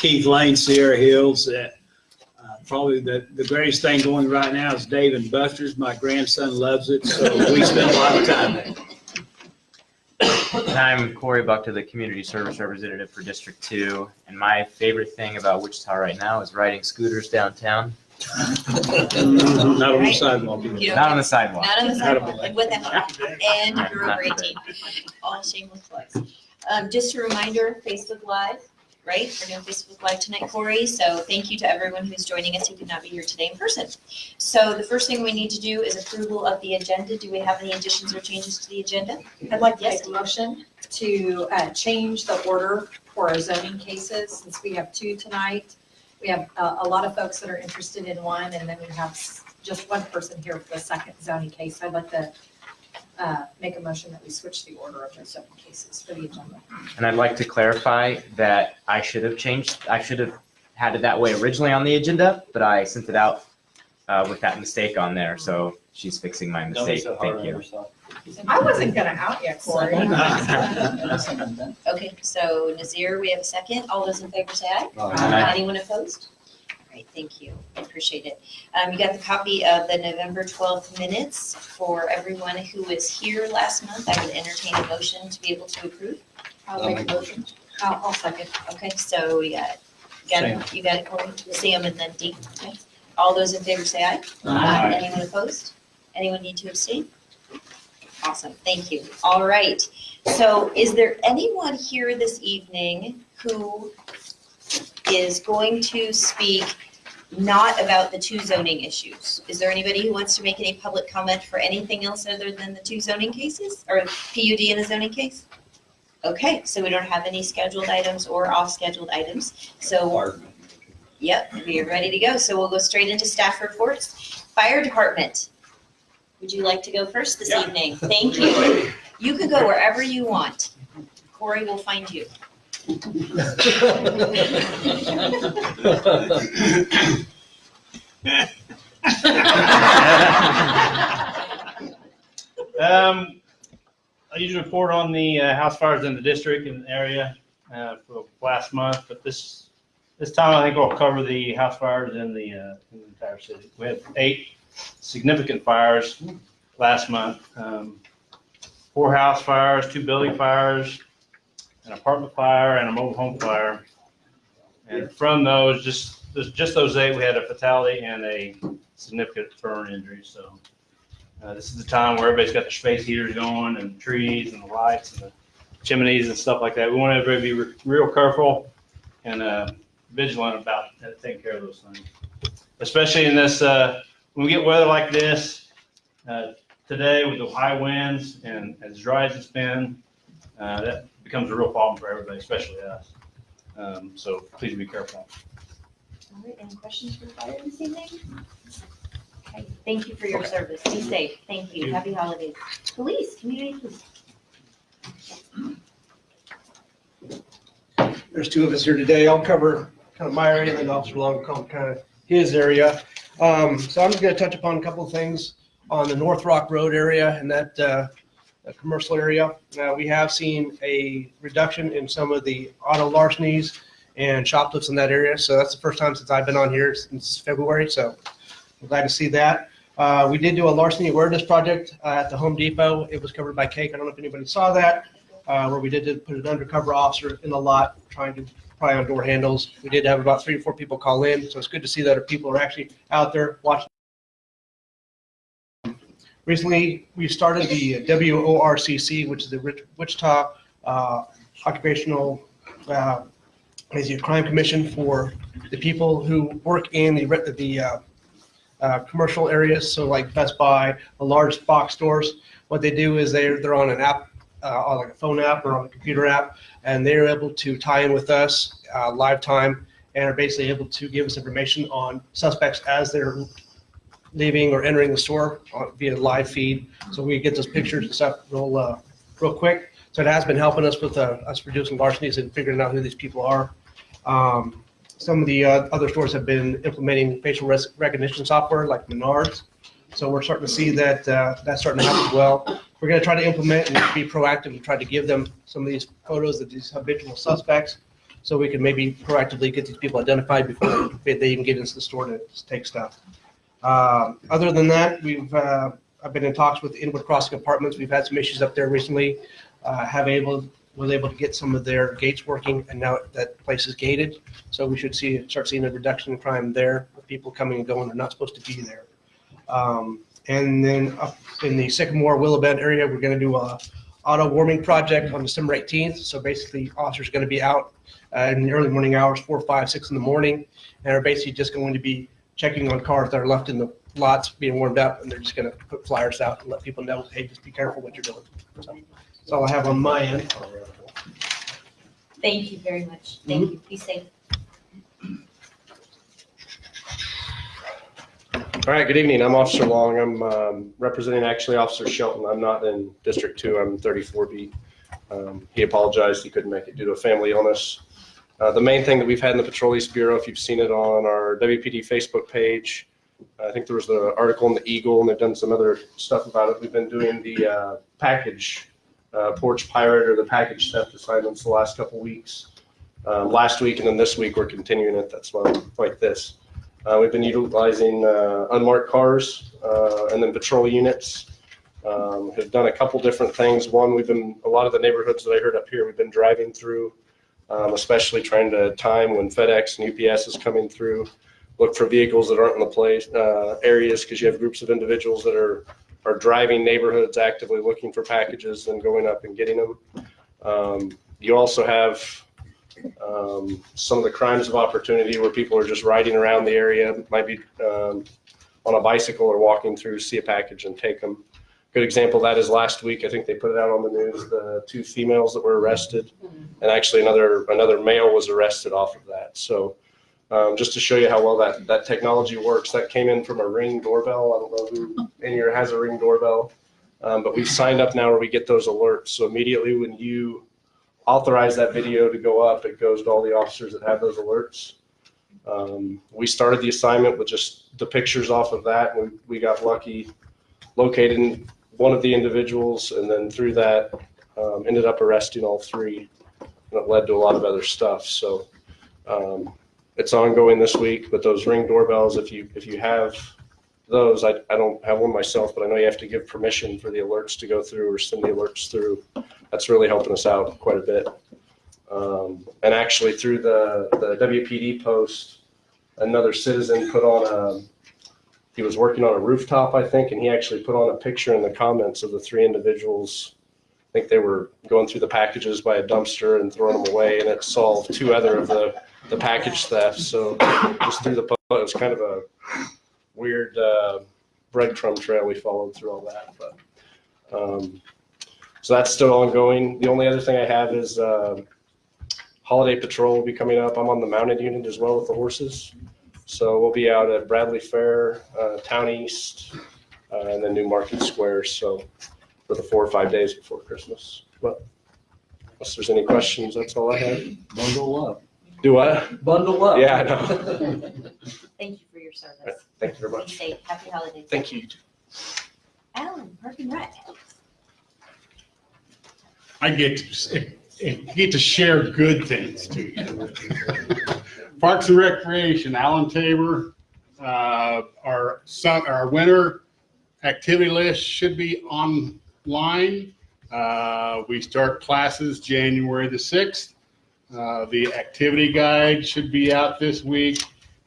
Keith Lane, Sierra Hills. Probably the greatest thing going right now is Dave and Buster's. My grandson loves it, so we spend a lot of time there. And I'm Corey Buckter, the Community Service Representative for District 2. And my favorite thing about Wichita right now is riding scooters downtown. Not on the sidewalk. Not on the sidewalk. Not on the sidewalk, like with that, and you're over 18. All shameless plugs. Just a reminder, Facebook Live, right? We're doing Facebook Live tonight, Corey. So thank you to everyone who's joining us who could not be here today in person. So the first thing we need to do is approval of the agenda. Do we have any additions or changes to the agenda? I'd like to Yes, make a motion to change the order for our zoning cases, since we have 2 tonight. We have a lot of folks that are interested in one, and then we have just one person here for the second zoning case. So I'd like to make a motion that we switch the order of the zoning cases for the agenda. And I'd like to clarify that I should have had it that way originally on the agenda, but I sent it out with that mistake on there. So she's fixing my mistake. Thank you. I wasn't gonna out yet, Corey. Okay, so Nazir, we have a second. All those in favor say aye. Aye. Anyone opposed? All right, thank you. I appreciate it. You got the copy of the November 12th minutes for everyone who was here last month. I would entertain a motion to be able to approve. I'll make a motion. I'll second. Okay, so we got it. You got it, Corey? Sam and then Dee. Okay. All those in favor say aye. Aye. Anyone opposed? Anyone need to abstain? Awesome, thank you. All right, so is there anyone here this evening who is going to speak not about the 2 zoning issues? Is there anybody who wants to make any public comment for anything else other than the 2 zoning cases, or PUD in a zoning case? Okay, so we don't have any scheduled items or off-scheduled items. So, yep, we are ready to go. So we'll go straight into staff reports. Fire department. Would you like to go first this evening? Thank you. You can go wherever you want. Corey will find you. I usually report on the house fires in the district and area for last month, but this time I think I'll cover the house fires in the entire city. We had 8 significant fires last month. 4 house fires, 2 building fires, an apartment fire, and a mobile home fire. And from those, just those 8, we had a fatality and a significant burn injury. So this is the time where everybody's got their space heaters going, and the trees and the lights and the chimneys and stuff like that. We want everybody to be real careful and vigilant about taking care of those things, especially in this when we get weather like this today with the high winds and as dry as it's been. That becomes a real problem for everybody, especially us. So please be careful. All right, any questions for fire this evening? Okay, thank you for your service. Be safe. Thank you. Happy holidays. Police, community police. There's 2 of us here today. I'll cover kind of my area, and then Officer Long will cover kind of his area. So I'm just going to touch upon a couple of things on the North Rock Road area and that commercial area. We have seen a reduction in some of the auto larcenies and shoplifts in that area. So that's the first time since I've been on here since February. So I'm glad to see that. We did do a larceny awareness project at the Home Depot. It was covered by Cake. I don't know if anybody saw that, where we did put an undercover officer in the lot trying to pry on door handles. We did have about 3 or 4 people call in. So it's good to see that people are actually out there watching. Recently, we started the WORCC, which is the Wichita Occupational Crime Commission for the people who work in the commercial areas. So like Best Buy, the large box stores. What they do is they're on an app, on like a phone app or on a computer app, and they're able to tie in with us live time and are basically able to give us information on suspects as they're leaving or entering the store via live feed. So we get those pictures and stuff real quick. So it has been helping us with us reducing larcenies and figuring out who these people are. Some of the other stores have been implementing facial recognition software like Menards. So we're starting to see that that's starting to happen as well. We're going to try to implement and be proactive and try to give them some of these photos of these habitual suspects so we can maybe proactively get these people identified before they even get into the store to take stuff. Other than that, I've been in talks with Inwood Crossing Apartments. We've had some issues up there recently. Was able to get some of their gates working, and now that place is gated. So we should start seeing a reduction in crime there with people coming and going. They're not supposed to be there. And then up in the Sycamore Willow Bend area, we're going to do a auto warming project on December 18th. So basically, officers are going to be out in the early morning hours, 4, 5, 6 in the morning, and are basically just going to be checking on cars that are left in the lots being warmed up, and they're just going to put flyers out and let people know, hey, just be careful what you're doing. So that's all I have on my end. Thank you very much. Thank you. Be safe. All right, good evening. I'm Officer Long. I'm representing actually Officer Shelton. I'm not in District 2. I'm 34B. He apologized. He couldn't make it due to a family illness. The main thing that we've had in the Patrol East Bureau, if you've seen it on our WPD Facebook page, I think there was the article in the Eagle, and they've done some other stuff about it. We've been doing the package porch pirate or the package theft assignments the last couple weeks. Last week and then this week we're continuing it. That's why I'm like this. We've been utilizing unmarked cars and then patrol units. Have done a couple different things. One, a lot of the neighborhoods that I heard up here, we've been driving through, especially trying to time when FedEx and UPS is coming through. Look for vehicles that aren't in the place areas, because you have groups of individuals that are driving neighborhoods actively looking for packages and going up and getting them. You also have some of the crimes of opportunity where people are just riding around the area, might be on a bicycle or walking through, see a package and take them. Good example of that is last week, I think they put it out on the news, the 2 females that were arrested, and actually another male was arrested off of that. So just to show you how well that technology works, that came in from a Ring doorbell. I don't know who in here has a Ring doorbell, but we've signed up now where we get those alerts. So immediately when you authorize that video to go up, it goes to all the officers that have those alerts. We started the assignment with just the pictures off of that, and we got lucky locating one of the individuals, and then through that ended up arresting all 3, and it led to a lot of other stuff. So it's ongoing this week, but those Ring doorbells, if you have those, I don't have one myself, but I know you have to give permission for the alerts to go through or send the alerts through. That's really helping us out quite a bit. And actually through the WPD post, another citizen put on he was working on a rooftop, I think, and he actually put on a picture in the comments of the 3 individuals. I think they were going through the packages by a dumpster and throwing them away, and it solved 2 other of the package thefts. So just through the post, it was kind of a weird breadcrumb trail we followed through all that. But so that's still ongoing. The only other thing I have is Holiday Patrol will be coming up. I'm on the mounted unit as well with the horses. So we'll be out at Bradley Fair, Town East, and then New Market Square. So for the 4 or 5 days before Christmas. But unless there's any questions, that's all I have. Bundle up. Do what? Bundle up. Yeah, I know. Thank you for your service. Thank you very Be much. safe. Happy holidays. Thank you. Alan, Park and Rec. I get to share good things to you. Parks and Recreation, Alan Tabor, our winter activity list should be online. We start classes January the 6th. The activity guide should be out this week.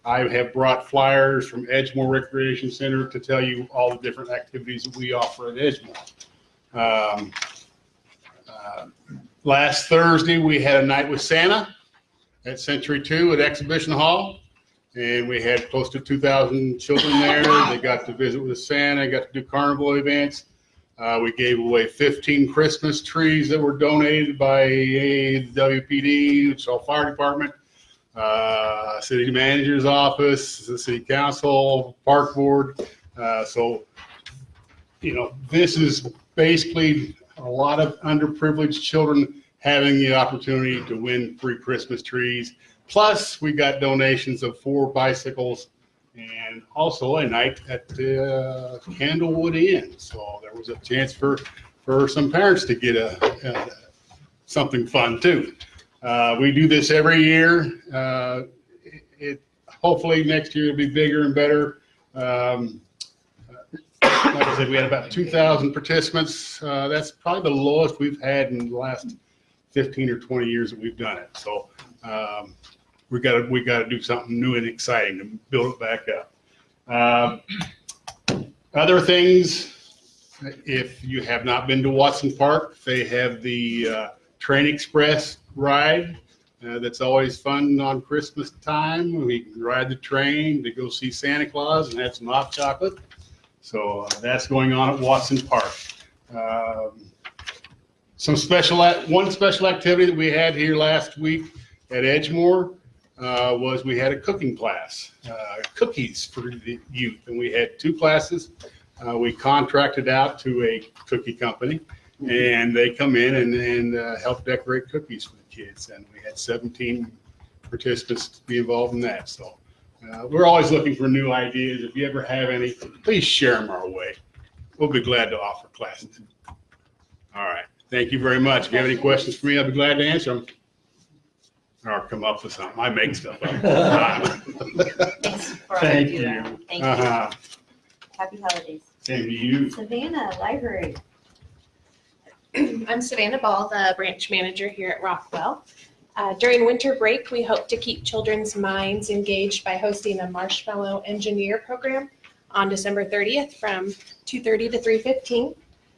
I have brought flyers from Edgemore Recreation Center to tell you all the different activities that we offer at Edgemore. Last Thursday, we had a night with Santa at Century 2 at Exhibition Hall, and we had close to 2,000 children there. They got to visit with Santa, got to do carnival events. We gave away 15 Christmas trees that were donated by the WPD, Wichita Fire Department, City Manager's Office, the City Council, Park Board. So, this is basically a lot of underprivileged children having the opportunity to win free Christmas trees. Plus, we got donations of 4 bicycles and also a night at the Candlewood Inn. So there was a chance for some parents to get something fun too. We do this every year. Hopefully next year it'll be bigger and better. Like I said, we had about 2,000 participants. That's probably the lowest we've had in the last 15 or 20 years that we've done it. So we got to do something new and exciting to build it back up. Other things, if you have not been to Watson Park, they have the Train Express ride. That's always fun on Christmas time. We can ride the train to go see Santa Claus and have some hot chocolate. So that's going on at Watson Park. One special activity that we had here last week at Edgemoor was we had a cooking class, cookies for the youth, and we had 2 classes. We contracted out to a cookie company, and they come in and help decorate cookies for the kids. And we had 17 participants to be involved in that. So we're always looking for new ideas. If you ever have any, please share them our way. We'll be glad to offer classes. All right. Thank you very much. If you have any questions for me, I'll be glad to answer them. Or come up with something. I make stuff up. Thanks for all Thank you do. you. Thank you. Happy holidays. Same to you. Savannah, library. I'm Savannah Ball, the branch manager here at Rockwell. During winter break, we hope to keep children's minds engaged by hosting a Marshmallow Engineer program on December 30th from 2:30 to 3:15.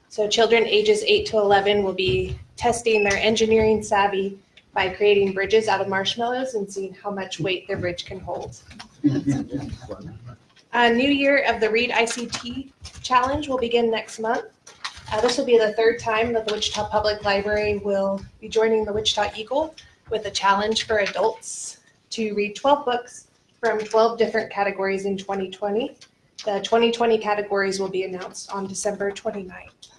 So children ages 8 to 11 will be testing their engineering savvy by creating bridges out of marshmallows and seeing how much weight their bridge can hold. A new year of the Read ICT Challenge will begin next month. This will be the 3rd time that the Wichita Public Library will be joining the Wichita Eagle with a challenge for adults to read 12 books from 12 different categories in 2020. The 2020 categories will be announced on December 29th.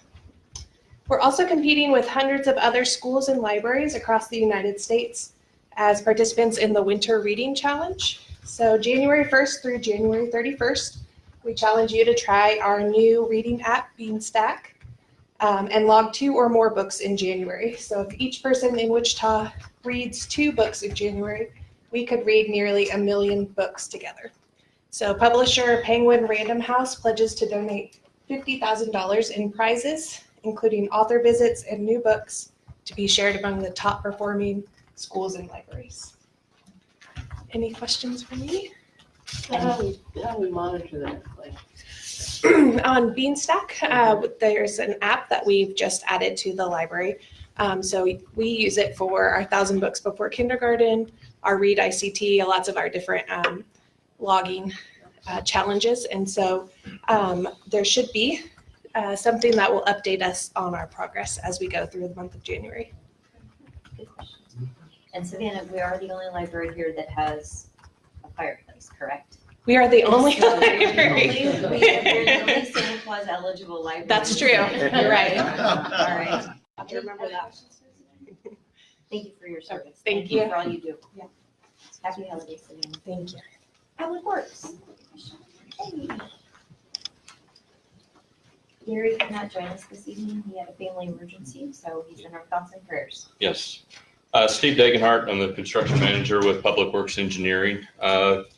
We're also competing with hundreds of other schools and libraries across the United States as participants in the Winter Reading Challenge. So January 1st through January 31st, we challenge you to try our new reading app, Beanstack, and log 2 or more books in January. So if each person in Wichita reads 2 books in January, we could read nearly 1 million books together. So publisher Penguin Random House pledges to donate $50,000 in prizes, including author visits and new books to be shared among the top performing schools and libraries. Any questions for me? How do we monitor that? Like, On Beanstack, there's an app that we've just added to the library. So we use it for our 1,000 Books Before Kindergarten, our Read ICT, lots of our different logging challenges. And so there should be something that will update us on our progress as we go through the month of January. Good question. And Savannah, we are the only library here that has a fireplace, correct? We are the only So library. we're the only Santa Claus eligible library. That's true. You're right. All right. I have to remember that. Thank you for your service. Thank you. For all you do. Yeah. Happy holidays, Savannah. Thank you. Public Works. Hey. Gary could not join us this evening. He had a family emergency, so he's in our thoughts and prayers. Yes. Steve Dagenhart, I'm the construction manager with Public Works Engineering.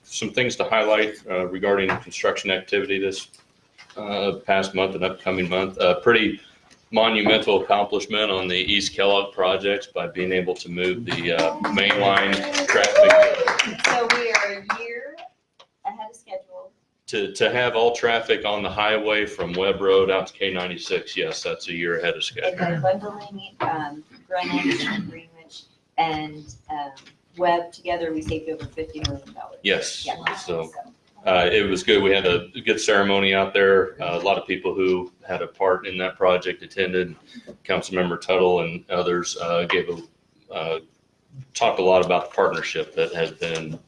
Some things to highlight regarding construction activity this past month and upcoming month. A pretty monumental accomplishment on the East Kellogg project by being able to move the main line traffic. So we are a year ahead of schedule. To have all traffic on the highway from Webb Road out to K96, yes, that's a year ahead of And schedule. by bundling Greenwich and Greenwich and Webb together, we saved over $50 million. Yes, Yeah. so it was good. We had a good ceremony out there. A lot of people who had a part in that project attended. Councilmember Tuttle and others talked a lot about the partnership that has been,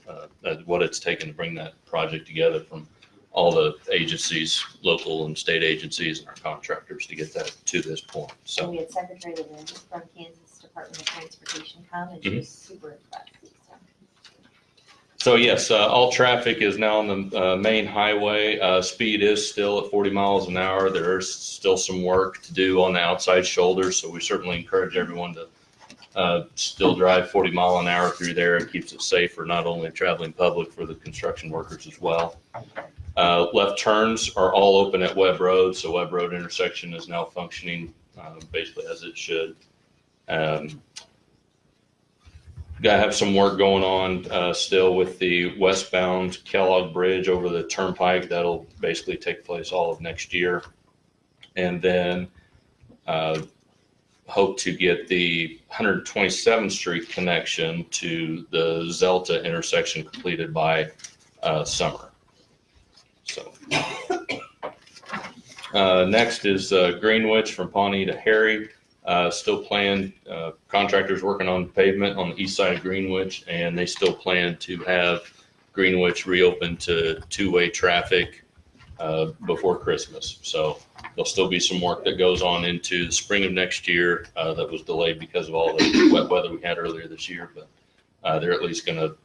what it's taken to bring that project together from all the agencies, local and state agencies, and our contractors to get that to this point. And So, we had Secretary Lorenz from Kansas Department of Transportation come, and she was super impressed. so yes, all traffic is now on the main highway. Speed is still at 40 miles an hour. There is still some work to do on the outside shoulders, so we certainly encourage everyone to still drive 40 mile an hour through there. It keeps it safe for not only the traveling public, for the construction workers as well. Left turns are all open at Webb Road, so Webb Road intersection is now functioning basically as it should. Got to have some work going on still with the westbound Kellogg Bridge over the turnpike. That'll basically take place all of next year. And then hope to get the 127th Street connection to the Zelta intersection completed by summer. So next is Greenwich from Pawnee to Harry. Still planned, contractors working on pavement on the east side of Greenwich, and they still plan to have Greenwich reopen to two-way traffic before Christmas. So there'll still be some work that goes on into the spring of next year that was delayed because of all the wet weather we had earlier this year, but they're at least going to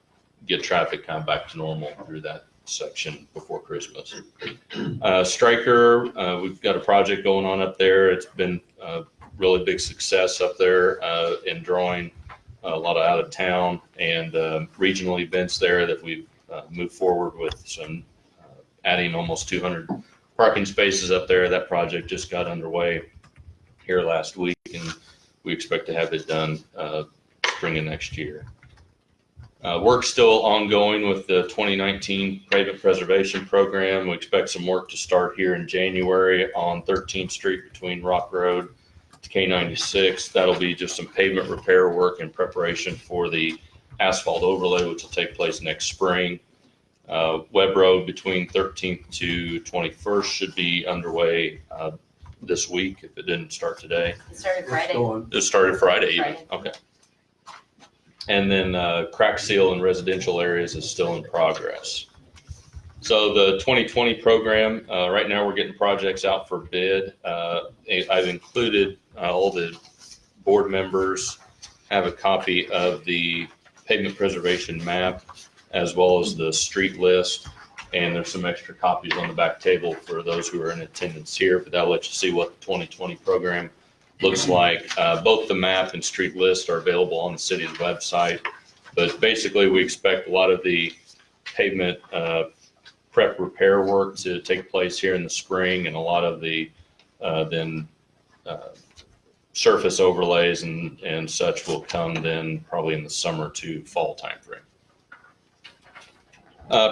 get traffic kind of back to normal through that section before Christmas. Stryker, we've got a project going on up there. It's been really big success up there in drawing a lot of out of town and regional events there that we've moved forward with some adding almost 200 parking spaces up there. That project just got underway here last week, and we expect to have it done spring of next year. Work's still ongoing with the 2019 pavement preservation program. We expect some work to start here in January on 13th Street between Rock Road to K96. That'll be just some pavement repair work in preparation for the asphalt overlay, which will take place next spring. Webb Road between 13th to 21st should be underway this week if it didn't start today. It started Friday. It started Friday even. Friday. Okay. And then crack seal in residential areas is still in progress. So the 2020 program, right now we're getting projects out for bid. I've included all the board members have a copy of the pavement preservation map as well as the street list. And there's some extra copies on the back table for those who are in attendance here, but that'll let you see what the 2020 program looks like. Both the map and street list are available on the city's website, but basically we expect a lot of the pavement prep repair work to take place here in the spring, and a lot of the surface overlays and such will come then probably in the summer to fall timeframe.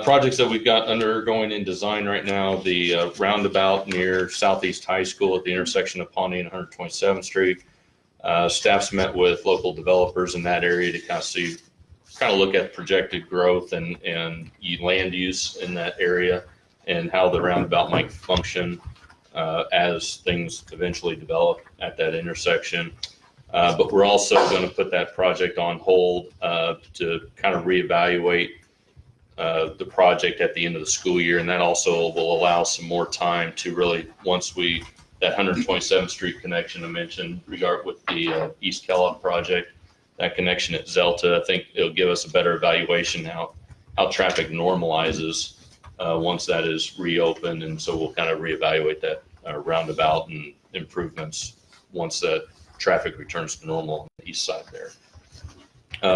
Projects that we've got undergoing in design right now, the roundabout near Southeast High School at the intersection of Pawnee and 127th Street. Staff's met with local developers in that area to kind of look at projected growth and land use in that area and how the roundabout might function as things eventually develop at that intersection. But we're also going to put that project on hold to kind of reevaluate the project at the end of the school year, and that also will allow some more time to really, once that 127th Street connection I mentioned with the East Kellogg project, that connection at Zelta, I think it'll give us a better evaluation how traffic normalizes once that is reopened, and so we'll kind of reevaluate that roundabout and improvements once that traffic returns to normal on the east side there.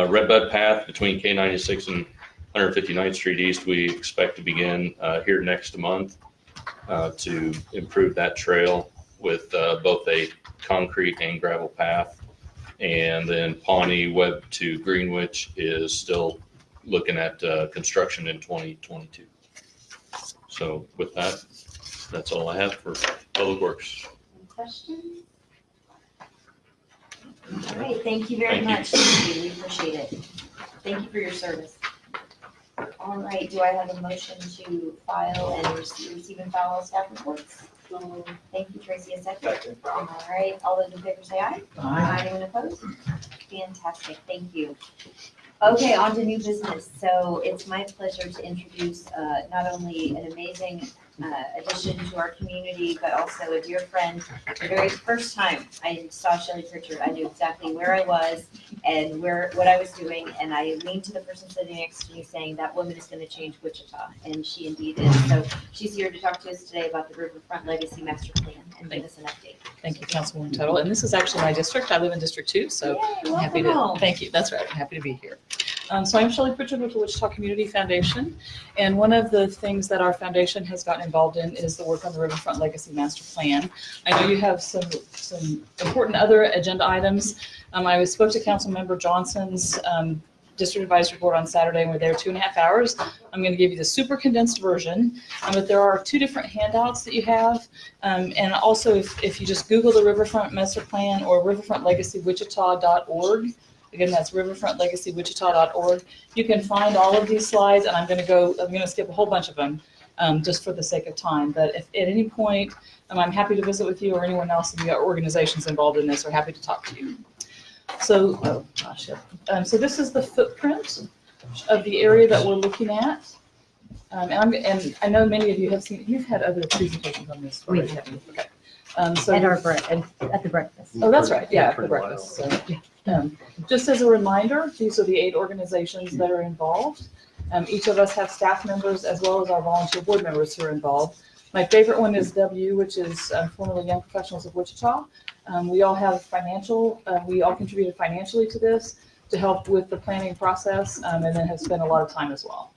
Redbud Path between K96 and 159th Street East, we expect to begin here next month to improve that trail with both a concrete and gravel path. And then Pawnee Webb to Greenwich is still looking at construction in 2022. So with that, that's all I have for Public Works. Any questions? All right, thank you very Thank you. much. Thank you. We appreciate it. Thank you for your service. All right, do I have a motion to file and receive and file all staff reports? Thank you, Tracy, a second. All right, all those in favor say aye. Aye. Anyone opposed? Fantastic, thank you. Okay, on to new business. So it's my pleasure to introduce not only an amazing addition to our community, but also a dear friend. The very first time I saw Shelley Pritchard, I knew exactly where I was and what I was doing, and I leaned to the person sitting next to me saying, that woman is going to change Wichita, and she indeed is. So she's here to talk to us today about the Riverfront Legacy Master Plan and give us an update. Thank you, Councilwoman Tuttle. And this is actually my district. I live in District 2, so Yay, I'm happy welcome to, home. thank you. That's right. I'm happy to be here. So I'm Shelley Pritchard with the Wichita Community Foundation. And one of the things that our foundation has gotten involved in is the work on the Riverfront Legacy Master Plan. I know you have some important other agenda items. I spoke to Councilmember Johnson's District Advisory Board on Saturday, and we're there 2.5 hours. I'm going to give you the super condensed version, but there are 2 different handouts that you have. And also, if you just Google the Riverfront Master Plan or riverfrontlegacywichita.org, again, that's riverfrontlegacywichita.org, you can find all of these slides, and I'm going to skip a whole bunch of them just for the sake of time. But if at any point, I'm happy to visit with you or anyone else, if you got organizations involved in this, we're happy to talk to you. So, oh gosh, yeah. So this is the footprint of the area that we're looking at. And I know many of you have seen, you've had other presentations on this already, haven't you? Okay. So At the breakfast. Oh, that's right, yeah, the breakfast. So, just as a reminder, these are the 8 organizations that are involved. Each of us have staff members as well as our volunteer board members who are involved. My favorite one is W, which is formerly Young Professionals of Wichita. We all have we all contributed financially to this to help with the planning process, and then have spent a lot of time as well.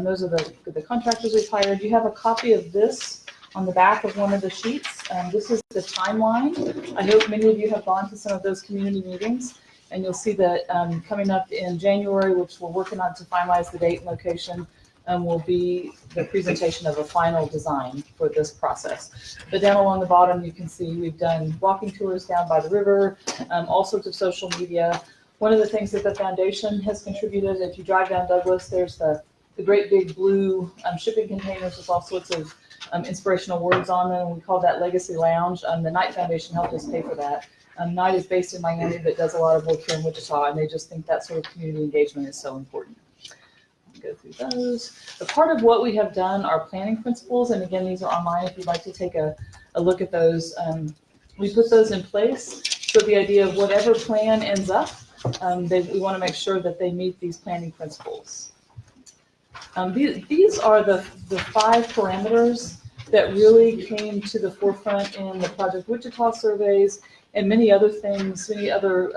Those are the contractors we've hired. You have a copy of this on the back of one of the sheets. This is the timeline. I hope many of you have gone to some of those community meetings, and you'll see that coming up in January, which we're working on to finalize the date and location, will be the presentation of a final design for this process. But down along the bottom, you can see we've done walking tours down by the river, all sorts of social media. One of the things that the foundation has contributed, if you drive down Douglas, there's the great big blue shipping containers with all sorts of inspirational words on them. We call that Legacy Lounge. The Knight Foundation helped us pay for that. Knight is based in Miami, but does a lot of work here in Wichita, and they just think that sort of community engagement is so important. Go through those. A part of what we have done are planning principles, and again, these are online if you'd like to take a look at those. We put those in place, so the idea of whatever plan ends up, we want to make sure that they meet these planning principles. These are the 5 parameters that really came to the forefront in the Project Wichita surveys and many other things, many other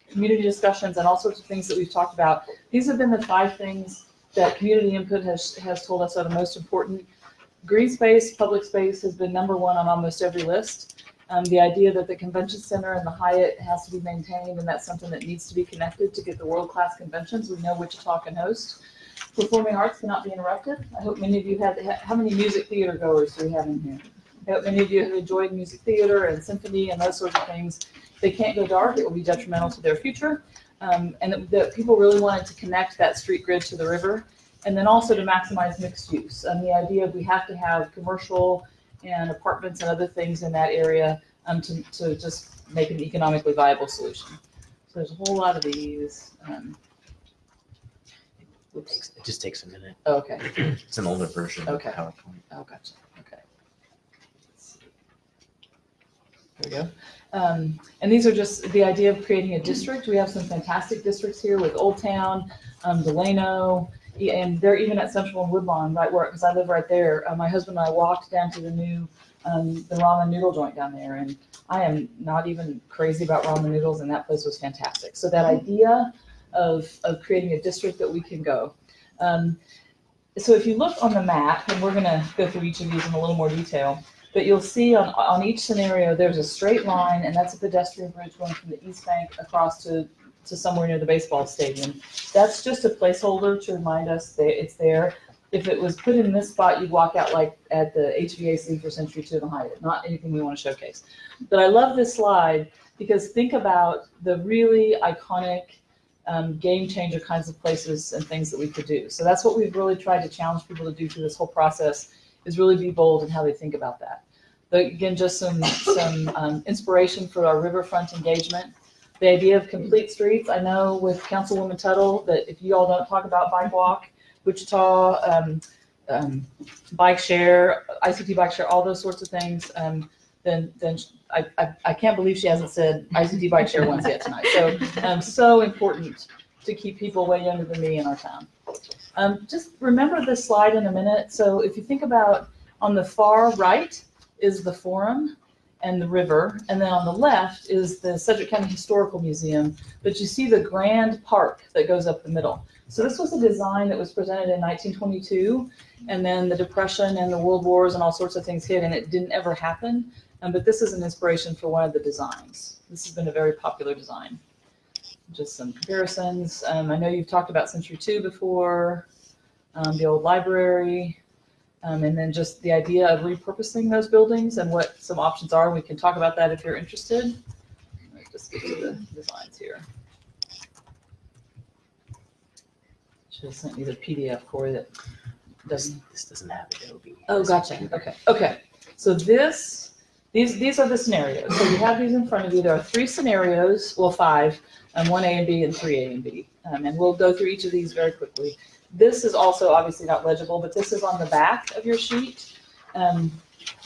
community discussions and all sorts of things that we've talked about. These have been the 5 things that community input has told us are the most important. Green space, public space has been #1 on almost every list. The idea that the convention center and the Hyatt has to be maintained, and that's something that needs to be connected to get the world-class conventions we know Wichita can host. Performing arts cannot be interrupted. I hope many of you how many music theater goers do we have in here? I hope many of you have enjoyed music theater and symphony and those sorts of things. They can't go dark. It will be detrimental to their future. And the people really wanted to connect that street grid to the river, and then also to maximize mixed use. And the idea of we have to have commercial and apartments and other things in that area to just make an economically viable solution. So there's a whole lot of these. Oops. It just takes a minute. Oh, okay. It's an older version Okay. of PowerPoint. Oh, gotcha. Okay. There we go. And these are just the idea of creating a district. We have some fantastic districts here with Old Town, Delano, and they're even at Central and Woodlawn, right where, because I live right there. My husband and I walked down to the new the ramen noodle joint down there, and I am not even crazy about ramen noodles, and that place was fantastic. So that idea of creating a district that we can go. So if you look on the map, and we're going to go through each of these in a little more detail, but you'll see on each scenario there's a straight line, and that's a pedestrian bridge going from the East Bank across to somewhere near the baseball stadium. That's just a placeholder to remind us that it's there. If it was put in this spot, you'd walk out like at the HVAC for Century 2 and Hyatt. Not anything we want to showcase. But I love this slide because think about the really iconic game changer kinds of places and things that we could do. So that's what we've really tried to challenge people to do through this whole process, is really be bold in how they think about that. But again, just some inspiration for our riverfront engagement. The idea of complete streets. I know with Councilwoman Tuttle that if you all don't talk about bike walk, Wichita, bike share, ICT bike share, all those sorts of things, then I can't believe she hasn't said ICT bike share once yet tonight. So so important to keep people way younger than me in our town. Just remember this slide in a minute. So if you think about on the far right is the forum, and the river. And then on the left is the Sedgwick County Historical Museum. But you see the grand park that goes up the middle. So this was a design that was presented in 1922, and then the Depression and the World Wars and all sorts of things hit, and it didn't ever happen. But this is an inspiration for one of the designs. This has been a very popular design. Just some comparisons. I know you've talked about Century 2 before, the old library, and then just the idea of repurposing those buildings and what some options are. We can talk about that if you're interested. Let's just get to the designs here. Should have sent you the PDF, Corey, that doesn't. This doesn't have Adobe. Oh, gotcha. Okay. So these are the scenarios. So you have these in front of you. There are 3 scenarios, well, 5, 1A and B and 3A and B. And we'll go through each of these very quickly. This is also obviously not legible, but this is on the back of your sheet. And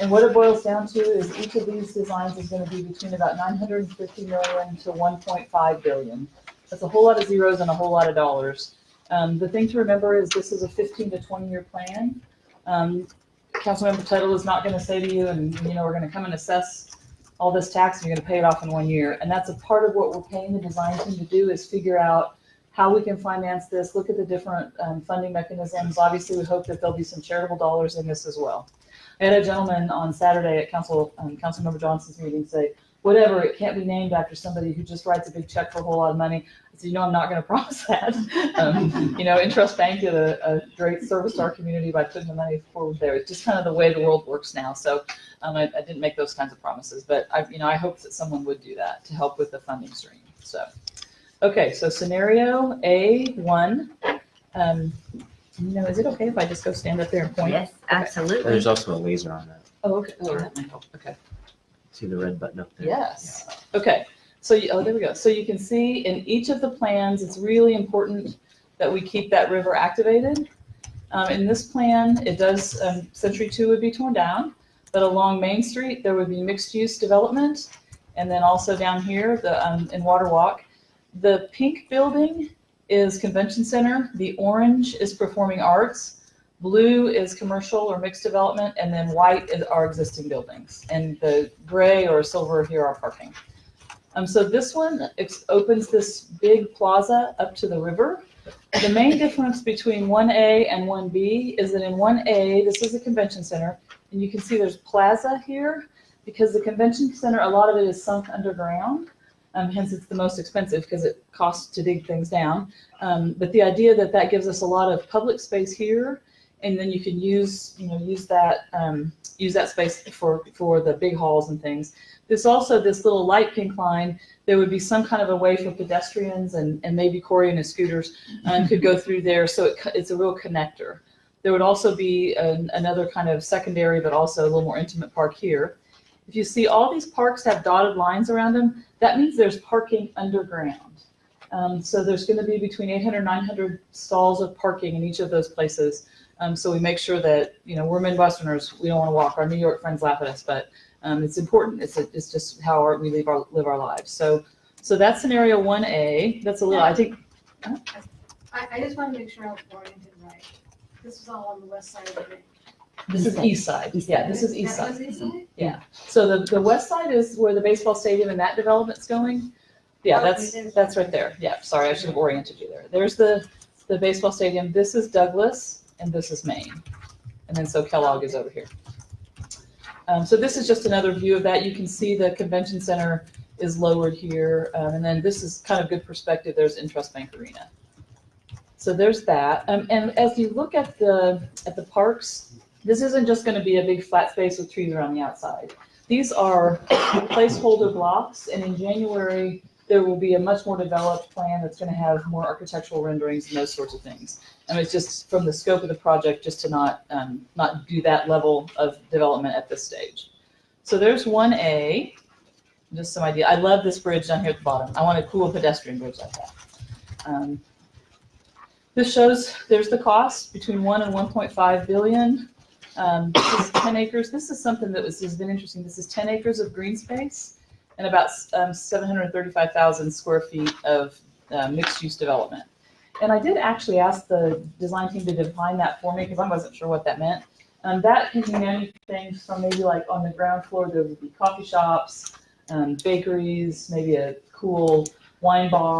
what it boils down to is each of these designs is going to be between about $950 million to $1.5 billion. That's a whole lot of zeros and a whole lot of dollars. The thing to remember is this is a 15 to 20-year plan. Councilmember Tuttle is not going to say to you, and we're going to come and assess all this tax and you're going to pay it off in 1 year. And that's a part of what we're paying the design team to do, is figure out how we can finance this, look at the different funding mechanisms. Obviously, we hope that there'll be some charitable dollars in this as well. I had a gentleman on Saturday at Councilmember Johnson's meeting say, whatever, it can't be named after somebody who just writes a big check for a whole lot of money. I said, I'm not going to promise that. Intrust Bank did a great service to our community by putting the money forward there. It's just kind of the way the world works now. So I didn't make those kinds of promises, but I hope that someone would do that to help with the funding stream. So, okay, so scenario A1. Is it okay if I just go stand up there and point? Yes, absolutely. There's also a laser on that. Oh, okay. Oh, that might help. Okay. See the red button up there? Yes. Okay. So, there we go. So you can see in each of the plans, it's really important that we keep that river activated. In this plan, it does, Century 2 would be torn down, but along Main Street, there would be mixed-use development. And then also down here, in Water Walk, the pink building is Convention Center. The orange is Performing Arts. Blue is commercial or mixed development, and then white is our existing buildings. And the gray or silver here are parking. So this one opens this big plaza up to the river. The main difference between 1A and 1B is that in 1A, this is a convention center, and you can see there's plaza here, because the convention center, a lot of it is sunk underground. Hence it's the most expensive because it costs to dig things down. But the idea that gives us a lot of public space here, and then you can use that space for the big halls and things. This little light pink line, there would be some kind of a way for pedestrians and maybe Corey and his scooters could go through there. So it's a real connector. There would also be another kind of secondary, but also a little more intimate park here. If you see all these parks have dotted lines around them, that means there's parking underground. So there's going to be between 800 and 900 stalls of parking in each of those places. So we make sure that, we're Midwesterners, we don't want to walk. Our New York friends laugh at us, but it's important. It's just how we live our lives. So that's scenario 1A. That's a little, I think. I just want to make sure I'm oriented right. This is all on the west side of the ring. This is east side. Yeah, this is east That side. was east side? Yeah. So the west side is where the baseball stadium and that development's going. Yeah, that's right there. Yeah, sorry, I should have oriented you there. There's the baseball stadium. This is Douglas, and this is Maine. And then so Kellogg is over here. So this is just another view of that. You can see the convention center is lowered here. And then this is kind of good perspective. There's INTRUST Bank Arena. So there's that. And as you look at the parks, this isn't just going to be a big flat space with trees around the outside. These are placeholder blocks, and in January, there will be a much more developed plan that's going to have more architectural renderings and those sorts of things. And it's just from the scope of the project just to not do that level of development at this stage. So there's 1A, just some idea. I love this bridge down here at the bottom. I want a cool pedestrian bridge like that. This shows there's the cost between 1 and 1.5 billion. This is 10 acres. This is something that has been interesting. This is 10 acres of green space and about 735,000 square feet of mixed-use development. And I did actually ask the design team to define that for me because I wasn't sure what that meant. That can mean anything from maybe like on the ground floor, there would be coffee shops, bakeries, maybe a cool wine bar,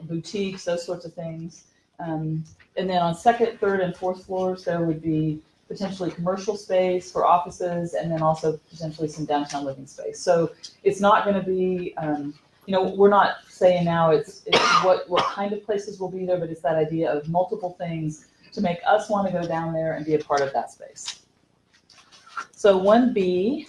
boutiques, those sorts of things. And then on second, third, and fourth floors, there would be potentially commercial space for offices, and then also potentially some downtown living space. So it's not going to be, we're not saying now it's what kind of places will be there, but it's that idea of multiple things to make us want to go down there and be a part of that space. So 1B,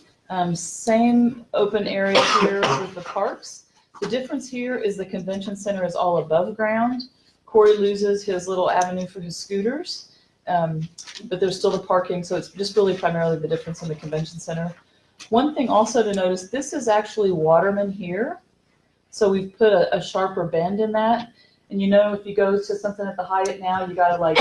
same open area here with the parks. The difference here is the convention center is all above ground. Corey loses his little avenue for his scooters. But there's still the parking, so it's just really primarily the difference in the convention center. One thing also to notice, this is actually Waterman here. So we've put a sharper bend in that. And if you go to something at the Hyatt now, you gotta like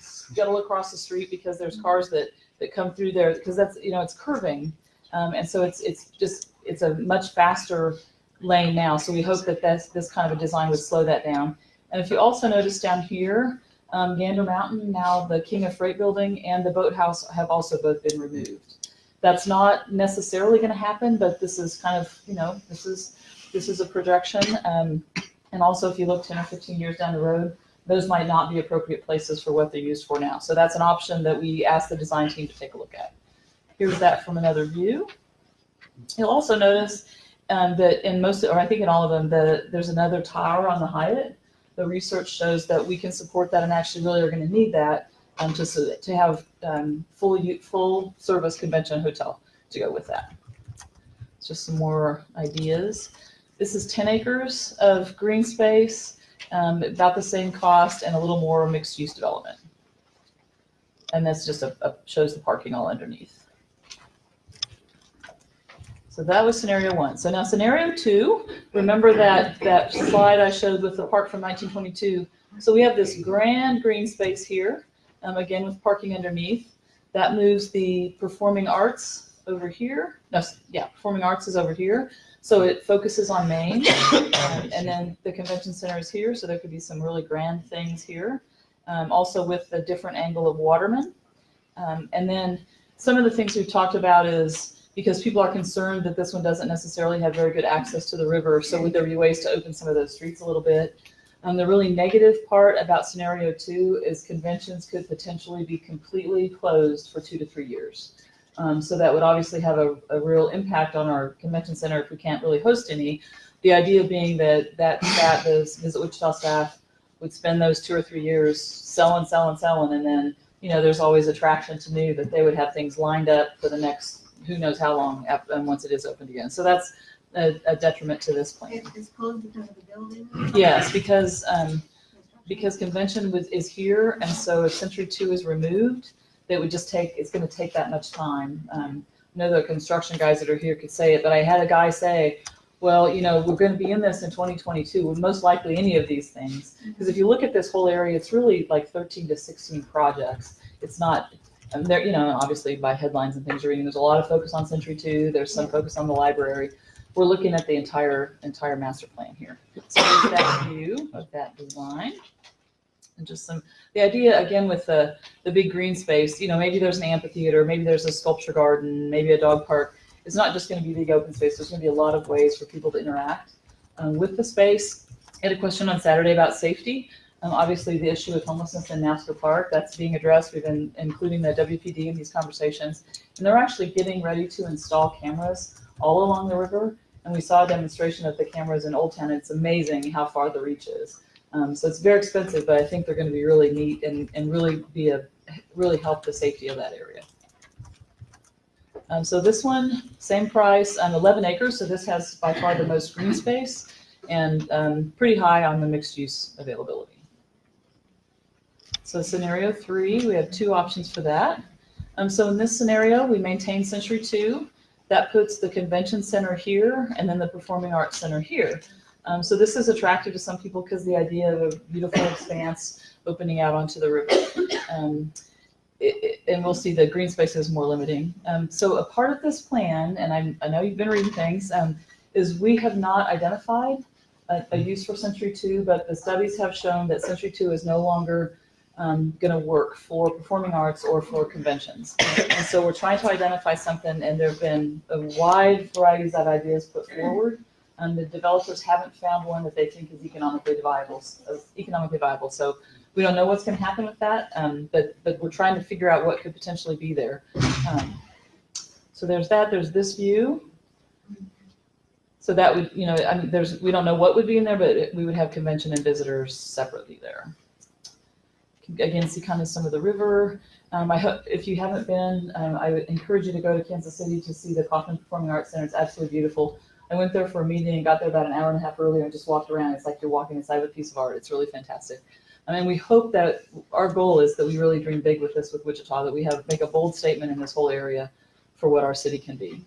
scuttle across the street because there's cars that come through there, because that's, it's curving. And so it's a much faster lane now. So we hope that this kind of a design would slow that down. And if you also notice down here, Gander Mountain, now the King of Freight building and the boathouse have also both been removed. That's not necessarily going to happen, but this is kind of, this is a projection. And also if you look 10 or 15 years down the road, those might not be appropriate places for what they're used for now. So that's an option that we asked the design team to take a look at. Here's that from another view. You'll also notice that in most, or I think in all of them, there's another tower on the Hyatt. The research shows that we can support that and actually really are going to need that to have full service convention hotel to go with that. It's just some more ideas. This is 10 acres of green space, about the same cost and a little more mixed use development. And that's just shows the parking all underneath. So that was scenario 1. So now scenario 2, remember that slide I showed with the park from 1922. So we have this grand green space here, again with parking underneath. That moves the performing arts over here. No, yeah, performing arts is over here. So it focuses on Main, and then the convention center is here. So there could be some really grand things here. Also with the different angle of Waterman. And then some of the things we've talked about is, because people are concerned that this one doesn't necessarily have very good access to the river. So would there be ways to open some of those streets a little bit? The really negative part about scenario 2 is conventions could potentially be completely closed for 2 to 3 years. So that would obviously have a real impact on our convention center if we can't really host any. The idea being that the Visit Wichita staff would spend those 2 or 3 years selling, and then, there's always attraction to new that they would have things lined up for the next who knows how long and once it is opened again. So that's a detriment to this plan. It's closed because of the building? Yes, because convention is here, and so if Century 2 is removed, it's going to take that much time. I know the construction guys that are here could say it, but I had a guy say, well, we're going to be in this in 2022, with most likely any of these things. Because if you look at this whole area, it's really like 13 to 16 projects. It's not, there, obviously by headlines and things you're reading, there's a lot of focus on Century 2. There's some focus on the library. We're looking at the entire master plan here. So there's that view of that design. And just the idea again with the big green space, maybe there's an amphitheater, maybe there's a sculpture garden, maybe a dog park. It's not just going to be big open space. There's going to be a lot of ways for people to interact with the space. I had a question on Saturday about safety. Obviously the issue with homelessness in NASCAR Park, that's being addressed. We've been including the WPD in these conversations, and they're actually getting ready to install cameras all along the river. And we saw a demonstration of the cameras in Old Town. It's amazing how far the reach is. So it's very expensive, but I think they're going to be really neat and really help the safety of that area. So this one, same price, 11 acres. So this has by far the most green space and pretty high on the mixed use availability. So scenario 3, we have 2 options for that. So in this scenario, we maintain Century 2. That puts the convention center here and then the performing arts center here. So this is attractive to some people because the idea of a beautiful expanse opening out onto the river. And we'll see the green space is more limiting. So a part of this plan, and I know you've been reading things, is we have not identified a use for Century 2, but the studies have shown that Century 2 is no longer gonna work for performing arts or for conventions. And so we're trying to identify something, and there have been a wide varieties of ideas put forward. The developers haven't found one that they think is economically viable. So we don't know what's going to happen with that, but we're trying to figure out what could potentially be there. So there's that. There's this view. So that would, we don't know what would be in there, but we would have convention and visitors separately there. Again, see kind of some of the river. I hope if you haven't been, I would encourage you to go to Kansas City to see the Kaufman Performing Arts Center. It's absolutely beautiful. I went there for a meeting and got there about an hour and a half earlier and just walked around. It's like you're walking inside of a piece of art. It's really fantastic. And we hope that our goal is that we really dream big with this with Wichita, that we make a bold statement in this whole area for what our city can be.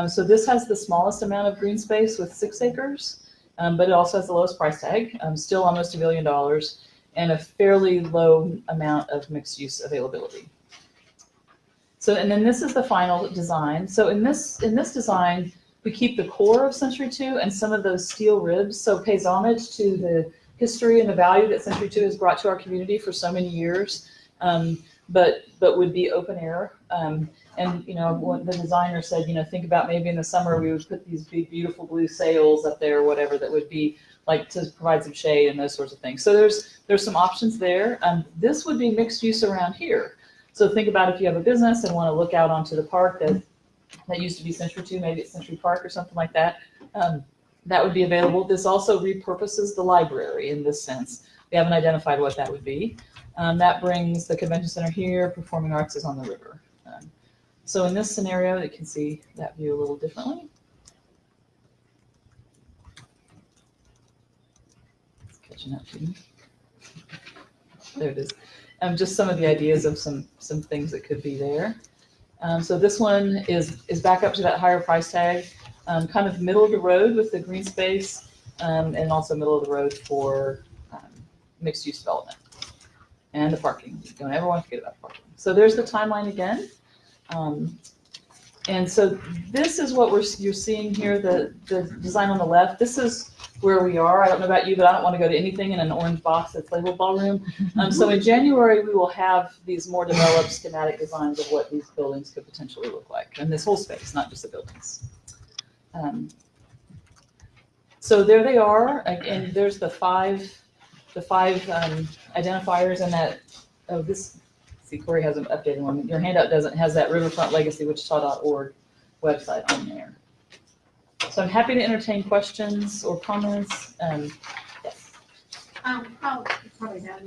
So this has the smallest amount of green space with 6 acres, but it also has the lowest price tag, still almost $1 billion, and a fairly low amount of mixed use availability. So, and then this is the final design. So in this design, we keep the core of Century 2 and some of those steel ribs, so it pays homage to the history and the value that Century 2 has brought to our community for so many years, but would be open air. And what the designer said, think about maybe in the summer we would put these big, beautiful blue sails up there or whatever that would be like to provide some shade and those sorts of things. So there's some options there. This would be mixed use around here. So think about if you have a business and want to look out onto the park that used to be Century 2, maybe it's Century Park or something like that. That would be available. This also repurposes the library in this sense. We haven't identified what that would be. That brings the convention center here, performing arts is on the river. So in this scenario, you can see that view a little differently. It's catching up to me. There it is. Just some of the ideas of some things that could be there. So this one is back up to that higher price tag, kind of middle of the road with the green space, and also middle of the road for mixed use development and the parking. You don't ever want to forget about parking. So there's the timeline again. And so this is what you're seeing here, the design on the left. This is where we are. I don't know about you, but I don't want to go to anything in an orange box that's labeled ballroom. So in January, we will have these more developed schematic designs of what these buildings could potentially look like, and this whole space, not just the buildings. So there they are, and there's the five identifiers in that. Oh, this. See, Corey has an updated one. Your handout has that riverfrontlegacywichita.org website on there. So I'm happy to entertain questions or comments. Yes. Probably has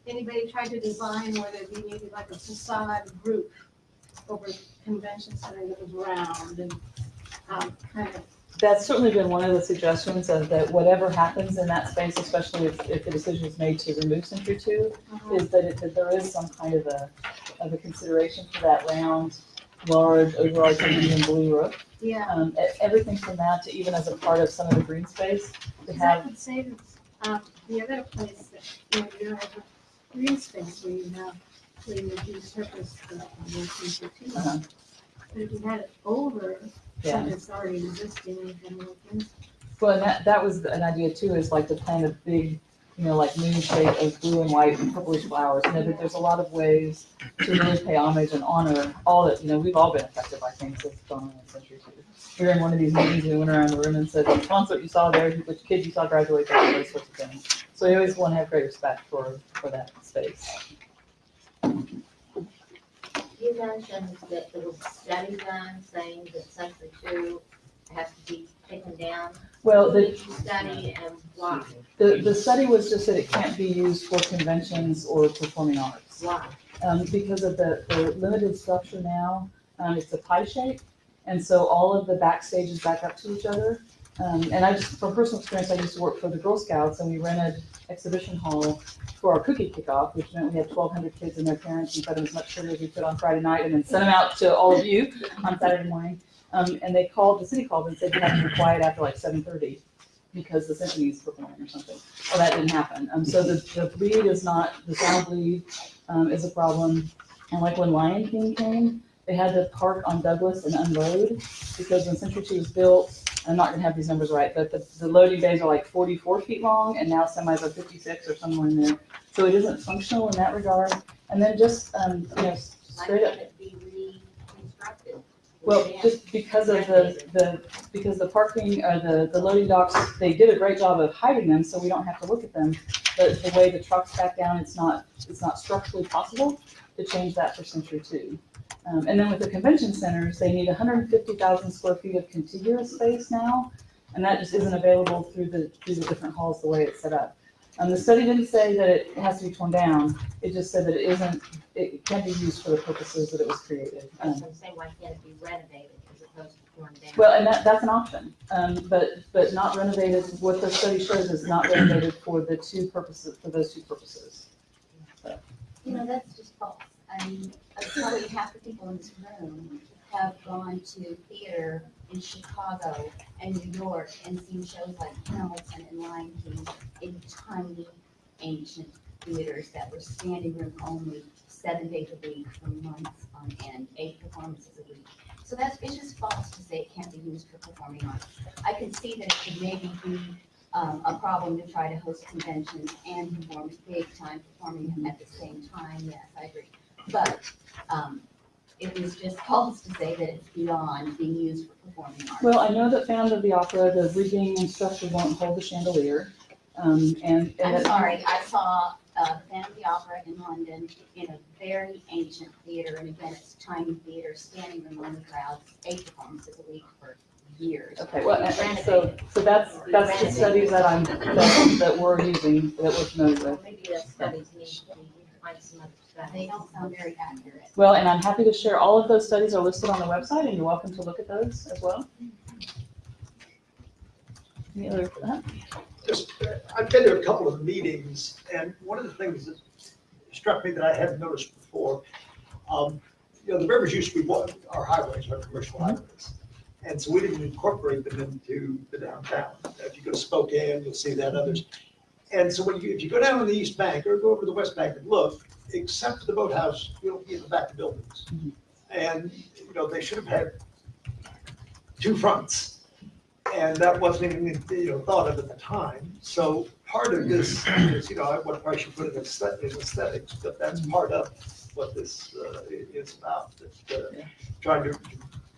anybody tried to design where there'd be maybe like a facade group over convention center that was round and kind of. That's certainly been one of the suggestions of that whatever happens in that space, especially if the decision is made to remove Century 2, is that there is some kind of a consideration for that round, large, overarching green blue roof. Yeah. Everything from that to even as a part of some of the green space to have. I would say that the other place that you have a green space where you repurpose the Century 2. But if you had it over. Yeah. It's already existing. Well, and that was an idea too, is like to plant a big, like moon shape of blue and white and purplish flowers. That there's a lot of ways to really pay homage and honor all that, we've all been affected by things that's gone on in Century 2. We were in one of these meetings, we went around the room and said, tell us what you saw there, which kids you saw graduate there, those sorts of things. So we always want to have great respect for that space. You mentioned that there was a study done saying that Century 2 has to be taken down. Well, the study and why? The study was just that it can't be used for conventions or performing arts. Why? Because of the limited structure now. It's a pie shape, and so all of the backstages back up to each other. And from personal experience, I used to work for the Girl Scouts, and we rented exhibition hall for our cookie kickoff, which meant we had 1,200 kids and their parents and fed them as much sugar as we could on Friday night, and then sent them out to all of you on Saturday morning. And the city called and said you had to be quiet after like 7:30 because the symphony's performing or something. Well, that didn't happen. So the bleed is not, the sound bleed is a problem. And like when Lion King came, they had to park on Douglas and unload because when Century 2 was built, I'm not gonna have these numbers right, but the loading bays are like 44 feet long, and now semis are 56 or somewhere in there. So it isn't functional in that regard. And then just, straight up. Might it be reconstructed? Well, just because of because the parking, the loading docks, they did a great job of hiding them, so we don't have to look at them. But the way the trucks back down, it's not structurally possible to change that for Century 2. And then with the convention centers, they need 150,000 square feet of contiguous space now, and that just isn't available through the different halls the way it's set up. The study didn't say that it has to be torn down, it just said that it can be used for the purposes that it was created. So I'm saying, why can't it be renovated as opposed to torn down? Well, and that's an option, but not renovated, what the study shows is not renovated for those two purposes. You know, that's just false. I mean, probably half the people in this room have gone to theater in Chicago and New York and seen shows like Hamilton and Lion King in tiny, ancient theaters that were standing room only, 7 days a week for months on end, 8 performances a week. So it's just false to say it can't be used for performing arts. I can see that it could maybe be a problem to try to host conventions and perform big time performing them at the same time. Yes, I agree. But it was just false to say that it's beyond being used for performing arts. Well, I know that Phantom of the Opera, the rigging and structure won't hold the chandelier. And I'm sorry, I saw Phantom of the Opera in London in a very ancient theater, and again, it's tiny theater, standing room on the crowds, 8 performances a week for years. Okay, well, and so that's the studies that we're using, that we're familiar with. Well, maybe the studies need to find some other studies. They don't sound very accurate. Well, and I'm happy to share, all of those studies are listed on the website, and you're welcome to look at those as well. Any other, Just, I've been to a couple of meetings, and one of the things that struck me that I hadn't noticed before, the rivers used to be our highways, our commercial highways. And so we didn't incorporate them into the downtown. If you go to Spokane, you'll see that, others. And so if you go down on the east bank or go over to the west bank and look, except for the boathouse, you'll be in the back of buildings. And, they should have had 2 fronts. And that wasn't even, thought of at the time. So part of this is, what price you put in aesthetics, but that's part of what this is about. Trying to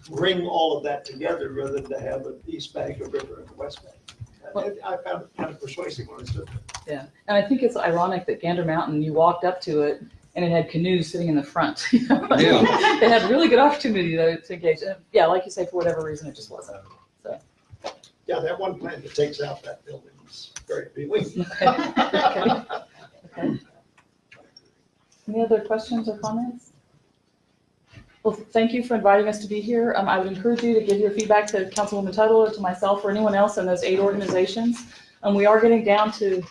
bring all of that together rather than to have an east bank, a river, and a west bank. I found it kind of persuasive when I stood there. yeah, and I think it's ironic that Gander Mountain, you walked up to it, and it had canoes sitting in the front. Yeah. They had really good opportunity to engage. And yeah, like you say, for whatever reason, it just wasn't. So. Yeah, that one plan that takes out that building is very appealing. Okay. Any other questions or comments? Well, thank you for inviting us to be here. I would encourage you to give your feedback to Councilwoman Tuttle or to myself or anyone else in those 8 organizations. We are getting down to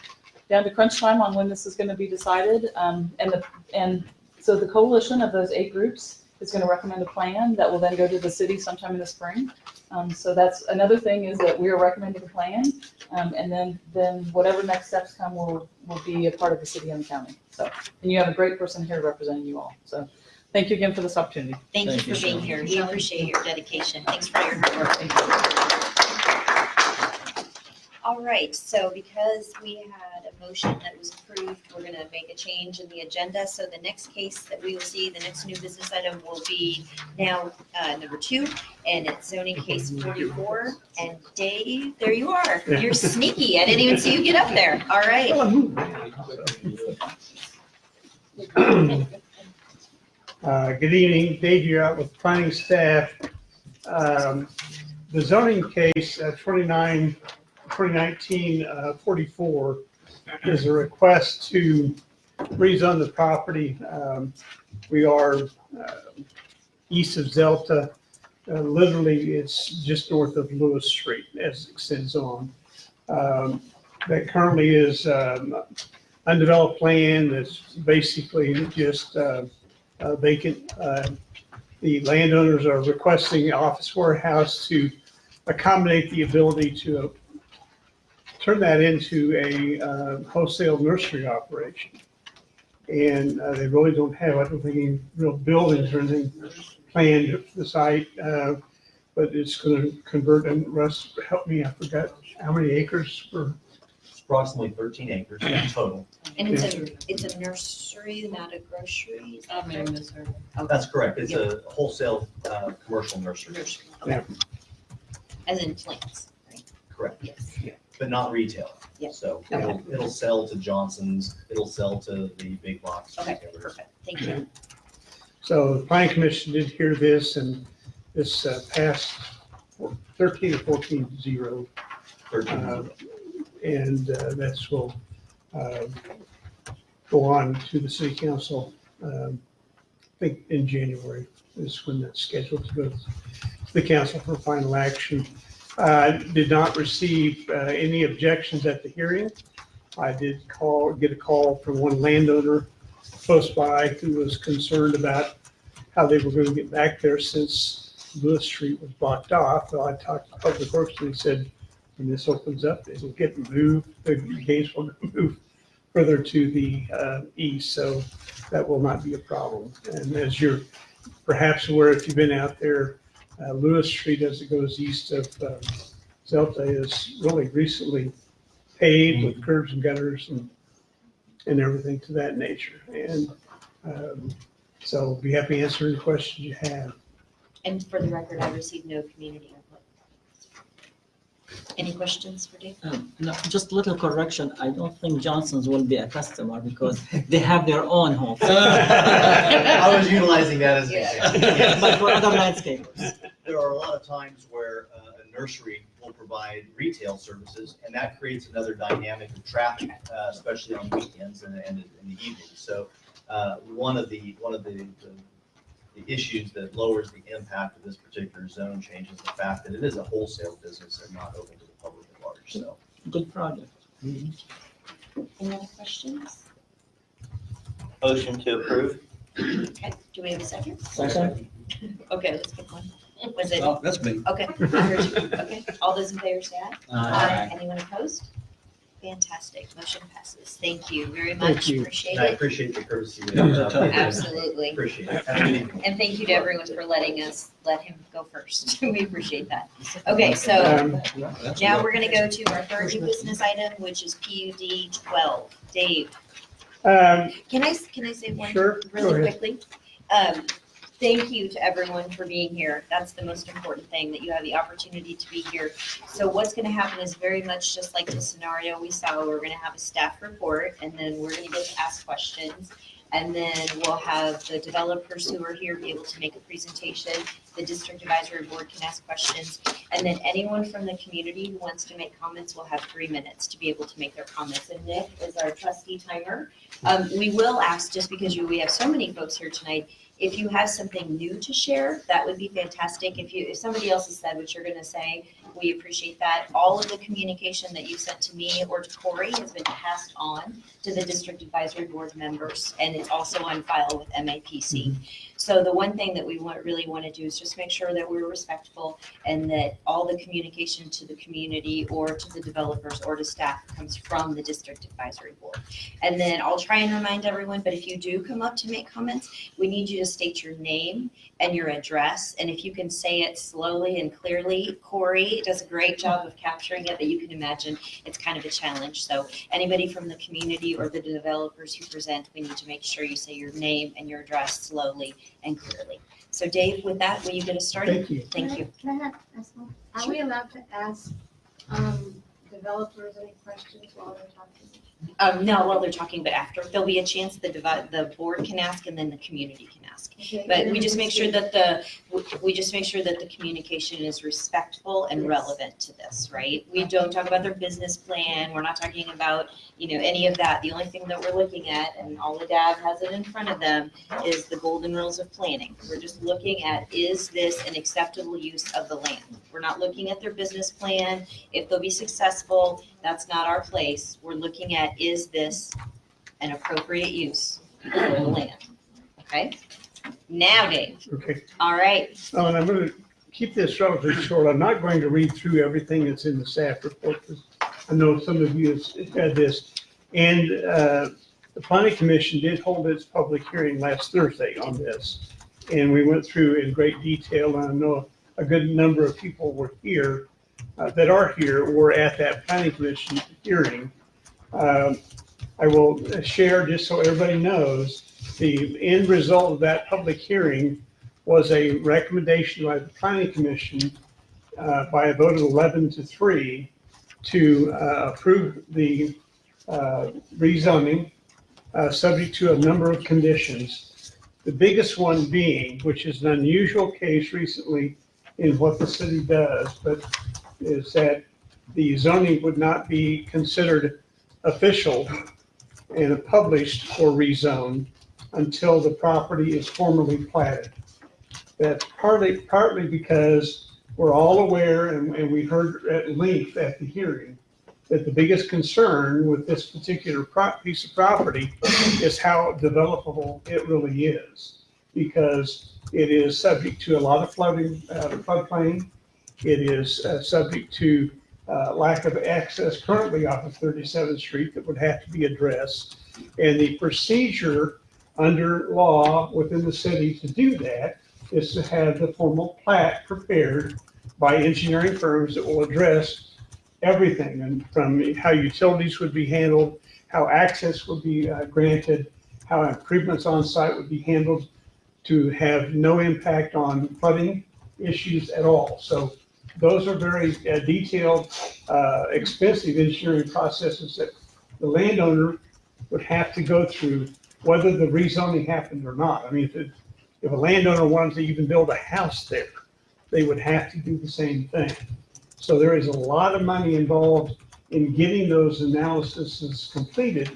crunch time on when this is going to be decided. And so the coalition of those 8 groups is going to recommend a plan that will then go to the city sometime in the spring. So that's another thing, is that we are recommending a plan, and then whatever next steps come will be a part of the city and the county. So, and you have a great person here representing you all. So thank you again for this opportunity. Thank you for being here. We appreciate your dedication. Thanks for your hard work. All right, so because we had a motion that was approved, we're going to make a change in the agenda. So the next case that we will see, the next new business item will be now number 2, and it's zoning case 44. And Dave, there you are. You're sneaky. I didn't even see you get up there. All right. Good evening, Dave, you're out with planning staff. The zoning case 2019-44 is a request to rezone the property. We are east of Zelta. Literally, it's just north of Lewis Street as it extends on. That currently is undeveloped land that's basically just vacant. The landowners are requesting office warehouse to accommodate the ability to turn that into a wholesale nursery operation. And they really don't have, I don't think, any real buildings or anything planned for the site. But but it's gonna convert, and Russ, help me, I forgot how many acres for, It's approximately 13 acres in total. And it's a nursery, not a grocery? Is that correct? Okay. That's correct. It's a wholesale commercial nursery. Nursery, okay. As in plants, right? Correct. Yes. But not retail. Yeah. So Okay. it'll sell to Johnson's, it'll sell to the big box Okay, retailers. perfect. Thank you. so the planning commission did hear this, and this passed 13 or 14-0. 13. And that's will go on to the city council. I think in January is when that's scheduled to go to the council for final action. Did not receive any objections at the hearing. I did get a call from one landowner close by who was concerned about how they were going to get back there since Lewis Street was blocked off. So I talked to Public Works, and he said, when this opens up, it'll get moved, the gates will move further to the east, so that will not be a problem. And as you're perhaps aware, if you've been out there, Lewis Street as it goes east of Zelta is really recently paved with curbs and gutters and everything to that nature. And so be happy to answer any questions you have. And for the record, I received no community input. Any questions for Dave? No, just a little correction. I don't think Johnson's will be a customer because they have their own home. I was utilizing that as an example. Yes. But for other landscapers. There are a lot of times where a nursery will provide retail services, and that creates another dynamic of traffic, especially on weekends and in the evenings. So one of the issues that lowers the impact of this particular zone change is the fact that it is a wholesale business and not open to the public at large. So good project. Any other questions? motion to approve. Okay, do we have a second? Second. Okay, let's pick one. Was it? Oh, that's me. Okay, I heard you. Okay, all those in favor say aye. Aye. Anyone opposed? Fantastic, motion passes. Thank you very Thank much, you. appreciate And I it. appreciate the courtesy. Absolutely. Appreciate it. Have a good evening. And thank you to everyone for letting us let him go first. We appreciate that. Okay, so now we're gonna go to our third new business item, which is PUD 12. Dave, can I say one Sure, go really ahead. quickly? Thank you to everyone for being here. That's the most important thing, that you have the opportunity to be here. So what's gonna happen is very much just like the scenario we saw, we're gonna have a staff report, and then we're gonna get to ask questions. And then we'll have the developers who are here be able to make a presentation. The district advisory board can ask questions. And then anyone from the community who wants to make comments will have 3 minutes to be able to make their comments. And Nick is our trustee timer. We will ask, just because we have so many folks here tonight, if you have something new to share, that would be fantastic. If somebody else has said what you're gonna say, we appreciate that. All of the communication that you sent to me or to Corey has been passed on to the district advisory board members, and it's also on file with MAPC. So the one thing that we really want to do is just make sure that we're respectful and that all the communication to the community or to the developers or to staff comes from the district advisory board. And then I'll try and remind everyone, but if you do come up to make comments, we need you to state your name and your address. And if you can say it slowly and clearly, Corey does a great job of capturing it, but you can imagine it's kind of a challenge. So anybody from the community or the developers who present, we need to make sure you say your name and your address slowly and clearly. So Dave, with that, will you get us started? Thank you. Thank you. Can I ask one? Are we allowed to ask developers any questions while they're talking? No, while they're talking, but after, there'll be a chance the board can ask and then the community can ask. Okay, But and we then just make sure that the communication is respectful and relevant to this, right? We don't talk about their business plan. We're not talking about, any of that. The only thing that we're looking at, and all the DAB has it in front of them, is the golden rules of planning. We're just looking at, is this an acceptable use of the land? We're not looking at their business plan. If they'll be successful, that's not our place. We're looking at, is this an appropriate use of the land? Okay? Now, Dave. Okay. All right. Oh, and I'm going to keep this relatively short. I'm not going to read through everything that's in the staff report, because I know some of you have had this. And the planning commission did hold its public hearing last Thursday on this. And we went through in great detail. And I know a good number of people were here, that are here, were at that planning commission hearing. I will share, just so everybody knows, the end result of that public hearing was a recommendation by the planning commission by a vote of 11-3 to approve the rezoning, subject to a number of conditions. The biggest one being, which is an unusual case recently in what the city does, but is that the zoning would not be considered official and published or rezoned until the property is formally platted. That's partly because we're all aware, and we heard at length at the hearing, that the biggest concern with this particular piece of property is how developable it really is, because it is subject to a lot of floodplain. It is subject to lack of access currently off of 37th Street that would have to be addressed. And the procedure under law within the city to do that is to have the formal plat prepared by engineering firms that will address everything, and from how utilities would be handled, how access would be granted, how improvements on site would be handled to have no impact on flooding issues at all. So those are very detailed, expensive engineering processes that the landowner would have to go through, whether the rezoning happened or not. I mean, if a landowner wanted to even build a house there, they would have to do the same thing. So there is a lot of money involved in getting those analyses completed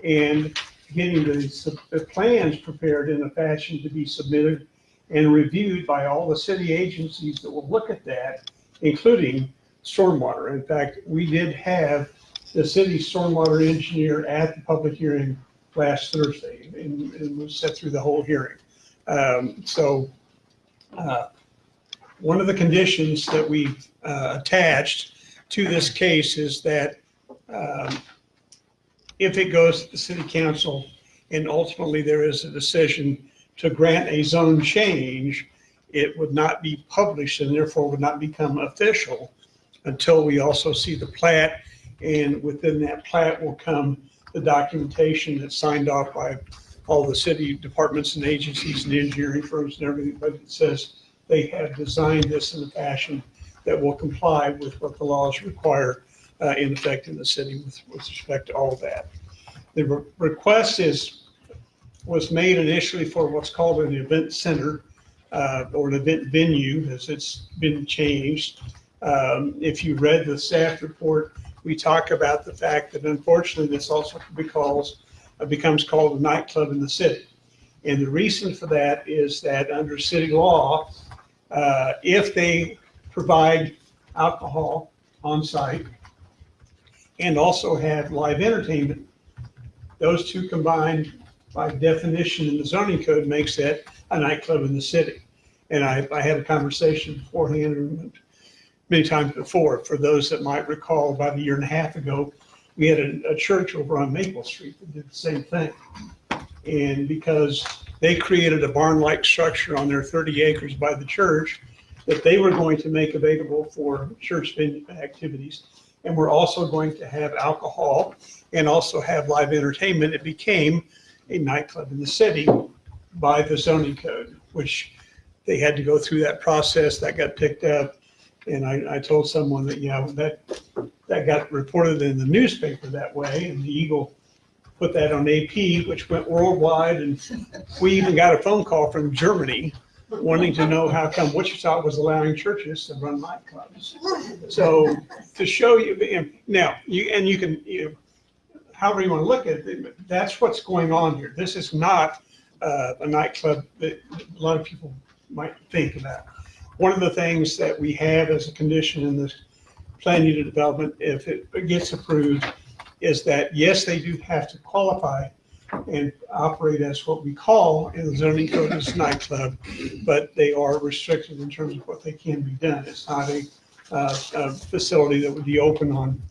and getting the plans prepared in a fashion to be submitted and reviewed by all the city agencies that will look at that, including stormwater. In fact, we did have the city stormwater engineer at the public hearing last Thursday and was set through the whole hearing. One of the conditions that we've attached to this case is that if it goes to the city council and ultimately there is a decision to grant a zone change, it would not be published and therefore would not become official until we also see the plat, and within that plat will come the documentation that's signed off by all the city departments and agencies and engineering firms and everything, but it says they have designed this in a fashion that will comply with what the laws require in effect in the city with respect to all that. The request was made initially for what's called an event center or an event venue, as it's been changed. If you read the staff report, we talk about the fact that unfortunately this also becomes called a nightclub in the city. And the reason for that is that under city law, if they provide alcohol on site and also have live entertainment, those two combined by definition in the zoning code makes that a nightclub in the city. And I had a conversation beforehand many times before. For those that might recall, about a year and a half ago, we had a church over on Maple Street that did the same thing. And because they created a barn-like structure on their 30 acres by the church that they were going to make available for church activities, and we're also going to have alcohol and also have live entertainment, it became a nightclub in the city by the zoning code, which they had to go through that process. That got picked up. And I told someone that, that got reported in the newspaper that way, and the Eagle put that on AP, which went worldwide, and we even got a phone call from Germany wanting to know how come Wichita was allowing churches to run nightclubs. So to show you, now, you can, however you want to look at it, that's what's going on here. This is not a nightclub that a lot of people might think about. One of the things that we have as a condition in this plan unit development, if it gets approved, is that yes, they do have to qualify and operate as what we call in the zoning code as nightclub, but they are restricted in terms of what they can be done. It's not a facility that would be open on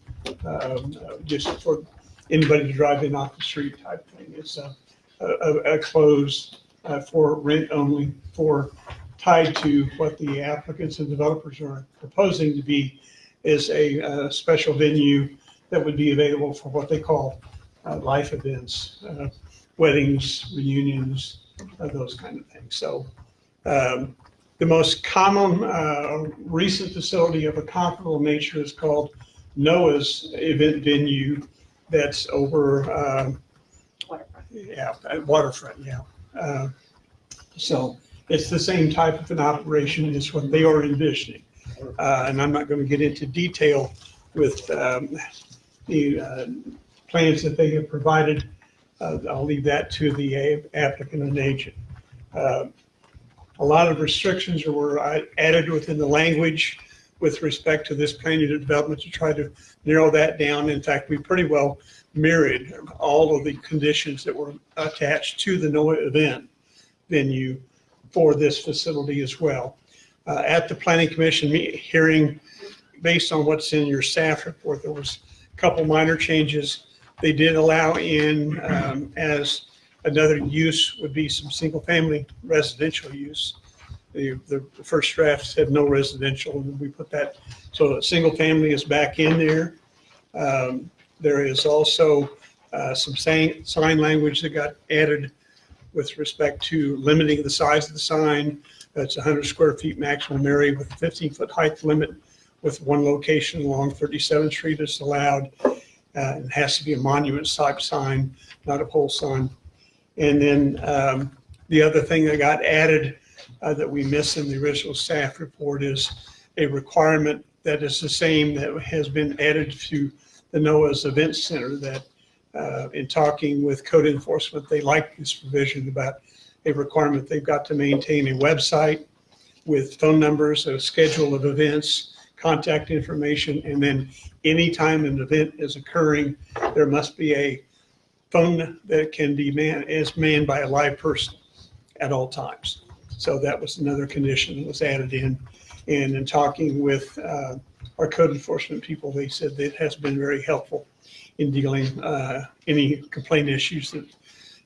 just for anybody to drive in off the street type thing. It's a closed for rent only for tied to what the applicants and developers are proposing to be is a special venue that would be available for what they call life events, weddings, reunions, those kind of things. So the most common recent facility of a comparable nature is called Noah's Event Venue. That's over waterfront, yeah. So it's the same type of an operation as what they are envisioning. And I'm not going to get into detail with the plans that they have provided. I'll leave that to the applicant and agent. A lot of restrictions were added within the language with respect to this planning and development to try to narrow that down. In fact, we pretty well mirrored all of the conditions that were attached to the NOAA event venue for this facility as well. At the Planning Commission hearing, based on what's in your staff report, there was a couple minor changes. They did allow in, as another use would be some single-family residential use. The first draft said no residential, and we put that, so single family is back in there. There is also some sign language that got added with respect to limiting the size of the sign. That's 100 square feet maximum area with a 15-foot height limit, with one location along 37th Street is allowed. It has to be a monument type sign, not a pole sign. And then the other thing that got added that we missed in the original staff report is a requirement that is the same that has been added to the NOAA's Event Center, that in talking with code enforcement, they like this provision about a requirement. They've got to maintain a website with phone numbers, a schedule of events, contact information, and then anytime an event is occurring, there must be a phone that can be manned by a live person at all times. So that was another condition that was added in. And in talking with our code enforcement people, they said that it has been very helpful in dealing any complaint issues that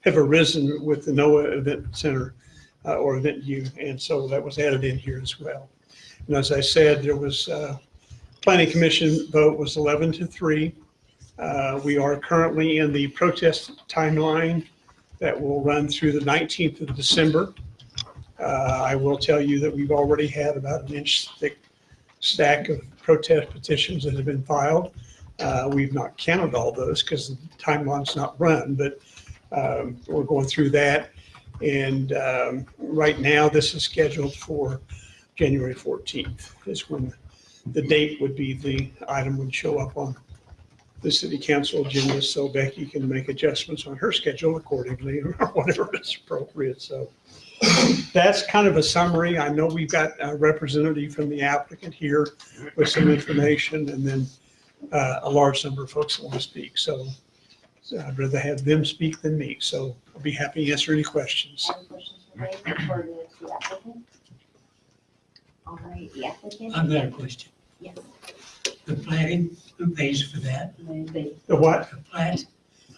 have arisen with the NOAA Event Center or Event View. And so that was added in here as well. And as I said, there was Planning Commission vote was 11-3. We are currently in the protest timeline that will run through the 19th of December. I will tell you that we've already had about an inch thick stack of protest petitions that have been filed. We've not counted all those because the timeline's not run, but we're going through that. And right now, this is scheduled for January 14th is when the date would be, the item would show up on the city council agenda, so Becky can make adjustments on her schedule accordingly or whatever is appropriate. So that's kind of a summary. I know we've got a representative from the applicant here with some information, and then a large number of folks that want to speak. So I'd rather have them speak than me. So I'll be happy to answer any questions. Any questions for Dave or the applicant? All right, the applicant? I've got a question. Yes. The platting, who pays for that? The what? The plat?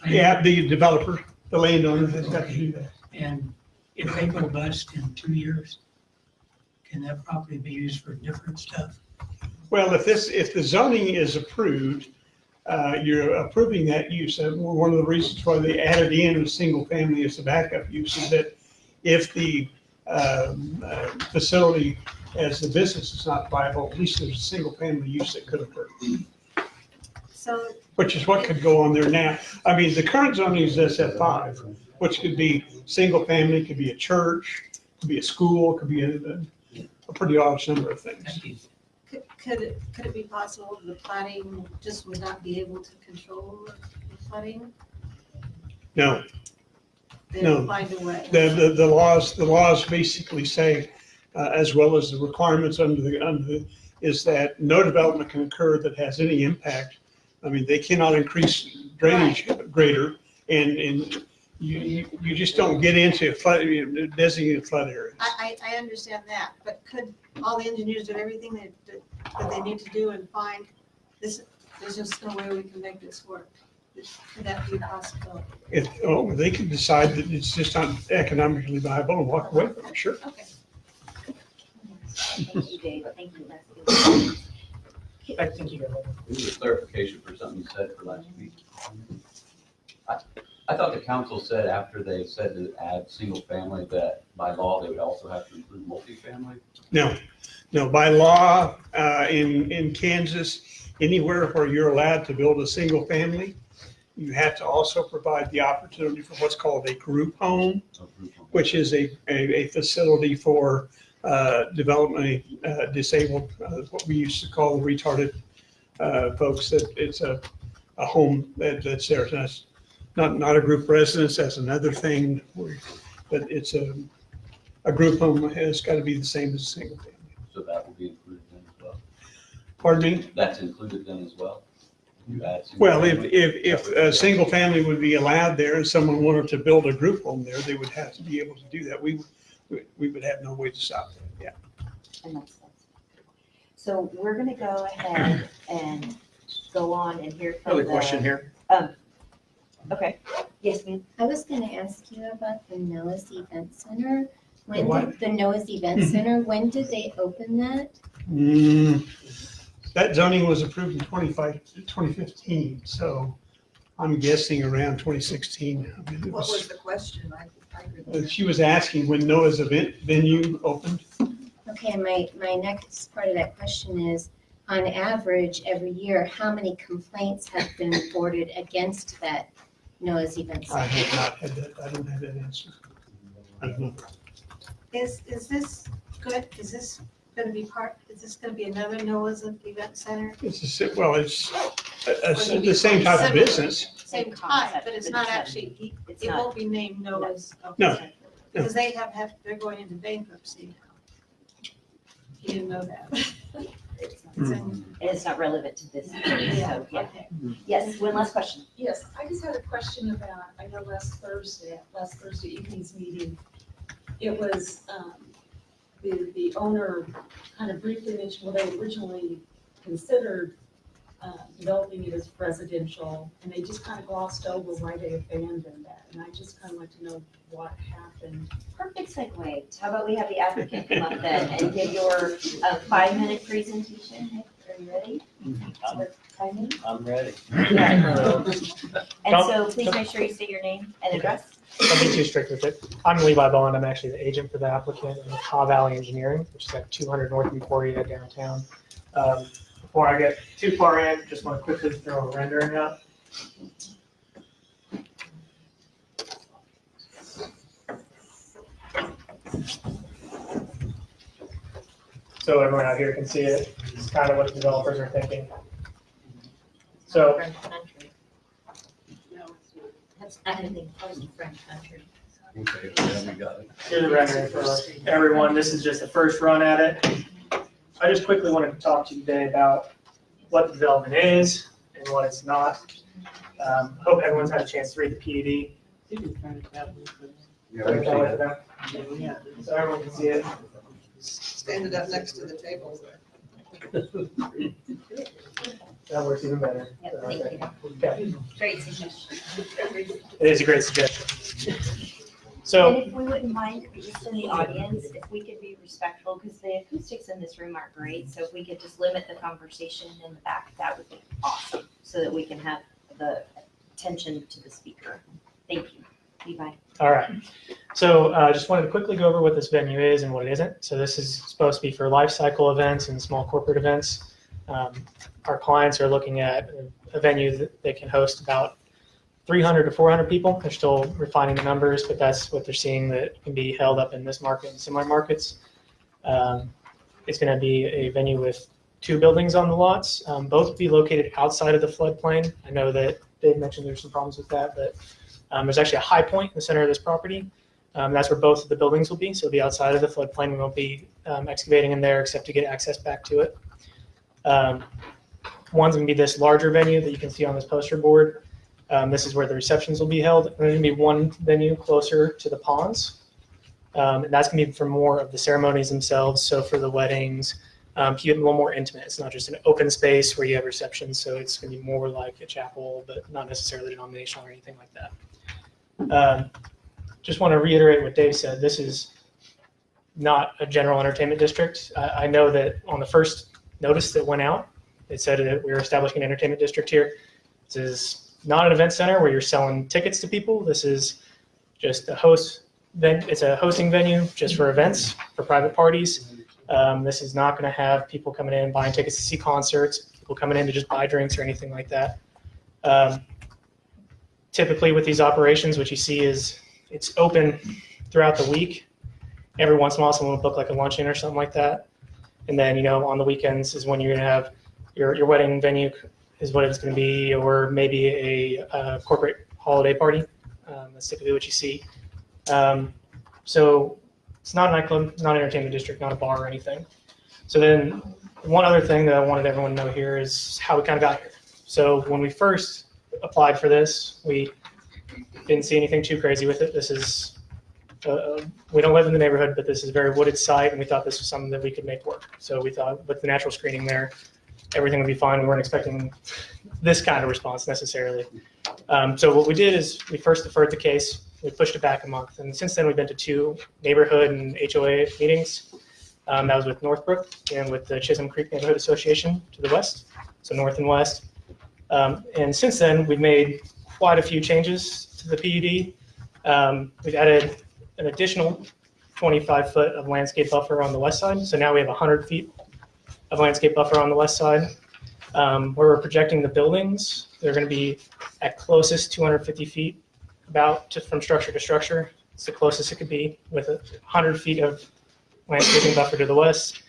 Yeah, the developer, the landowner has got to do that. And if they go bust in 2 years, can that property be used for different stuff? Well, if the zoning is approved, you're approving that use. One of the reasons why they added in a single family as a backup use is that if the facility as the business is not viable, at least there's a single family use that could occur. So, Which is what could go on there now. I mean, the current zoning is SF5, which could be single family, could be a church, could be a school, could be a pretty large number of things. could it be possible the planning just would not be able to control the flooding? No. They No. would find a way. The laws basically say, as well as the requirements under the, is that no development can occur that has any impact. I mean, they cannot increase drainage greater, and you just don't get into designated flood areas. I understand that, but could all the engineers do everything that they need to do and find this, there's just no way we can make this work? Could that be a possibility? They can decide that it's just not economically viable and walk away from it, sure. Okay. Thank you, Dave. Thank you, Leslie. I think you got it. This is a clarification for something you said for last week. I thought the council said after they said to add single family that by law they would also have to include multifamily? No, by law, in Kansas, anywhere where you're allowed to build a single family, you have to also provide the opportunity for what's called a group home, which is a facility for developmentally disabled, what we used to call retarded folks. That it's a home that's there. That's not a group residence. That's another thing. But it's a group home has got to be the same as a single family. So that will be included then as well? Pardon me? That's included then as well? You add single Well, family? if a single family would be allowed there and someone wanted to build a group home there, they would have to be able to do that. We would have no way to stop that, yeah. And that's so we're gonna go ahead and go on and hear from Another question here. Okay, yes, ma'am. I was gonna ask you about the Noah's Event Center. When what? did the Noah's Event Center, when did they open that? That zoning was approved in 2015, so I'm guessing around 2016. I mean, What was the question? She was asking when Noah's event venue opened. Okay, and my next part of that question is, on average, every year, how many complaints have been reported against that Noah's Event I Center? have not had that, I don't have that answer. I don't know. Is this good? Is this gonna be another Noah's Event Center? It's the same type of business. Same type, but it's not actually, it won't be named Noah's. No. Because they're going into bankruptcy now. You didn't know that. And it's not relevant to this, so, yeah. Okay. Yes, one last question. Yes, I just had a question about, I know last Thursday evening's meeting, it was, the owner kind of briefly mentioned, well, they originally considered developing it as residential, and they just kind of glossed over why they abandoned that, and I just kind of like to know what happened. Perfect segue. How about we have the applicant come up then and give your 5-minute presentation? Are you ready? I'm ready. And so please make sure you state your name and address. Don't be too strict with it. I'm Levi Bond. I'm actually the agent for the applicant in Haw Valley Engineering, which is at 200 North Emporia downtown. Before I get too far in, just want to quickly throw a rendering up. So everyone out here can see it. It's kind of what the developers are thinking. So That's not anything close to French country. Okay, yeah, we got it. here's the rendering for everyone. This is just the first run at it. I just quickly wanted to talk to you today about what the development is and what it's not. Hope everyone's had a chance to read the PUD. So everyone can see it. Stand it up next to the table. That works even better. Yep, thank you. Okay. Great suggestion. It is a great suggestion. And So, if we wouldn't mind, just in the audience, if we could be respectful, because the acoustics in this room aren't great, so if we could just limit the conversation in the back, that would be awesome, so that we can have the attention to the speaker. Thank you. Levi. all right. So just wanted to quickly go over what this venue is and what it isn't. So this is supposed to be for life cycle events and small corporate events. Our clients are looking at a venue that they can host about 300 to 400 people. They're still refining the numbers, but that's what they're seeing that can be held up in this market and similar markets. It's going to be a venue with 2 buildings on the lots. Both will be located outside of the floodplain. I know that Dave mentioned there's some problems with that, but there's actually a high point in the center of this property. That's where both of the buildings will be. So it'll be outside of the floodplain. We won't be excavating in there except to get access back to it. One's going to be this larger venue that you can see on this poster board. This is where the receptions will be held. And there's going to be one venue closer to the ponds. And that's going to be for more of the ceremonies themselves. So for the weddings, keep it a little more intimate. It's not just an open space where you have receptions. So it's going to be more like a chapel, but not necessarily denominational or anything like that. Just want to reiterate what Dave said. This is not a general entertainment district. I know that on the first notice that went out, it said that we were establishing an entertainment district here. This is not an event center where you're selling tickets to people. This is just it's a hosting venue just for events, for private parties. This is not going to have people coming in buying tickets to see concerts, people coming in to just buy drinks or anything like that. Typically with these operations, what you see is it's open throughout the week. Every once in a while, someone will book like a luncheon or something like that. And then, on the weekends is when you're going to have your wedding venue is what it's going to be, or maybe a corporate holiday party. That's typically what you see. So it's not a nightclub, not an entertainment district, not a bar or anything. So then one other thing that I wanted everyone to know here is how we kind of got here. So when we first applied for this, we didn't see anything too crazy with it. This is, we don't live in the neighborhood, but this is a very wooded site, and we thought this was something that we could make work. So we thought with the natural screening there, everything would be fine. We weren't expecting this kind of response necessarily. So what we did is we first deferred the case. We pushed it back a month. And since then, we've been to 2 neighborhood and HOA meetings. That was with Northbrook and with the Chisholm Creek Neighborhood Association to the west, so north and west. And since then, we've made quite a few changes to the PUD. We've added an additional 25-foot of landscape buffer on the west side. So now we have 100 feet of landscape buffer on the west side. Where we're projecting the buildings, they're going to be at closest 250 feet from structure to structure. It's the closest it could be with 100 feet of landscaping buffer to the west.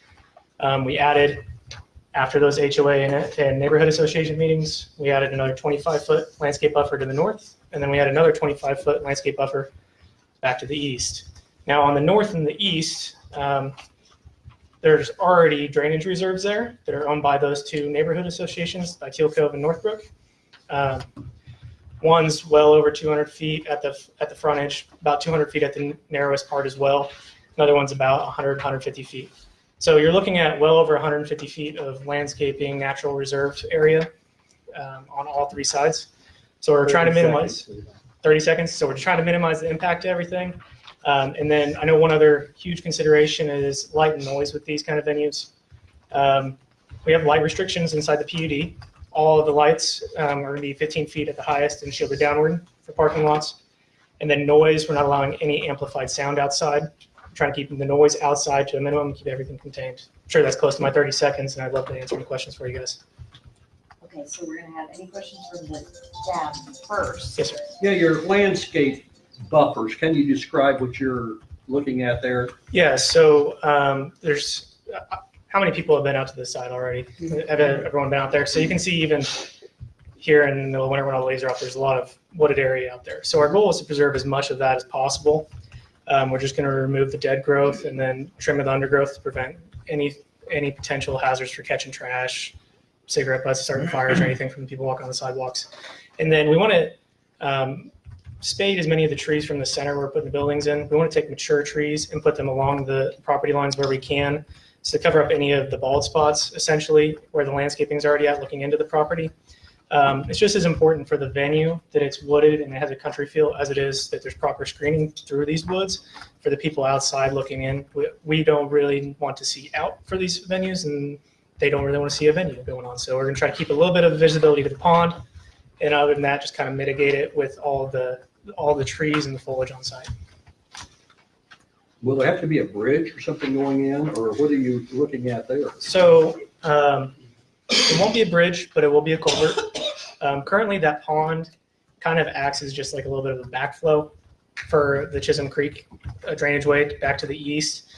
We added, after those HOA and neighborhood association meetings, we added another 25-foot landscape buffer to the north, and then we had another 25-foot landscape buffer back to the east. Now on the north and the east, there's already drainage reserves there that are owned by those 2 neighborhood associations, by Teal Cove and Northbrook. One's well over 200 feet at the front edge, about 200 feet at the narrowest part as well. Another one's about 100, 150 feet. So you're looking at well over 150 feet of landscaping, natural reserved area on all 3 sides. So we're trying to minimize 30 seconds. So we're trying to minimize the impact to everything. And then I know one other huge consideration is light and noise with these kind of venues. We have light restrictions inside the PUD. All of the lights are going to be 15 feet at the highest and shielded downward for parking lots. And then noise, we're not allowing any amplified sound outside. I'm trying to keep the noise outside to a minimum, keep everything contained. I'm sure that's close to my 30 seconds, and I'd love to answer any questions for you guys. Okay, so we're going to have any questions from the staff first? Yes, sir. Yeah, your landscape buffers, can you describe what you're looking at there? Yeah, so there's, how many people have been out to this side already? Have everyone been out there? So you can see even here in the winter when all the leaves are up, there's a lot of wooded area out there. So our goal is to preserve as much of that as possible. We're just going to remove the dead growth and then trim the undergrowth to prevent any potential hazards for catching trash, cigarette butts, starting fires, or anything from people walking on the sidewalks. And then we want to spade as many of the trees from the center we're putting the buildings in. We want to take mature trees and put them along the property lines where we can, so to cover up any of the bald spots, essentially, where the landscaping is already at looking into the property. It's just as important for the venue that it's wooded and it has a country feel as it is that there's proper screening through these woods for the people outside looking in. We don't really want to see out for these venues, and they don't really want to see a venue going on. So we're going to try to keep a little bit of visibility to the pond, and other than that, just kind of mitigate it with all the trees and the foliage on site. Will there have to be a bridge or something going in, or what are you looking at there? So it won't be a bridge, but it will be a culvert. Currently, that pond kind of acts as just like a little bit of a backflow for the Chisholm Creek drainage way back to the east.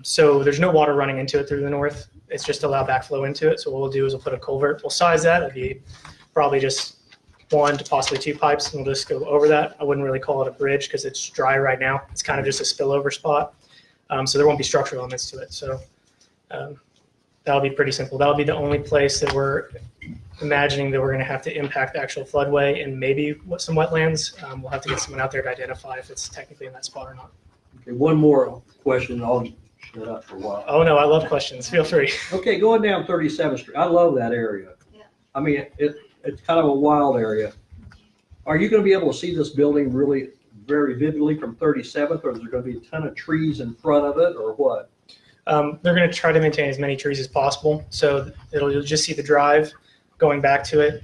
So there's no water running into it through the north. It's just to allow backflow into it. So what we'll do is we'll put a culvert. We'll size that. It'll be probably just 1 to possibly 2 pipes, and we'll just go over that. I wouldn't really call it a bridge because it's dry right now. It's kind of just a spillover spot. So there won't be structural elements to it. So that'll be pretty simple. That'll be the only place that we're imagining that we're going to have to impact the actual floodway and maybe some wetlands. We'll have to get someone out there to identify if it's technically in that spot or not. Okay, one more question, I'll shut up for a while. Oh no, I love questions. Feel free. Okay, going down 37th Street, I love that area. Yeah. I mean, it's kind of a wild area. Are you going to be able to see this building really very vividly from 37th, or is there going to be a ton of trees in front of it, or what? They're going to try to maintain as many trees as possible. So you'll just see the drive going back to it.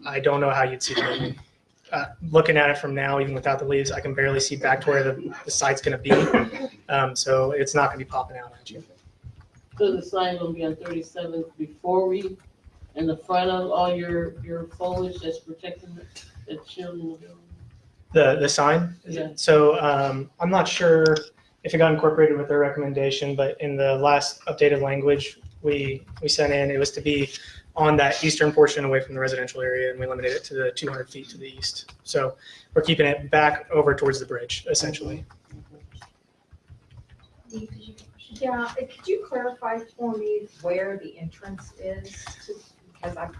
I don't know how you'd see it. Looking at it from now, even without the leaves, I can barely see back to where the site's going to be. So it's not going to be popping out at you. So the sign will be on 37th before we, in the front of all your foliage that's protecting the children. The sign? Yeah. So I'm not sure if it got incorporated with their recommendation, but in the last updated language we sent in, it was to be on that eastern portion away from the residential area, and we limited it to the 200 feet to the east. So we're keeping it back over towards the bridge, essentially. Yeah, could you clarify for me where the entrance is? Because I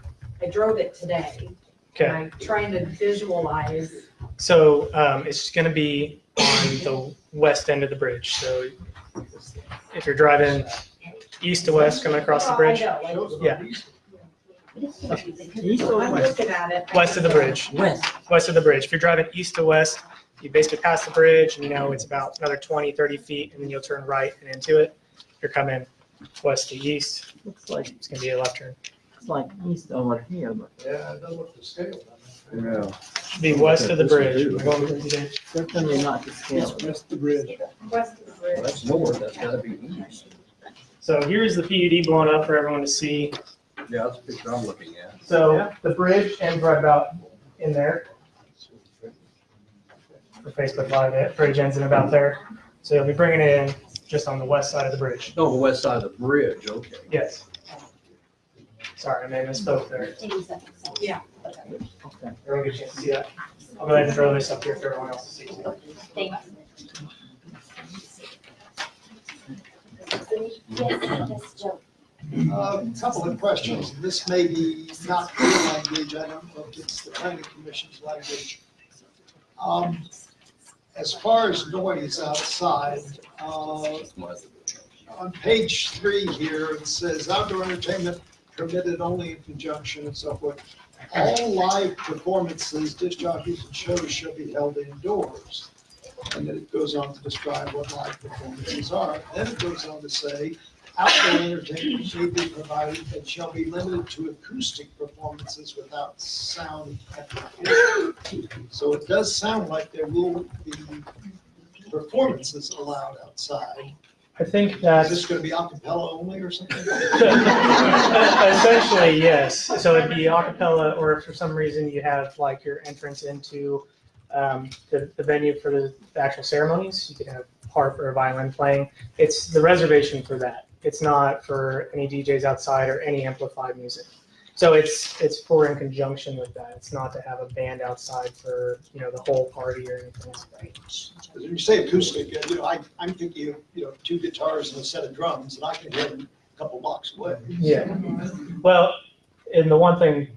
drove it today. Okay. And I'm trying to visualize. So it's going to be on the west end of the bridge. So if you're driving east to west coming across the bridge, yeah. I'm looking at it. West of the bridge. West of the bridge. If you're driving east to west, you basically pass the bridge and it's about another 20, 30 feet, and then you'll turn right and into it. If you're coming west to east, Looks like it's going to be a left turn. it's like east over here, but. Yeah, it doesn't look the scale. Yeah. Be west of the bridge. Certainly not the scale. West of the bridge. West of the bridge. That's north, that's got to be east. So here's the PUD blown up for everyone to see. Yeah, that's the picture I'm looking at. So the bridge ends right about in there. For Facebook Live, it bridge ends in about there. So you'll be bringing it in just on the west side of the bridge. No, the west side of the bridge, okay. Yes. Sorry, I may have misspoke there. Yeah. Everyone get a chance to see that. I'll go ahead and throw this up here for everyone else to see. Thanks. Couple of questions. This may be not your language. I don't know if it's the planning commission's language. As far as noise outside, on page 3 here, it says outdoor entertainment permitted only in conjunction and so forth. All live performances, disc jockeys and shows shall be held indoors. And then it goes on to describe what live performances are. Then it goes on to say, outdoor entertainment may be provided but shall be limited to acoustic performances without sound amplification. So it does sound like there will be performances allowed outside. I think that's Is this going to be a cappella only or something? essentially, yes. So it'd be a cappella, or if for some reason you have like your entrance into the venue for the actual ceremonies, you could have harp or violin playing. It's the reservation for that. It's not for any DJs outside or any amplified music. So it's for in conjunction with that. It's not to have a band outside for the whole party or anything. When you say acoustic, I'm thinking of 2 guitars and a set of drums, and I can hear them a couple blocks away. Yeah. Well, and the one thing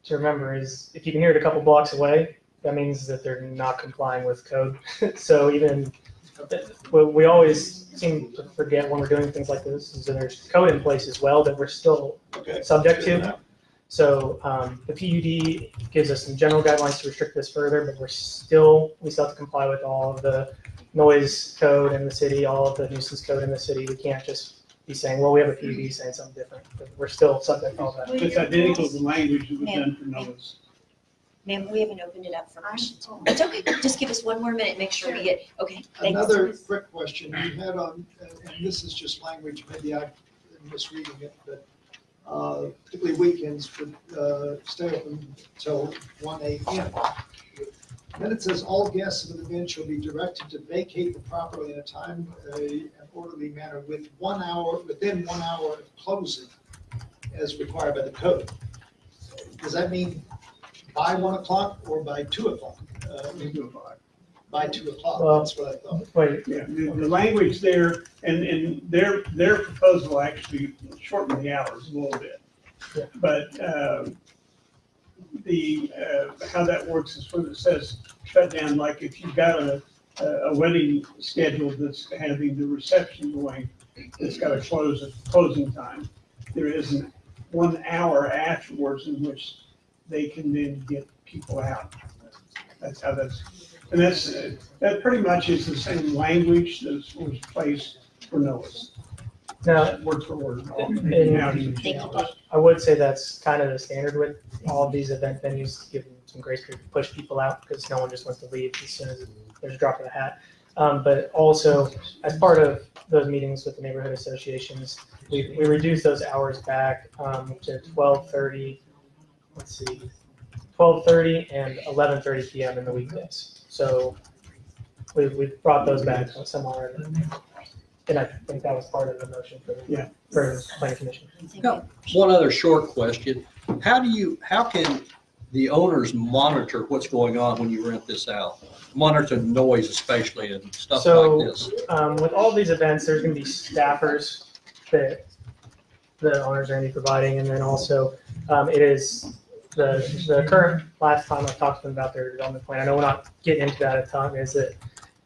to remember is if you can hear it a couple blocks away, that means that they're not complying with code. So even we always seem to forget when we're doing things like this is that there's code in place as well that we're still subject to. So the PUD gives us some general guidelines to restrict this further, but we still have to comply with all of the noise code in the city, all of the nuisance code in the city. We can't just be saying, well, we have a PUD saying something different. But we're still subject to all that. It's identical to the language that was done for noise. Ma'am, we haven't opened it up for questions. It's okay. Just give us one more minute, make sure we get, okay. Thanks. Another quick question. You had on, and this is just language, maybe I'm misreading it, but particularly weekends would stay open until 1 a.m. Then it says all guests of the event shall be directed to vacate the property in an orderly manner within 1 hour of closing, as required by the code. Does that mean by 1 o'clock or by 2 o'clock? By 2 o'clock, Well, that's what I thought. Wait. Yeah, the language there, and their proposal actually shortened the hours a little bit. Yeah. But how that works is when it says shut down, like if you've got a wedding scheduled that's having the reception going, it's got a closing time. There isn't 1 hour afterwards in which they can then get people out. That's how that's And that pretty much is the same language that was placed for Noah's. Now, Word for word. I would say that's kind of the standard with all of these event venues, give them some grace period to push people out because no one just wants to leave as soon as there's a drop of a hat. But also, as part of those meetings with the neighborhood associations, we reduced those hours back to 12:30. Let's see, 12:30 and 11:30 p.m. in the weekdays. So we brought those back somewhere, and I think that was part of the motion for the planning commission. Now, one other short question. How can the owners monitor what's going on when you rent this out? Monitor noise especially and stuff like this. With all these events, there's going to be staffers that the owners are going to be providing, and then also it is the current, last time I talked to them about their development plan, I know we're not getting into that a ton, is that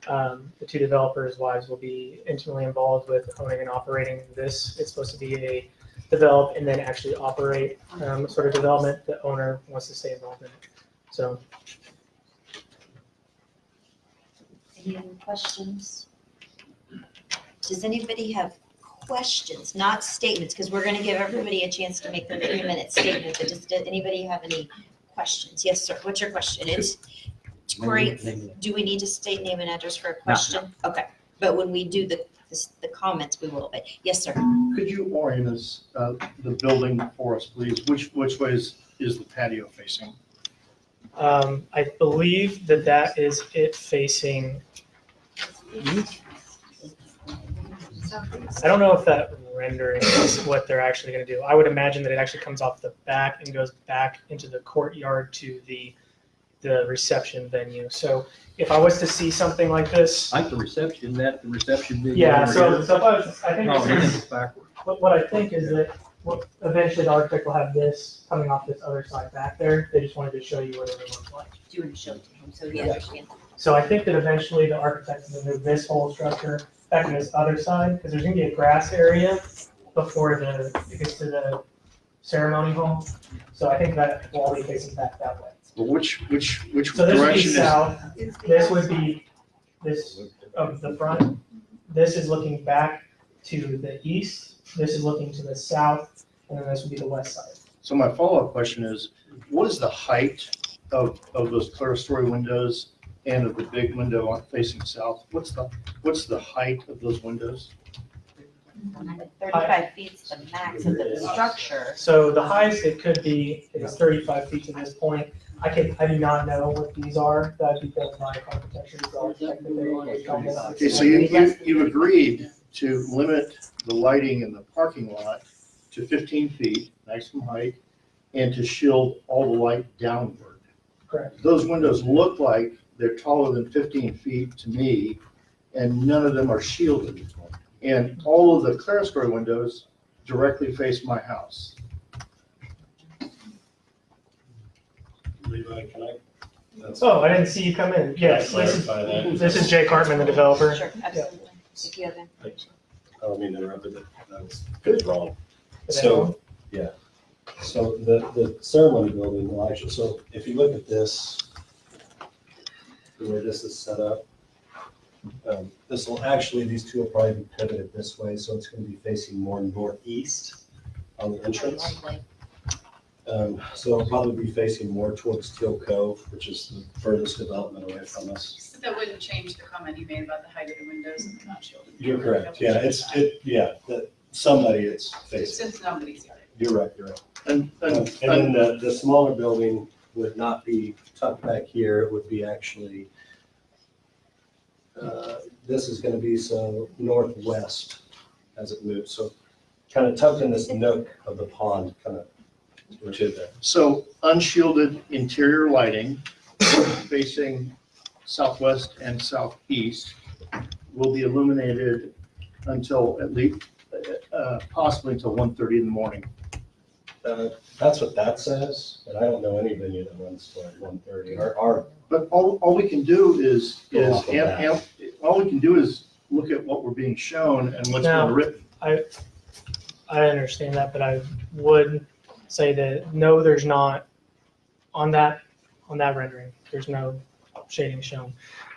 the two developers' wives will be intimately involved with owning and operating this. It's supposed to be a develop and then actually operate sort of development. The owner wants to stay involved in it. So. Any other questions? Does anybody have questions, not statements? Because we're going to give everybody a chance to make their 3-minute statement, but does anybody have any questions? Yes, sir. What's your question? It's great. Do we need to state name and address for a question? No. Okay. But when we do the comments, we will. But yes, sir. Could you orient us, the building for us, please? Which way is the patio facing? I believe that is it facing. I don't know if that rendering is what they're actually going to do. I would imagine that it actually comes off the back and goes back into the courtyard to the reception venue. So if I was to see something like this, Like the reception venue. yeah. So I think Oh, this it's is, backward. what I think is that eventually the architect will have this coming off this other side back there. They just wanted to show you what it would look like. Do you want to show it to him so he understands? So I think that eventually the architect will move this whole structure back to this other side, because there's gonna be a grass area before it gets to the ceremony hall. So I think that will all be facing back that way. But which So this would be direction is? south, this would be this of the front. This is looking back to the east, this is looking to the south, and then this would be the west side. So my follow-up question is, what is the height of those clerestory windows and of the big window facing south? What's the height of those windows? 35 feet is the max of the structure. So the highest it could be is 35 feet to this point. I do not know what these are. That'd be built by architecture. Okay, so you've agreed to limit the lighting in the parking lot to 15 feet, maximum height, and to shield all the light downward. Correct. Those windows look like they're taller than 15 feet to me, and none of them are shielded. And all of the clerestory windows directly face my house. Levi, can I? Oh, I didn't see you come in. Yes, this is Jake Hartman, the developer. Sure, absolutely. If you have any. I don't mean to interrupt, but that was wrong. So, yeah. So the ceremony building will actually, so if you look at this, the way this is set up, this will actually, these two will probably be pivoted this way, so it's going to be facing more northeast on the entrance. So it'll probably be facing more towards Teal Cove, which is the furthest development away from us. So that wouldn't change the comment you made about the height of the windows and the not shielded. You're correct. Yeah, somebody it's facing. Since nobody's got it. You're right. And then the smaller building would not be tucked back here. It would be actually, this is going to be so northwest as it moves. So kind of tucked in this nook of the pond, kind of. So unshielded interior lighting facing southwest and southeast will be illuminated until at least, possibly until 1:30 in the morning. That's what that says, and I don't know any venue that runs till 1:30. But all we can do is Go off of that. all we can do is look at what we're being shown and what's Now, been written. I understand that, but I would say that no, there's not on that rendering. There's no shading shown.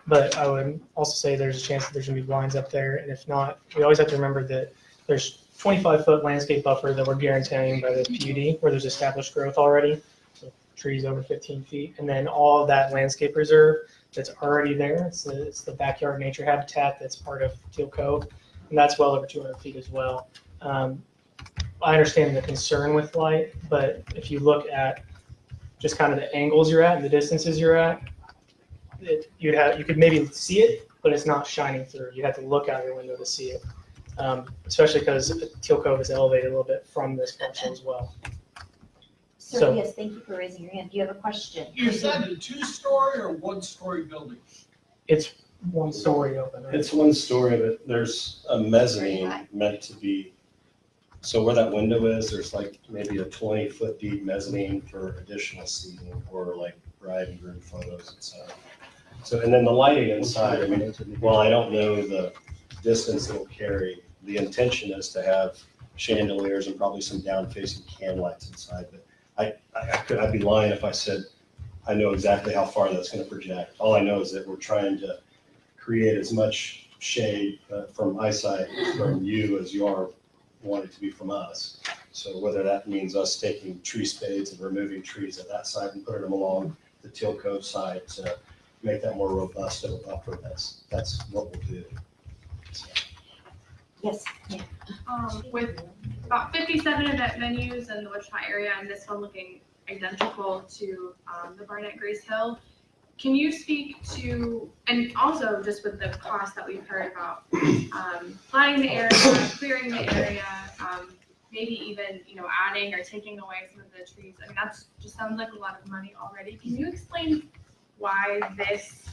But I would also say there's a chance that there's gonna be blinds up there, and if not, we always have to remember that there's 25-foot landscape buffer that we're guaranteeing by the PUD, where there's established growth already, so trees over 15 feet, and then all of that landscape reserve that's already there. It's the backyard nature habitat that's part of Teal Cove, and that's well over 200 feet as well. I understand the concern with light, but if you look at just kind of the angles you're at and the distances you're at, you could maybe see it, but it's not shining through. You have to look out your window to see it, especially because Teal Cove is elevated a little bit from this parcel as well. Sir, So- yes, thank you for raising your hand. Do you have a question? Is that a 2-story or 1-story building? It's one story open, right? It's one story, but there's a mezzanine meant to be, so where that window is, there's like maybe a 20-foot deep mezzanine for additional seating or like bride and groom photos and stuff. So, and then the lighting inside, I mean, well, I don't know the distance it'll carry. The intention is to have chandeliers and probably some down-facing can lights inside, but I'd be lying if I said I know exactly how far that's going to project. All I know is that we're trying to create as much shade from eyesight from you as you are wanting to be from us. So whether that means us taking tree spades and removing trees at that side and putting them along the Teal Cove side to make that more robust of a buffer, that's what we'll do. So. Yes, yeah. With about 57 event venues in the Wichita area and this one looking identical to the Barnett Grace Hill, can you speak to, and also just with the cost that we've heard about, planning the area, clearing the area, maybe even, adding or taking away some of the trees. I mean, that just sounds like a lot of money already. Can you explain why this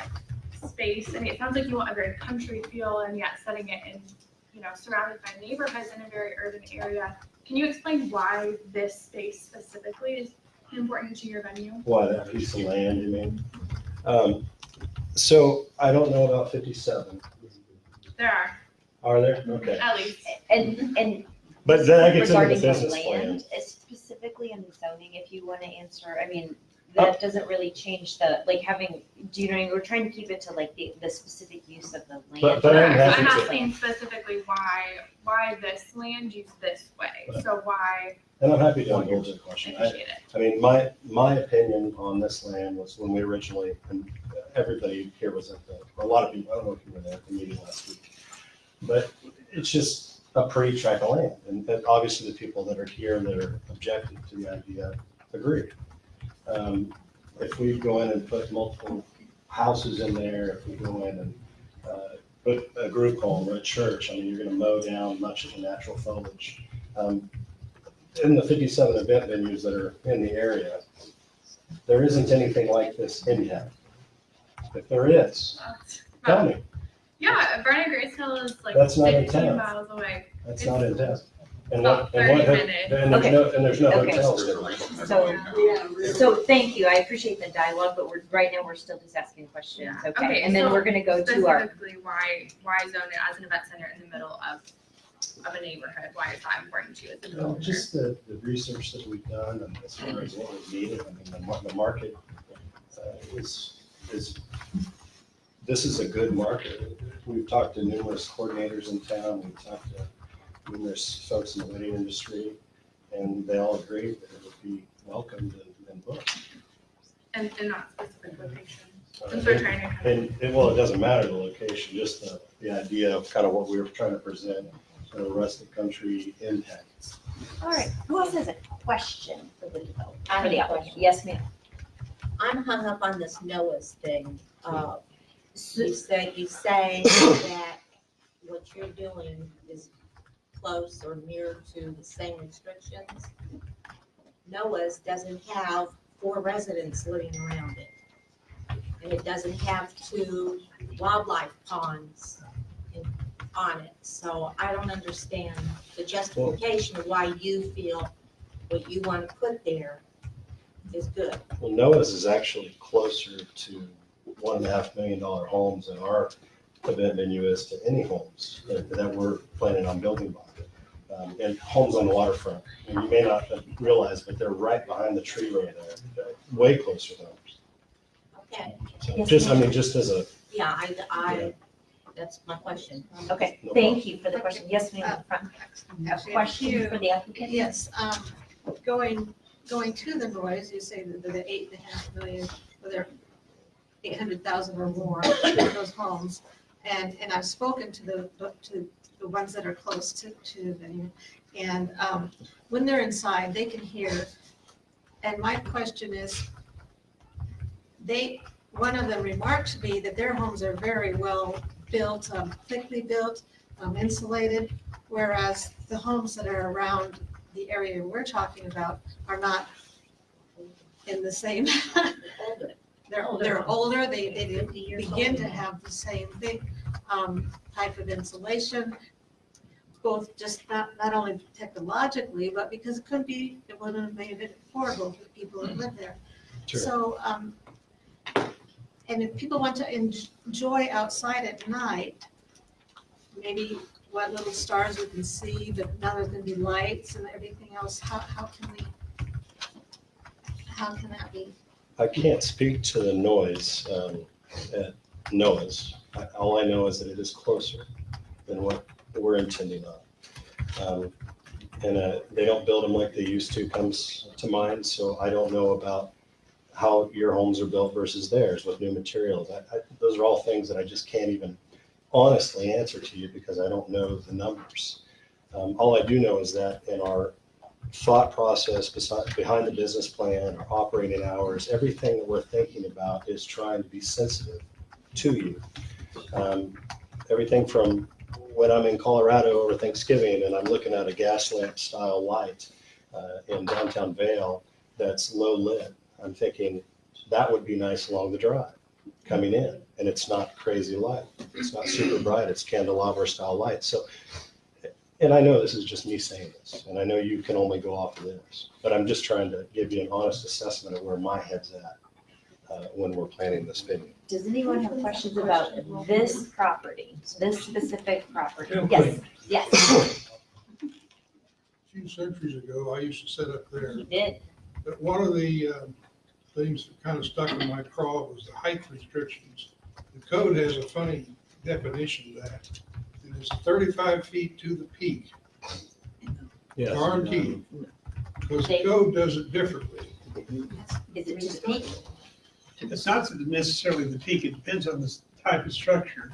space, I mean, it sounds like you want a very country feel and yet setting it in, surrounded by neighborhoods in a very urban area. Can you explain why this space specifically is important to your venue? Why, that piece of land, you mean? So I don't know about 57. There are, Are there? Okay. at least. And But then that gets into the regarding the business plan. land, specifically in the zoning, if you want to answer, I mean, that doesn't really change the, like having, do you know, what I mean? We're trying to keep it to like the specific use of the land. But I'm happy I'm to- asking specifically why this land used this way, so why, And I'm happy to indulge the question. I appreciate it. I mean, my opinion on this land was when we originally, and everybody here was at a lot of people, I don't know if you were there at the meeting last week, but it's just a pretty tract of land. And obviously the people that are here that are objecting to the idea agree. If we go in and put multiple houses in there, if we go in and put a group home or a church, I mean, you're gonna mow down much of the natural foliage. In the 57 event venues that are in the area, there isn't anything like this in town. If there is, tell me. Yeah, Barnett Grace Hill is like That's not in 15 town. miles away. That's not in town. And About what, and what, 30 minutes. and there's no Okay. hotels there. So thank you. I appreciate the dialogue, but right now we're still just asking questions. Okay. And then so we're going to go to our, specifically why zone it as an event center in the middle of a neighborhood? Why is that important to you as a Well, developer? just the research that we've done and as far as what we needed, I mean, the market is, this is a good market. We've talked to numerous coordinators in town, we've talked to numerous folks in the wedding industry, and they all agree that it would be welcomed and booked. And in that specific location. Since we're trying to kind of. And, well, it doesn't matter the location, just the idea of kind of what we were trying to present to the rest of the country impact. all right, who else has a question for the developer? I have For the a applicant? question. Yes, ma'am. I'm hung up on this NOAA's thing. You say that what you're doing is close or near to the same restrictions. NOAA's doesn't have 4 residents living around it. And it doesn't have 2 wildlife ponds on it. So I don't understand the justification of why you feel what you want to put there is good. Well, Noah's is actually closer to $1.5 million homes than our event venue is to any homes that we're planning on building by. And homes on the waterfront. And you may not realize, but they're right behind the tree row there, way closer than ours. Okay. So Yes, just, I ma'am. mean, just as a, Yeah, I, that's my question. Okay, No thank you for the question. Yes, ma'am, in the front. A Actually, question for the applicant? Yes, going to the noise, you say that the 8.5 million, or they're 800,000 or more for those homes. And I've spoken to the ones that are close to the venue. And when they're inside, they can hear. And my question is, one of them remarked to me that their homes are very well built, thickly built, insulated, whereas the homes that are around the area we're talking about are not in the same. They're older, they begin to have the same thing, type of insulation, both just not only technologically, but because it wouldn't have made it affordable for the people that live there. Sure. So, and if people want to enjoy outside at night, maybe what little stars we can see, but now there's gonna be lights and everything else, how can that be? I can't speak to the noise at Noah's. All I know is that it is closer than what we're intending on. And they don't build them like they used to comes to mind, so I don't know about how your homes are built versus theirs with new materials. Those are all things that I just can't even honestly answer to you because I don't know the numbers. All I do know is that in our thought process behind the business plan, our operating hours, everything that we're thinking about is trying to be sensitive to you. Everything from when I'm in Colorado over Thanksgiving and I'm looking at a gas lamp style light in downtown Vail that's low lit, I'm thinking that would be nice along the drive coming in, and it's not crazy light. It's not super bright. It's candelabra style light. So, and I know this is just me saying this, and I know you can only go off of this, but I'm just trying to give you an honest assessment of where my head's at when we're planning this venue. Does anyone have questions about this property, this specific property? Real Yes, quick. yes, A few centuries ago, I used to sit up there, you did. but one of the things that kind of stuck in my craw was the height restrictions. The code has a funny definition of that. It is 35 feet to the peak, Yes. guaranteed, because the code does it differently. Is it to the peak? It's not necessarily the peak, it depends on the type of structure.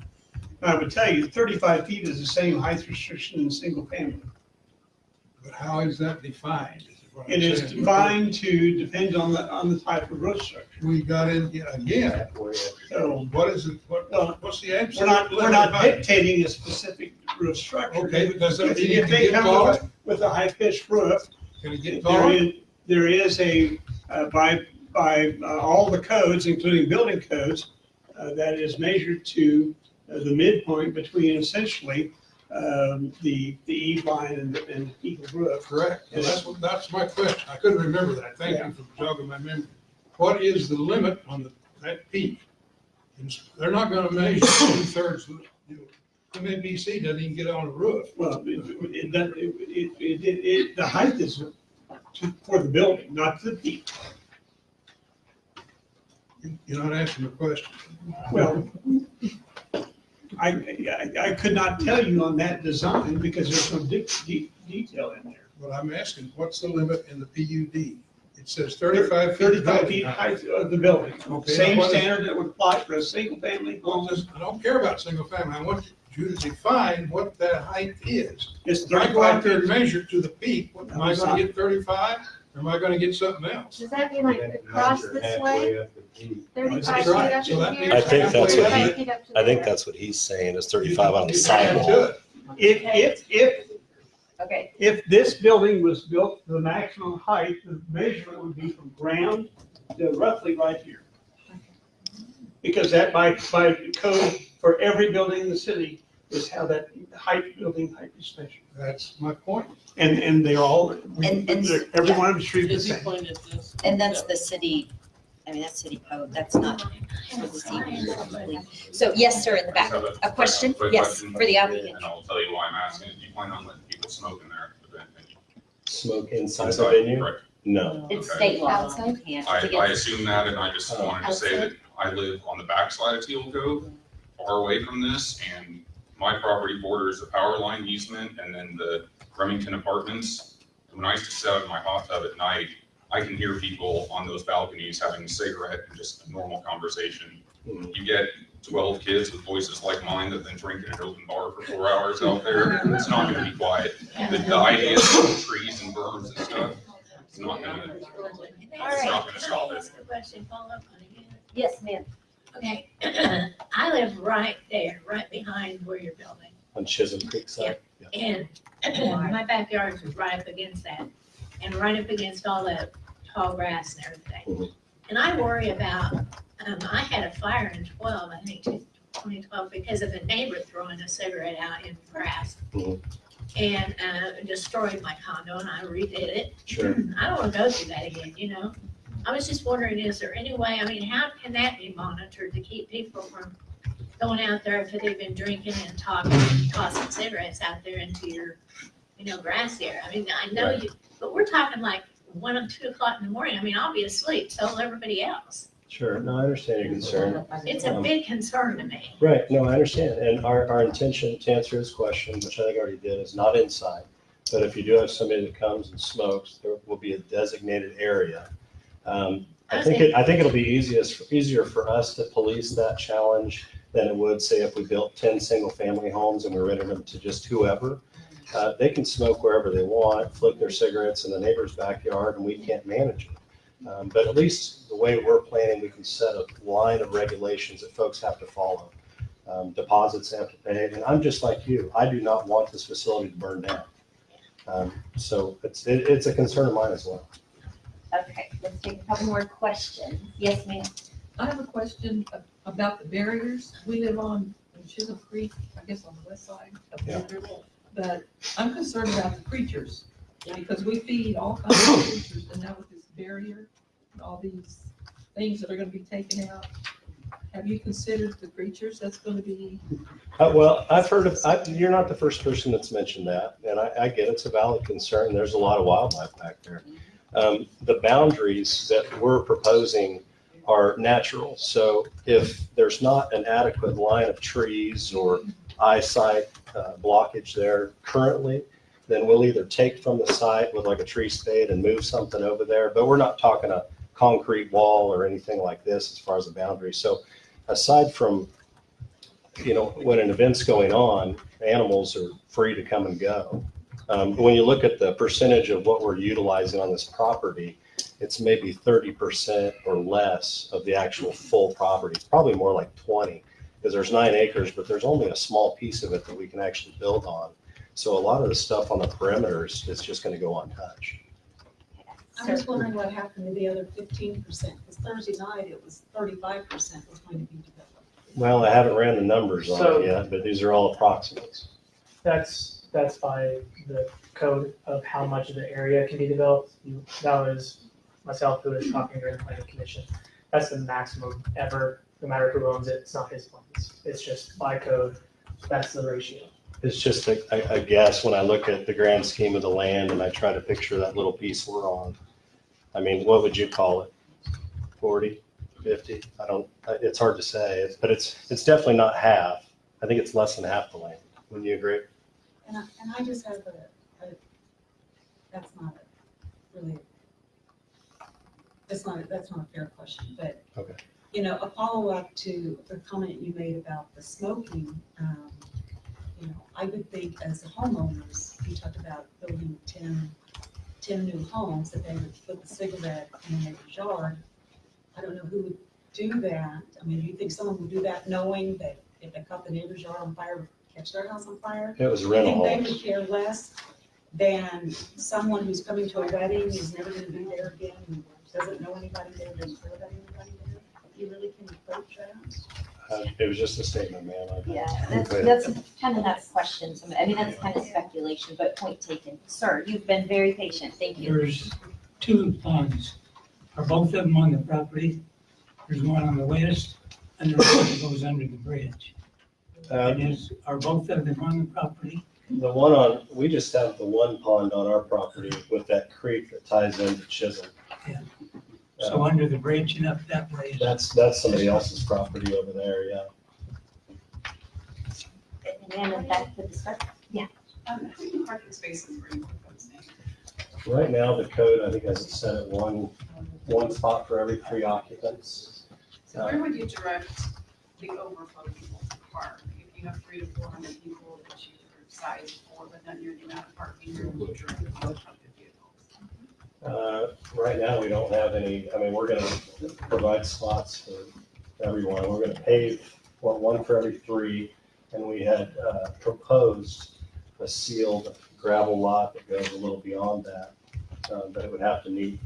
I would tell you, 35 feet is the same height restriction in single family. But how is that defined? what I'm It is saying. defined to depend on the type of roof structure. We got in again. So What is it, what's the answer? we're not dictating a specific roof structure. Okay, but does that mean you If can they get come taller? with a high-pitched roof, Can it get there taller? is a, by all the codes, including building codes, that is measured to the midpoint between essentially the eave line and the peak of roof. Correct. Well, that's my question. I couldn't remember that. Thank you for jogging my memory. What is the limit on that peak? And they're not gonna measure 2/3. MABC doesn't even get on the roof. Well, the height is for the building, not the peak. You're not answering the question. Well, I could not tell you on that design because there's no detail in there. But I'm asking, what's the limit in the PUD? It says 35 feet. 35 feet height of the building. Okay, Same what is- standard that would apply for a single family home. I don't care about single family. I want you to define what that height is. It's If I go out there and 35 measure to the peak, what, am I gonna get 35 or am I gonna get something else? Does that mean like across this way? 35 That's feet right. up So that to means here? I think that's what 35 he, feet up to I think there. that's what he's saying is 35 on the You can do sidewall. it. Okay. If this building was built to the maximum height, the measurement would be from ground to roughly right here. Because that by code for every building in the city is how that building height is measured. That's my point. And they're all, And- every one of them is treated the Is he same. pointed at this? And that's the city, I mean, that's city code, that's not for this evening. So, yes, sir, in the back. A question? Quick Yes, question. for the applicant. And I'll tell you why I'm asking. Do you plan on letting people smoke in there? at the venue? Smoke inside the Inside, venue? correct. No. It's Okay. state law. Can't. I assume that, and I just wanted to say that I live on the backside of Teal Cove, far away from this, and my property borders the power line easement and then the Remington Apartments. When I used to sit out in my hot tub at night, I can hear people on those balconies having a cigarette and just a normal conversation. You get 12 kids with voices like mine that then drink in an open bar for 4 hours out there, it's not gonna be quiet. The idea of trees and berms and stuff, it's not gonna stop it. Question, follow up on it. Yes, ma'am. Okay, I live right there, right behind where you're building. On Chisholm Creek side. And my backyard is right up against that and right up against all the tall grass and everything. And I worry about, I had a fire in 2012 because of a neighbor throwing a cigarette out in the grass. And destroyed my condo and I redid it. Sure. I don't want to go through that again, you know? I was just wondering, is there any way, I mean, how can that be monitored to keep people from going out there after they've been drinking and talking and tossing cigarettes out there into your, grass area? I mean, I know you, but we're talking like 1 or 2 o'clock in the morning. I mean, I'll be asleep, so will everybody else. Sure, no, I understand your concern. It's a big concern to me. Right, no, I understand. And our intention, to answer his question, which I think I already did, is not inside. But if you do have somebody that comes and smokes, there will be a designated area. I think it'll be easier for us to police that challenge than it would, say, if we built 10 single-family homes and we rented them to just whoever. They can smoke wherever they want, flick their cigarettes in the neighbor's backyard, and we can't manage it. But at least the way we're planning, we can set a line of regulations that folks have to follow. Deposits they have to pay, and I'm just like you. I do not want this facility to burn down. So it's a concern of mine as well. Okay, let's take a couple more questions. Yes, ma'am. I have a question about the barriers. We live on Chisholm Creek, I guess on the west side of the river. But I'm concerned about the creatures because we feed all kinds of creatures, and now with this barrier and all these things that are going to be taken out, have you considered the creatures that's going to be? Well, I've heard of, you're not the first person that's mentioned that, and I get it's a valid concern. There's a lot of wildlife back there. The boundaries that we're proposing are natural. So if there's not an adequate line of trees or eyesight blockage there currently, then we'll either take from the site with like a tree spade and move something over there. But we're not talking a concrete wall or anything like this as far as the boundary. So aside from, when an event's going on, animals are free to come and go. When you look at the percentage of what we're utilizing on this property, it's maybe 30% or less of the actual full property. It's probably more like 20 because there's 9 acres, but there's only a small piece of it that we can actually build on. So a lot of the stuff on the perimeters is just going to go untouched. I was wondering what happened to the other 15%, because Thursday night it was 35% was going to be developed. Well, I haven't ran the numbers on So- it yet, but these are all approximates. That's by the code of how much of the area can be developed. That was myself who was talking during the planning commission. That's the maximum ever, no matter who owns it. It's not his plans. It's just by code. That's the ratio. It's just a guess when I look at the grand scheme of the land and I try to picture that little piece we're on. I mean, what would you call it? 40, 50? It's hard to say, but it's definitely not half. I think it's less than half the land. Wouldn't you agree? And I just have that's not a fair question, but, okay. A follow-up to the comment you made about the smoking, I would think as the homeowners, you talked about building 10 new homes, that they would put the cigarette in their yard. I don't know who would do that. I mean, do you think someone would do that knowing that if they caught the neighbor's yard on fire, would catch their house on fire? It was rental I think they homes. would care less than someone who's coming to a wedding, is never gonna be there again, and doesn't know anybody there, doesn't care about anybody there. You really can approach that? It was just a statement, ma'am. Yeah, that's kind of not questions. I mean, that's kind of speculation, but point taken. Sir, you've been very patient. Thank you. There's 2 ponds. Are both of them on the property? There's one on the west and there's one that goes under the bridge. Are both of them on the property? We just have the one pond on our property with that creek that ties into Chisholm. Yeah. So under the bridge and up that way. That's somebody else's property over there, yeah. Amanda, back to the start. How many parking spaces were you proposing? Right now, the code, I think, has it set at one spot for every 3 occupants. So where would you direct the overflow people to park? If you have 300 to 400 people that you size for, but then you're the amount of parking, you're direct the vehicles. Right now, we don't have any, I mean, we're gonna provide spots for everyone. We're gonna pave one for every 3, and we had proposed a sealed gravel lot that goes a little beyond that, but it would have to meet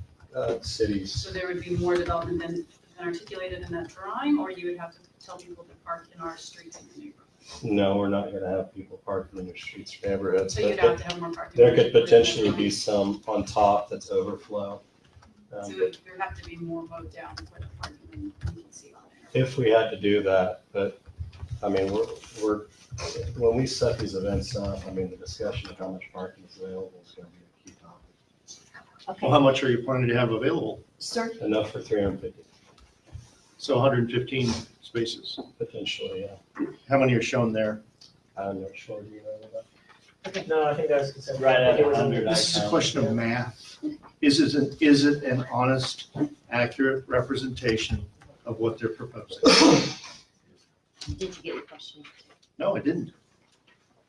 cities. So there would be more development than articulated in that drawing, or you would have to tell people to park in our streets in the neighborhood? No, we're not gonna have people parking in the streets or neighborhoods. So you'd but have to have more parking. There could potentially be some on top that's overflow. So there would have to be more mowed down for the parking than you can see on there. If we had to do that, but, I mean, we're, when we set these events up, I mean, the discussion of how much parking is available is gonna be a key topic. Okay. Well, how much are you planning to have available? Sir? Enough for 350, So 115 spaces. potentially, yeah. How many are shown there? I'm not sure, do you know that? No, I think that was considered. Right at it was 100. This is a question of math. Is it an honest, accurate representation of what they're proposing? Did you get your question? No, I didn't.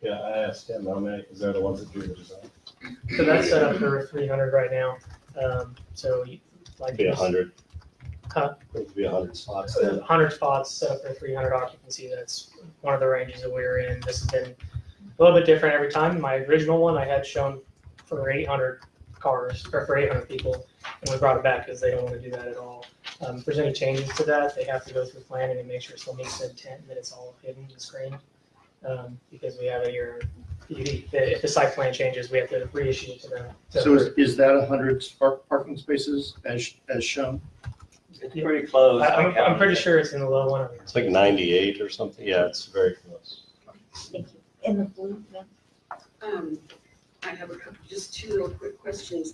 Yeah, I asked him how many, because they're the ones that do the design. So that's set up for 300 right now. So like. Be 100. Huh? It'd be 100 spots there. 100 spots set up for 300 occupancy. That's one of the ranges that we're in. This has been a little bit different every time. My original one I had shown for 800 cars, or for 800 people, and we brought it back because they don't want to do that at all. If there's any changes to that, they have to go through planning and make sure it still meets the intent and that it's all hidden and screened. Because we have a year, if the site plan changes, we have to reissue it to them. So is that 100 parking spaces as shown? It's pretty close. I'm pretty sure it's in the low one. It's like 98 or something. Yeah, it's very close. Thank you. In the blue, ma'am? I have just 2 real quick questions.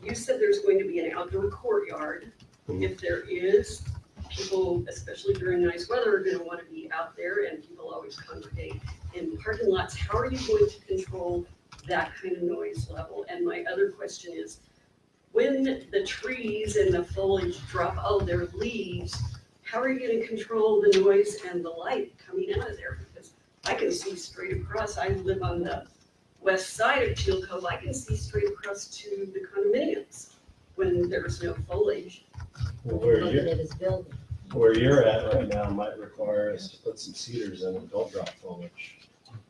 You said there's going to be an outdoor courtyard. Mhm. If there is, people, especially during nice weather, are gonna wanna be out there, and people always congregate in parking lots. How are you going to control that kind of noise level? And my other question is, when the trees and the foliage drop all their leaves, how are you gonna control the noise and the light coming out of there? Because I can see straight across. I live on the west side of Teal Cove. I can see straight across to the condominiums when there's no foliage. Where Looking at his building. you're at right now might require us to put some cedars in and don't drop foliage.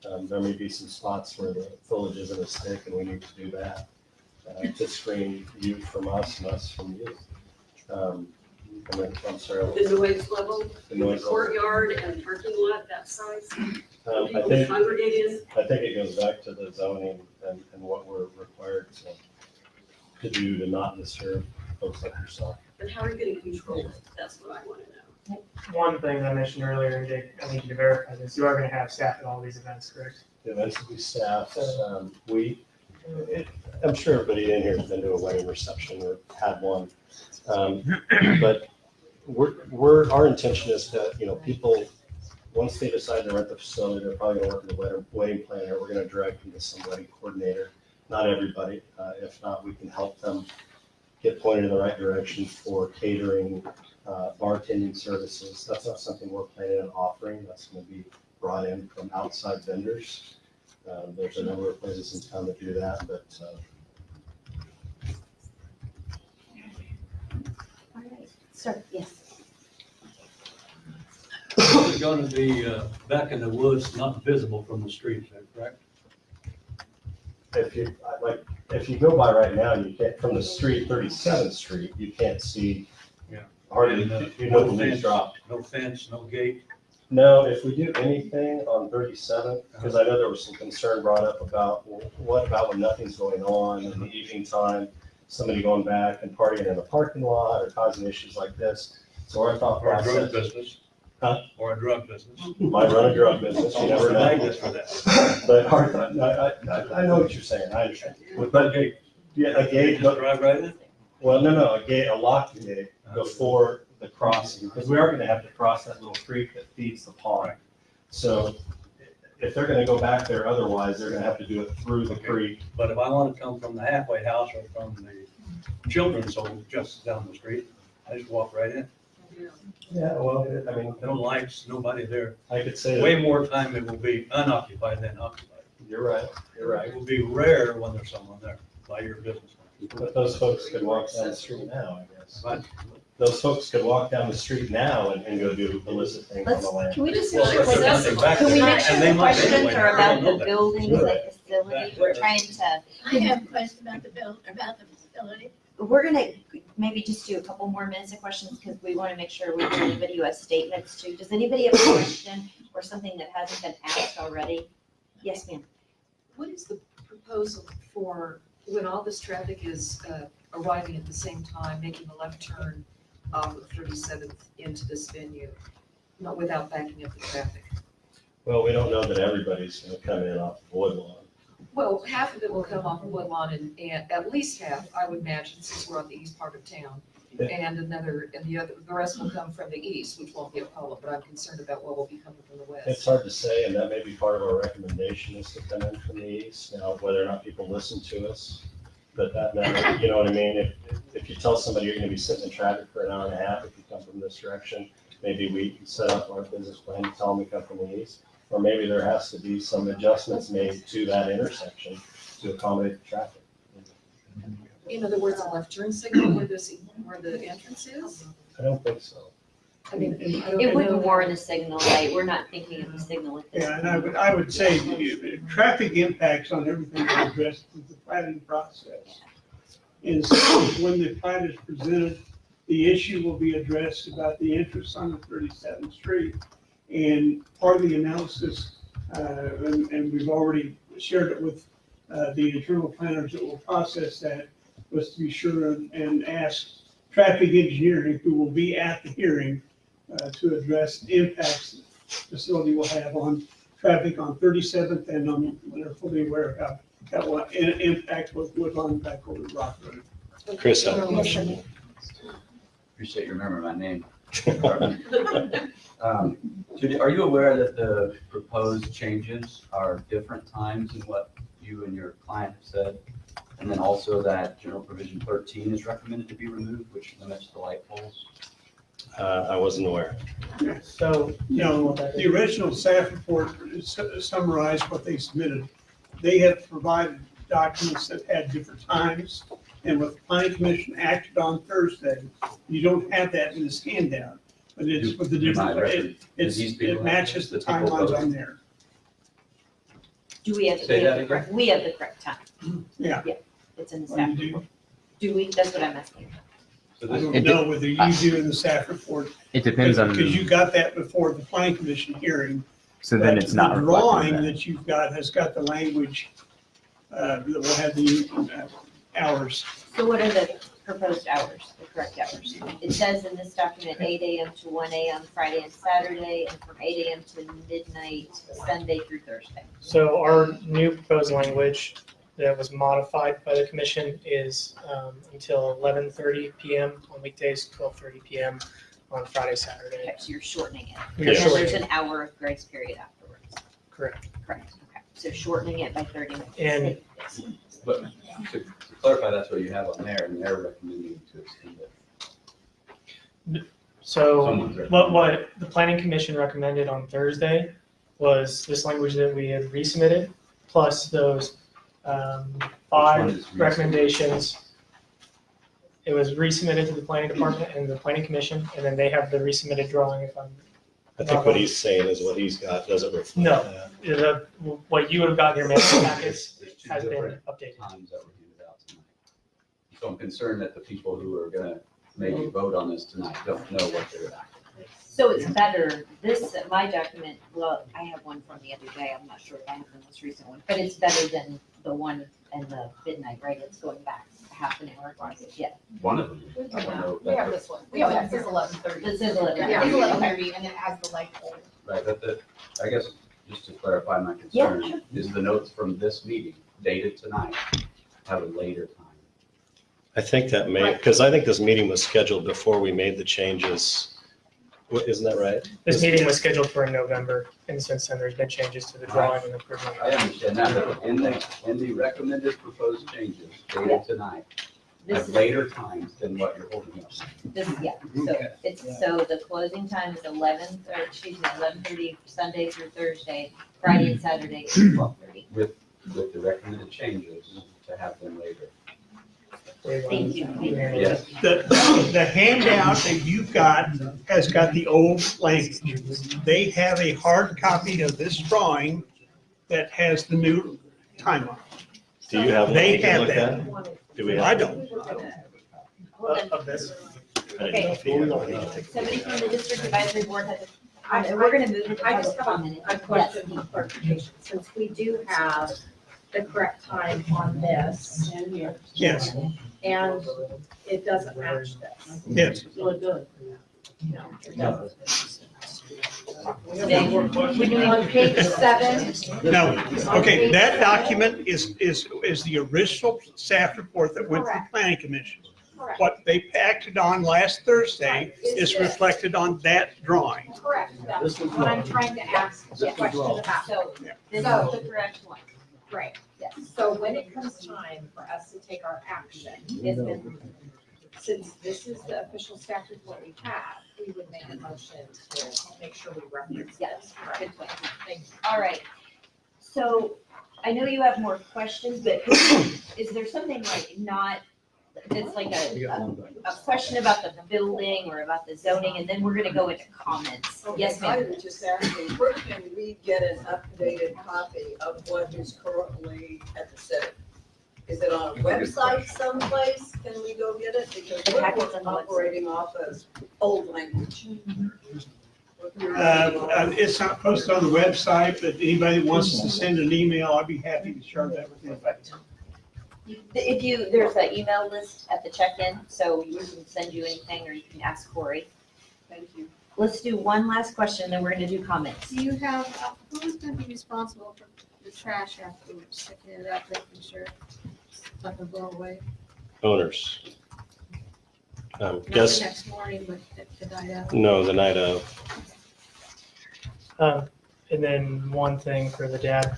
There may be some spots where the foliage isn't as thick and we need to do that to screen you from us and us from you. I'm sorry. The noise level, The the noise level. courtyard and parking lot, that size, I people think, congregate in. I think it goes back to the zoning and what we're required to do to not disturb folks like yourself. But how are you gonna control it? That's what I wanna know. One thing I mentioned earlier, and Jake, I need you to verify this, you are going to have staff at all these events, correct? The events will be staffed. I'm sure everybody in here has been to a wedding reception or had one. But our intention is that, people, once they decide to rent the facility, they're probably gonna work with a wedding planner. We're gonna direct them to some wedding coordinator. Not everybody. If not, we can help them get pointed in the right direction for catering, bartending services. That's not something we're planning on offering. That's gonna be brought in from outside vendors. There's a number of places in town that do that, but All right. Sir, yes. It's going to be back in the woods, not visible from the street, is that correct? if you go by right now, you can't, from the street, 37th Street, you can't see. Yeah. Hardly, And, you know, no the leaves fence, dropped. no fence, no gate. No, if we do anything on 37th, because I know there was some concern brought up about, well, what about when nothing's going on in the evening time, somebody going back and partying in the parking lot or causing issues like this. So our thought Or a drug process. business. Huh? Or a drug business. Might run a drug business, you never know. Magnets for that. But our thought, I know what you're saying, I understand. But, yeah, a gate, Just drive right in? Well, no, a lock gate before the crossing, because we are gonna have to cross that little creek that feeds the pond. So if they're gonna go back there otherwise, they're gonna have to do it through the creek. But if I want to come from the halfway house or from the children's home just down the street, I just walk right in. Yeah, well, I mean, No lights, nobody there. I could say Way that, more time it will be unoccupied than occupied. you're right, you're right. It will be rare when there's someone there by your business. But those folks could walk down the street now, I guess. But Those folks could walk down the street now and go do illicit things on the land. Can we just, Well, make sure- there's nothing back can we there, make sure and they the might questions anyway. are I about don't know the that. buildings, the facility? We're trying to, I have a question about about the facility. we're gonna maybe just do a couple more minutes of questions because we want to make sure we have anybody who has statements too. Does anybody have a question or something that hasn't been asked already? Yes, ma'am. What is the proposal for when all this traffic is arriving at the same time, making a left turn off of 37th into this venue, not without backing up the traffic? Well, we don't know that everybody's gonna come in off Woodlawn. Well, half of it will come off of Woodlawn and at least half, I would imagine, since we're on the east part of town. And the rest will come from the east, which won't be a problem, but I'm concerned about what will be coming from the It's west. hard to say, and that may be part of our recommendation is to come in from the east. Now, whether or not people listen to us, but that matter, you know what I mean? If you tell somebody you're gonna be sitting in traffic for an hour and a half, if you come from this direction, maybe we can set up our business plan to tell them to come from the east. Or maybe there has to be some adjustments made to that intersection to accommodate the traffic. In other words, a left turn signal where the entrance is? I don't think so. I mean, I don't It would know. warrant a signal light. We're not thinking of a signal at this Yeah, point. and I would say traffic impacts on everything that's addressed through the planning process. And so when the plan is presented, the issue will be addressed about the entrance on the 37th Street. And part of the analysis, and we've already shared it with the internal planners that will process that, was to be sure and ask traffic engineering, who will be at the hearing, to address the impacts the facility will have on traffic on 37th, and they're fully aware of how that will impact Woodlawn back over to Rock Road. Chris, I have a question. Appreciate you remembering my name. Are you aware that the proposed changes are different times than what you and your client have said? And then also that general provision 13 is recommended to be removed, which limits the light poles? I wasn't aware. So, the original staff report summarized what they submitted. They have provided documents that had different times, and what the planning commission acted on Thursday, you don't have that in this handout. But it's with the different, it matches the timelines on there. Do we have, Say that again? we have the correct time? Yeah. Yeah, it's in the Well, staff you do. report. Do we? That's what I'm asking. So I this, don't know whether you do in the staff report. It depends on, Because you got that before the planning commission hearing. so then But it's not the reflected drawing in that. that you've got has got the language, that will have the hours. So what are the proposed hours, the correct hours? It says in this document, 8 AM to 1 AM Friday and Saturday, and from 8 AM to midnight Sunday through Thursday. So our new proposed language that was modified by the commission is until 11:30 PM on weekdays, 12:30 PM on Friday, Saturday. Okay, so you're shortening it. We're And then shortening there's an hour of grace period afterwards. Correct. Correct, okay. So shortening it by 30 minutes. And but to clarify, that's what you have on there, and they're recommending to extend it. so Someone's right. what the planning commission recommended on Thursday was this language that we had resubmitted, plus those one 5 is resubmitted? recommendations. It was resubmitted to the planning department and the planning commission, and then they have the resubmitted drawing if I'm. I think what he's saying is what he's got doesn't reflect No. that. What you would have gotten in your mail packets There's two has been different updated. times that were handed out tonight. So I'm concerned that the people who are gonna maybe vote on this tonight don't know what they're after. So it's better, my document, well, I have one from the other day, I'm not sure if I have the most recent one, but it's better than the one in the midnight, right? It's going back half an hour, yeah. One of them. I don't know. We have this one. We have, this is 11:30. This is 11:30. Yeah, it's 11:30 and it has the light pole. Right, but I guess, just to clarify my Yeah, concern, sure. is the notes from this meeting dated tonight have a later time? I think that may, because I think this meeting was scheduled before we made the changes. Isn't that right? This meeting was scheduled for in November, and since then, there's been changes to the drawing and approval. I understand that, but in the recommended proposed changes dated tonight, at later times than what you're holding up. This, yeah, so the closing time is 11:30 Sunday through Thursday, Friday and Saturday is 12:30. With the recommended changes to have them later. Thank you. Yes. The handout that you've got has got the old language. They have a hard copy of this drawing that has the new timeline. Do you have one They you can have look that. at? Do we have? I don't. Hold Of this. Okay. Somebody from the district advisory board has a, we're gonna move it to I just public have comment. a question for clarification, since we do have the correct time on this, Yes, and it doesn't match this. yes. Look good. No, it doesn't. We're doing On page 7. No, okay, that document is the original staff report that went to the Correct. planning commission. Correct. What they acted on last Thursday is reflected on that drawing. Correct, that's what I'm trying to ask the question about. So, this is So- the correct one. Right, Yes. so when it comes time for us to take our action, Yes, ma'am. since this is the official staff report we have, we would make a motion to make sure we reference Yes, this. good point. Thank you. All right. So I know you have more questions, but is there something like not, that's like a question about the building or about the zoning, and then we're gonna go into comments? Yes, I ma'am. was just asking, where can we get an updated copy of what is currently at the city? Is it on a website someplace? Can we go get it? Because The we're packet's on the website. operating off of old language. It's not posted on the website, but anybody that wants to send an email, I'd be happy to share that with anybody. If you, there's an email list at the check-in, so we can send you anything, or you can ask Corey. Thank you. Let's do one last question, then we're gonna do comments. Do you have, who's gonna be responsible for the trash afterwards, picking it up, making sure it's not gonna blow away? Owners. Not the Guess, next morning, but the night out. no, the night of. And then one thing for the dad,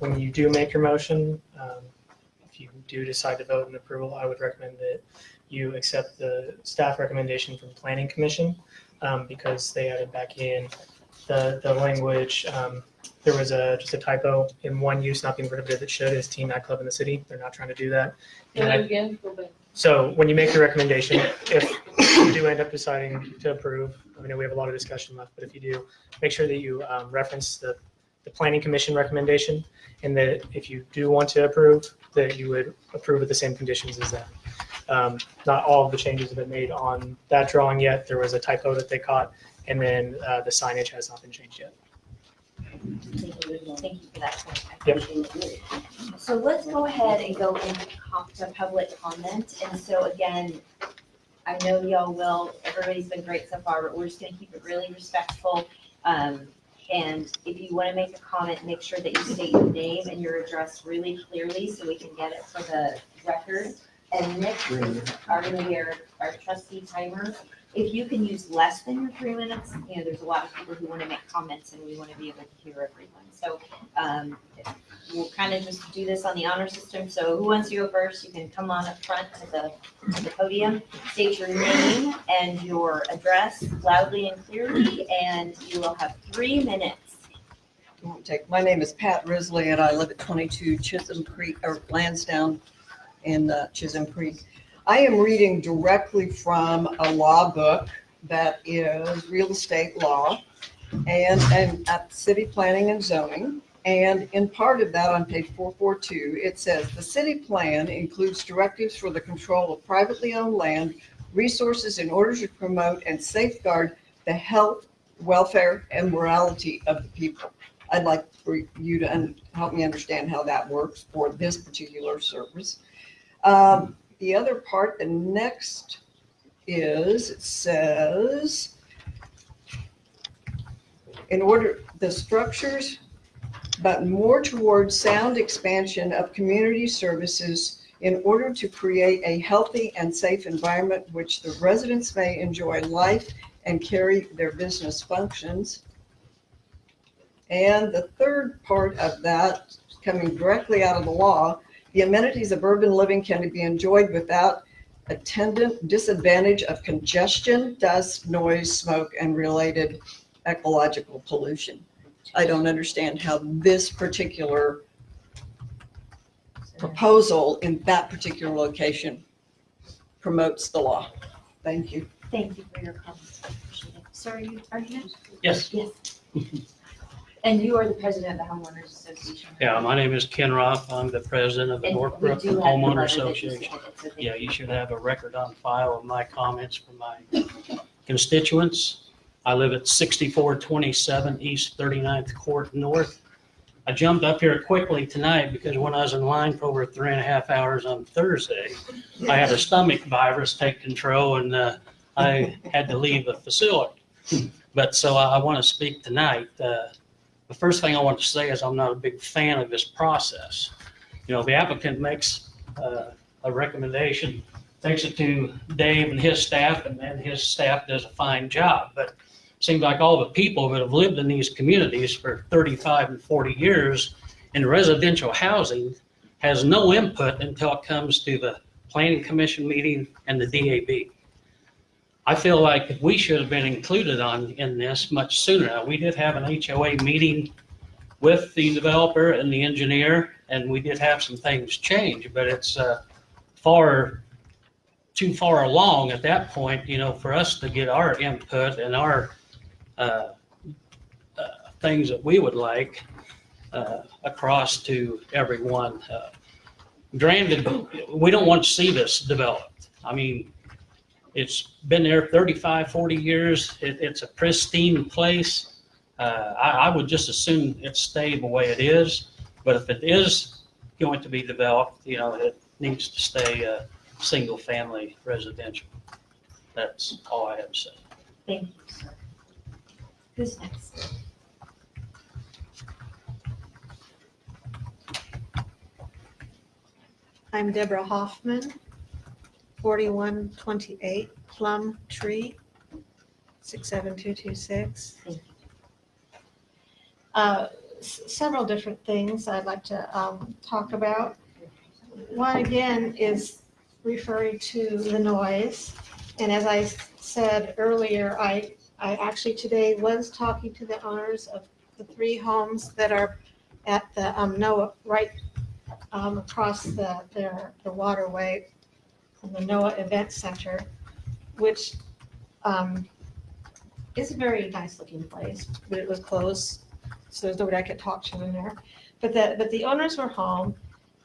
when you do make your motion, if you do decide to vote in approval, I would recommend that you accept the staff recommendation from Planning Commission, because they added back in the language. There was just a typo in one use not being prohibited that should is team nightclub in the city. They're not trying to do that. Say And that I- again, go back. So when you make your recommendation, if you do end up deciding to approve, I know we have a lot of discussion left, but if you do, make sure that you reference the planning commission recommendation, and that if you do want to approve, that you would approve with the same conditions as that. Not all of the changes have been made on that drawing yet. There was a typo that they caught, and then the signage has not been changed yet. Thank you for that. I Yep. appreciate it. So let's go ahead and go into to public comment. And so again, I know y'all will, everybody's been great so far, but we're just gonna keep it really respectful. And if you wanna make a comment, make sure that you state your name and your address really clearly so we can get it for the record. And next are gonna be our trustee timer. If you can use less than your 3 minutes, there's a lot of people who want to make comments and we want to be able to hear everyone. So we'll kind of just do this on the honor system. So who wants to go first? You can come on up front to the podium, state your name and your address loudly and clearly, and you will have 3 minutes. My name is Pat Risley and I live at 22 Chisholm Creek, or Lansdowne in Chisholm Creek. I am reading directly from a law book that is real estate law and at city planning and zoning. And in part of that on page 442, it says the city plan includes directives for the control of privately owned land, resources in order to promote and safeguard the health, welfare, and morality of the people. I'd like for you to help me understand how that works for this particular service. The other part, the next is, it says, in order, the structures, but more towards sound expansion of community services in order to create a healthy and safe environment which the residents may enjoy life and carry their business functions. And the third part of that, coming directly out of the law, the amenities of urban living can be enjoyed without attendant disadvantage of congestion, dust, noise, smoke, and related ecological pollution. I don't understand how this particular proposal in that particular location promotes the law. Thank you. Thank you for your comments. I appreciate it. Sir, are you next? Yes. Yes. And you are the president of the homeowners association? Yeah, my name is Ken Roth. I'm the president of the And we Northbrook do have the Homeowner letter that you Association. submitted, so thank Yeah, you. you should have a record on file of my comments from my constituents. I live at 6427 East 39th Court North. I jumped up here quickly tonight because when I was in line for over 3.5 hours on Thursday, I had a stomach virus take control and I had to leave the facility. But so I want to speak tonight. The first thing I want to say is I'm not a big fan of this process. You know, the applicant makes a recommendation, takes it to Dave and his staff, and then his staff does a fine job. But it seems like all the people that have lived in these communities for 35 and 40 years in residential housing has no input until it comes to the Planning Commission meeting and the DAB. I feel like we should have been included in this much sooner. Now, we did have an HOA meeting with the developer and the engineer, and we did have some things change, but it's too far along at that point, you know, for us to get our input and our things that we would like across to everyone. Granted, we don't want to see this developed. I mean, it's been there 35, 40 years. It's a pristine place. I would just assume it stay the way it is. But if it is going to be developed, you know, it needs to stay single-family residential. That's all I have to say. Thank you, sir. Who's next? I'm Deborah Hoffman, 4128 Plum Tree, 67226. Several different things I'd like to talk about. One again is referring to the noise. And as I said earlier, I actually today was talking to the owners of the 3 homes that are at the NOAA, right across the waterway from the NOAA Event Center, which is a very nice looking place, but it was closed, so there's nobody I could talk to in there. But the owners were home,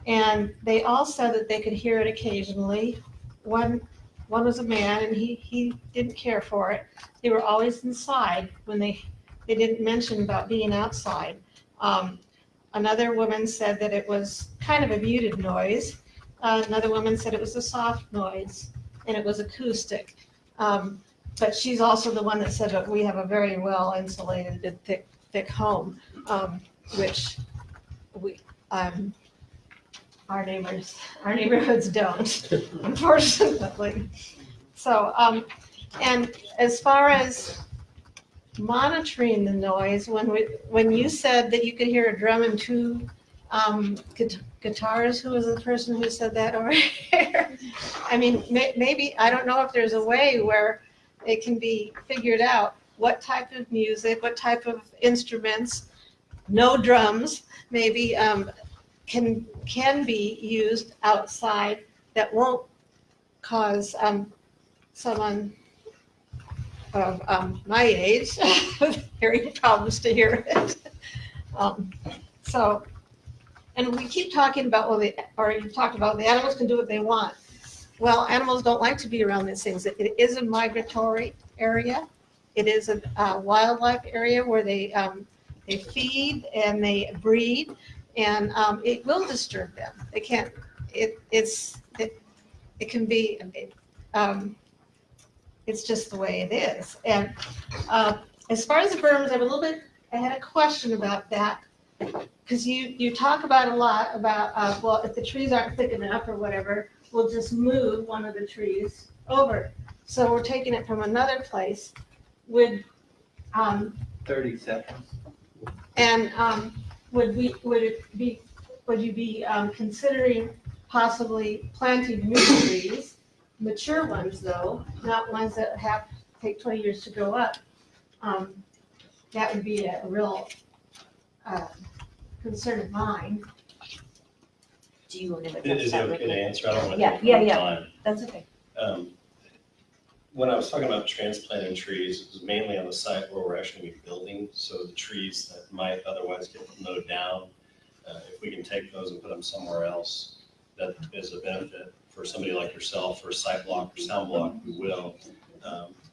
and they all said that they could hear it occasionally. One was a man, and he didn't care for it. They were always inside when they didn't mention about being outside. Another woman said that it was kind of a muted noise. Another woman said it was a soft noise and it was acoustic. But she's also the one that said that we have a very well insulated and thick home, which our neighborhoods don't, unfortunately. So, and as far as monitoring the noise, when you said that you could hear a drum and 2 guitars, who was the person who said that over here? I mean, maybe, I don't know if there's a way where it can be figured out what type of music, what type of instruments, no drums, maybe can be used outside that won't cause someone of my age with hearing problems to hear it. So, and we keep talking about, you talked about the animals can do what they want. Well, animals don't like to be around these things. It is a migratory area. It is a wildlife area where they feed and they breed, and it will disturb them. They can't. It can be. It's just the way it is. And as far as the berms, I had a question about that. because you talk about a lot about, well, if the trees aren't thick enough or whatever, we'll just move one of the trees over. So we're taking it from another place. Would, 30 seconds. and would you be considering possibly planting new trees, mature ones though, not ones that take 20 years to grow up? That would be a real concern of mine. Do you want to Is address it that? okay to answer? I don't want to Yeah, take yeah, more yeah. time. That's okay. When I was talking about transplanting trees, it was mainly on the site where we're actually gonna be building, so the trees that might otherwise get mowed down, if we can take those and put them somewhere else, that is a benefit for somebody like yourself, for a site block or sound block, we will.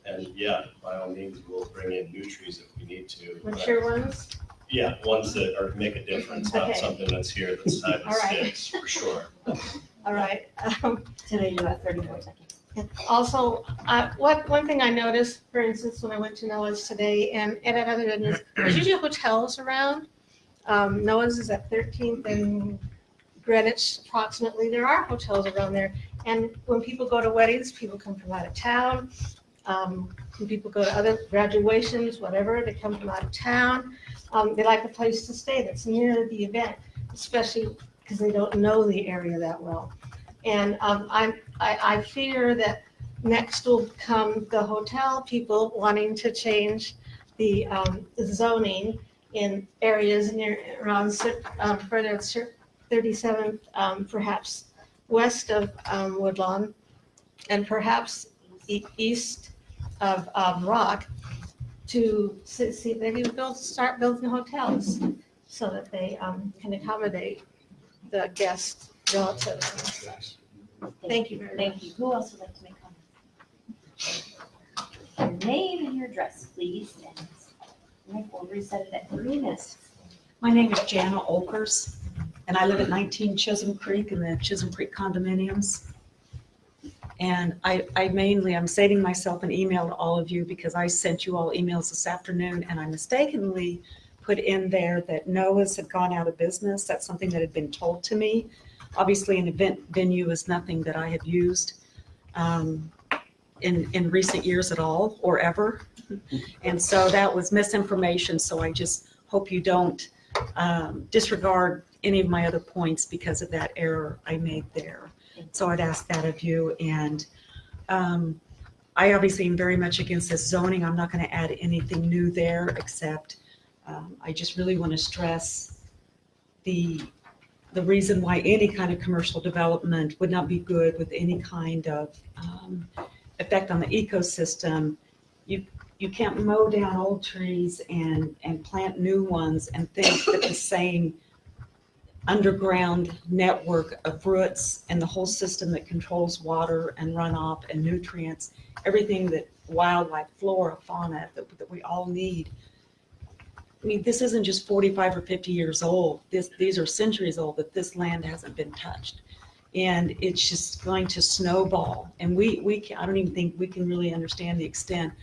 And yeah, by all means, we'll bring in new trees if we need to. Mature ones? Yeah, ones that are, make a difference, not Okay. something that's here that's tied All to right. sticks, for sure. All right. Today you got 30 more seconds. Also, one thing I noticed, for instance, when I went to Noah's today and at other venues, there's usually hotels around. Noah's is at 13th and Greenwich approximately. There are hotels around there. And when people go to weddings, people come from out of town. When people go to other graduations, whatever, they come from out of town. They like a place to stay that's near the event, especially because they don't know the area that well. And I fear that next will come the hotel people wanting to change the zoning in areas near around further 37th, perhaps west of Woodlawn, and perhaps east of Rock, to see maybe start building hotels so that they can accommodate the guests. Relatives. Thank you very much. Thank you. Who else would like to make comments? Your name and your address, please. And we'll reset it at 3 minutes. My name is Jana Olkers, and I live at 19 Chisholm Creek in the Chisholm Creek condominiums. And I'm saving myself an email to all of you because I sent you all emails this afternoon, and I mistakenly put in there that Noah's had gone out of business. That's something that had been told to me. Obviously, an event venue is nothing that I have used in recent years at all or ever. And so that was misinformation. So I just hope you don't disregard any of my other points because of that error I made there. So I'd ask that of you. And I obviously am very much against this zoning. I'm not going to add anything new there, except I just really want to stress the reason why any kind of commercial development would not be good with any kind of effect on the ecosystem. You can't mow down old trees and plant new ones and think that the same underground network of roots and the whole system that controls water and runoff and nutrients, everything that wildlife, flora, fauna that we all need. I mean, this isn't just 45 or 50 years old. These are centuries old that this land hasn't been touched. And it's just going to snowball. And I don't even think we can really understand the extent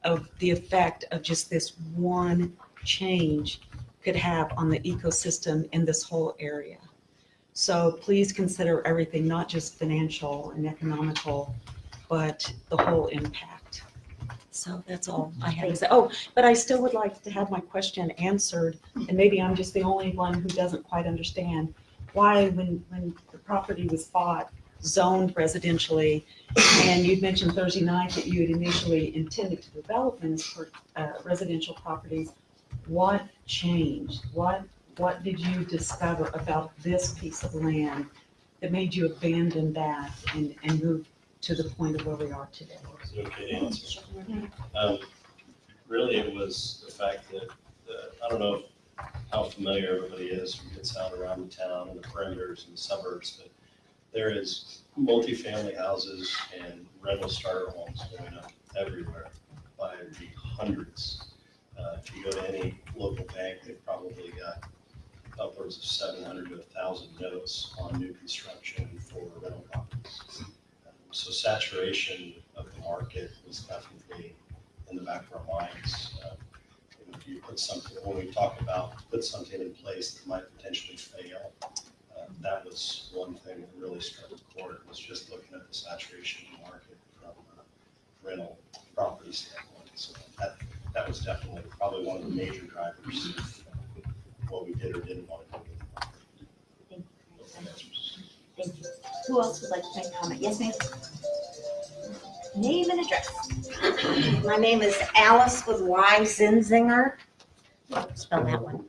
of the effect of just this one change could have on the ecosystem in this whole area. So please consider everything, not just financial and economical, but the whole impact. So that's all I have to say. Oh, but I still would like to have my question answered, and maybe I'm just the only one who doesn't quite understand why when the property was bought, zoned residentially, and you'd mentioned Thursday night that you had initially intended to develop them for residential properties. What changed? What did you discover about this piece of land that made you abandon that and move to the point of where we are today? Is it okay to answer? Really, it was the fact that, I don't know how familiar everybody is who gets out around the town and the perimeters and the suburbs, but there is multifamily houses and rental starter homes going up everywhere by the hundreds. If you go to any local bank, they've probably got upwards of 700 to 1,000 notes on new construction for rental properties. So saturation of the market was definitely in the back of our minds. if you put something, when we talk about put something in place that might potentially fail, that was one thing that really struck a chord, was just looking at the saturation of the market from a rental property standpoint. So that was definitely probably one of the major drivers of what we did or didn't want to do. Thank you. Who else would like to make a comment? Yes, ma'am? Name and address. My name is Alice with Y Zinzinger. Spell that one.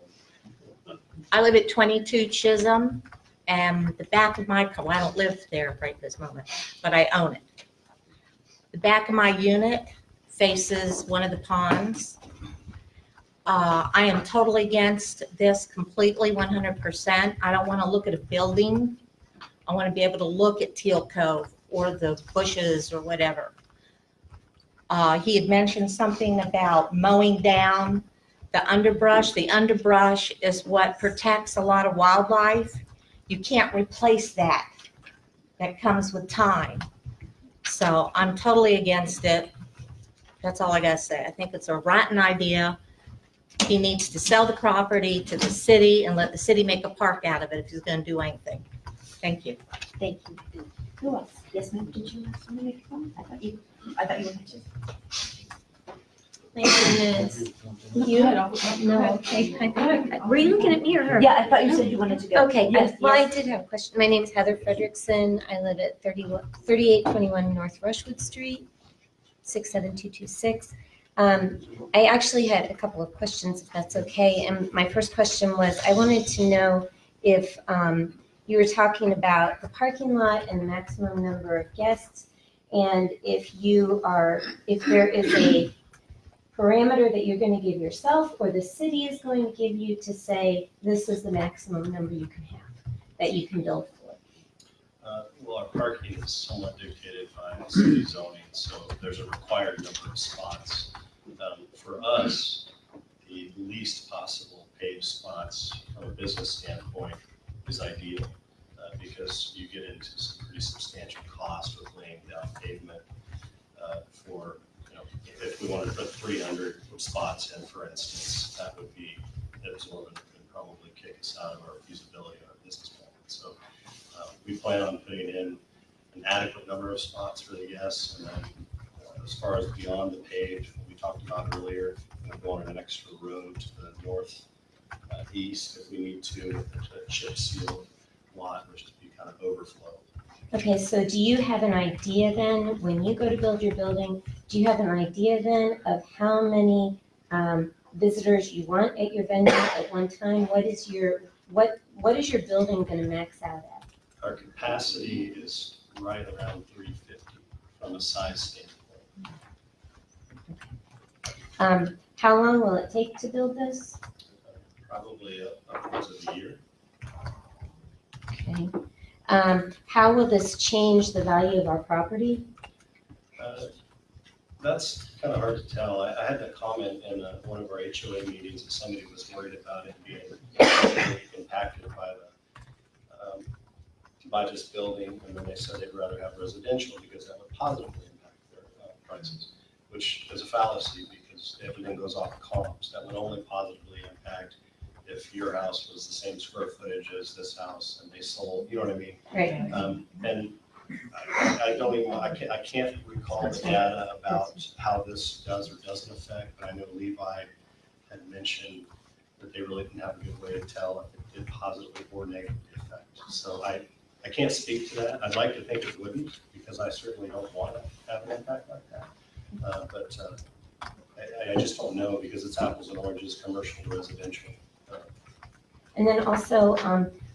I live at 22 Chisholm, and the back of my, well, I don't live there right this moment, but I own it. The back of my unit faces one of the ponds. I am totally against this completely, 100%. I don't want to look at a building. I want to be able to look at Teal Cove or the bushes or whatever. He had mentioned something about mowing down the underbrush. The underbrush is what protects a lot of wildlife. You can't replace that. That comes with time. So I'm totally against it. That's all I gotta say. I think it's a rotten idea. He needs to sell the property to the city and let the city make a park out of it if he's gonna do anything. Thank you. Thank you. Who else? Yes, ma'am. Did you want to make a comment? I thought you wanted to. My name is, you? No, okay. Were you looking at me or her? Yeah, I thought you said you wanted to go. Okay, Yes, well, yes. I did have a question. My name is Heather Frederickson. I live at 3821 North Rushwood Street, 67226. I actually had a couple of questions, if that's okay. And my first question was, I wanted to know if you were talking about the parking lot and the maximum number of guests, and if there is a parameter that you're going to give yourself or the city is going to give you to say this is the maximum number you can have, that you can build for. Well, our parking is somewhat dictated by city zoning, so there's a required number of spots. For us, the least possible paved spots from a business standpoint is ideal, because you get into some pretty substantial cost with laying down pavement for, if we wanted to put 300 spots in, for instance, that would be absorbent and probably kick us out of our feasibility on our business plan. So we plan on putting in an adequate number of spots for the guests, and then as far as beyond the page, what we talked about earlier, going an extra road to the north east if we need to chip seal lot, which would be kind of overflow. Okay, so do you have an idea then, when you go to build your building, do you have an idea then of how many visitors you want at your venue at one time? What is your building going to max out at? Our capacity is right around 350 from a size standpoint. How long will it take to build this? Probably upwards of a year. Okay. How will this change the value of our property? That's kind of hard to tell. I had that comment in one of our HOA meetings that somebody was worried about it being impacted by this building, and then they said they'd rather have residential because that would positively impact their prices, which is a fallacy because everything goes off comps. That would only positively impact if your house was the same square footage as this house and they sold, you know what I mean? Right. And I can't recall the data about how this does or doesn't affect, but I know Levi had mentioned that they really didn't have a good way to tell if it did positively or negatively affect. So I can't speak to that. I'd like to think it wouldn't, because I certainly don't want to have an impact like that. But I just don't know, because it's apples and oranges, commercial to residential. And then also,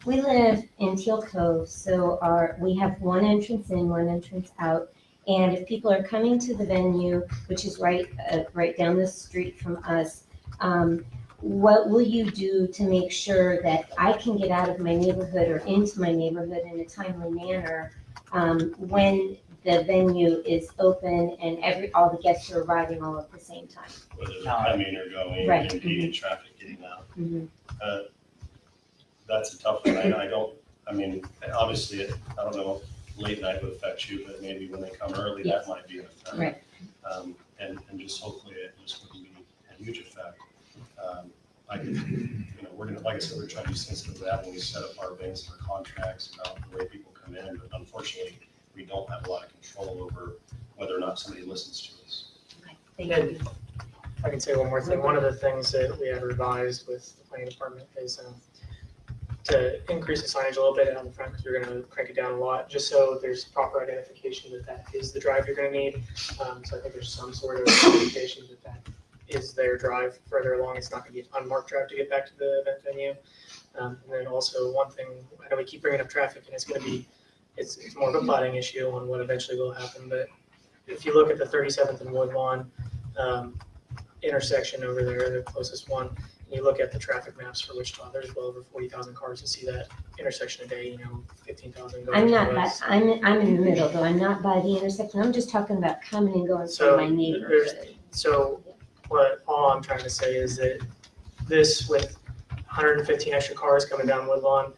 we live in Teal Cove, so we have one entrance in, one entrance out. And if people are coming to the venue, which is right down the street from us, what will you do to make sure that I can get out of my neighborhood or into my neighborhood in a timely manner when the venue is open and all the guests are arriving all at the same time? Whether they're coming or going, Right. impeding traffic getting out. Mhm. That's a tough one. Obviously, I don't know if late night would affect you, but maybe when they come early, Yes. that might be an effect. Right. And just hopefully it just wouldn't be a huge effect. I can, we're gonna, like I said, we're trying to be sensitive to that when we set up our events, our contracts, about the way people come in, but unfortunately, we don't have a lot of control over whether or not somebody listens to us. Thank you. If I can say one more thing, one of the things that we have revised with the planning department is to increase the signage a little bit out in front, because we're gonna crank it down a lot, just so there's proper identification that that is the drive you're gonna need. So I think there's some sort of identification that that is their drive further along. It's not gonna be an unmarked drive to get back to the event venue. And then also one thing, I know we keep bringing up traffic, and it's gonna be, it's more of a plotting issue on what eventually will happen, but if you look at the 37th and Woodlawn intersection over there, the closest one, and you look at the traffic maps for Wichita, there's well over 40,000 cars to see that intersection a day, 15,000 going. I'm not by, I'm in the middle though. I'm not by the intersection. I'm just talking about coming and going So from my neighborhood. So all I'm trying to say is that this, with 115 extra cars coming down Woodlawn,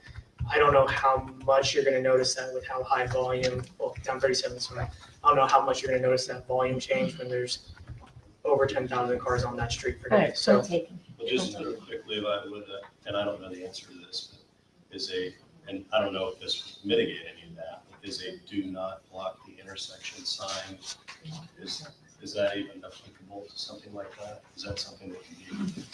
I don't know how much you're going to notice that with how high volume, well, down 37, sorry. I don't know how much you're going to notice that volume change when there's over 10,000 cars on that street per day. Alright, So point taken. But just quickly, if I would, and I don't know the answer to this, but and I don't know if this would mitigate any of that, but is a do not block the intersection sign, is that even applicable to something like that? Is that something that can be?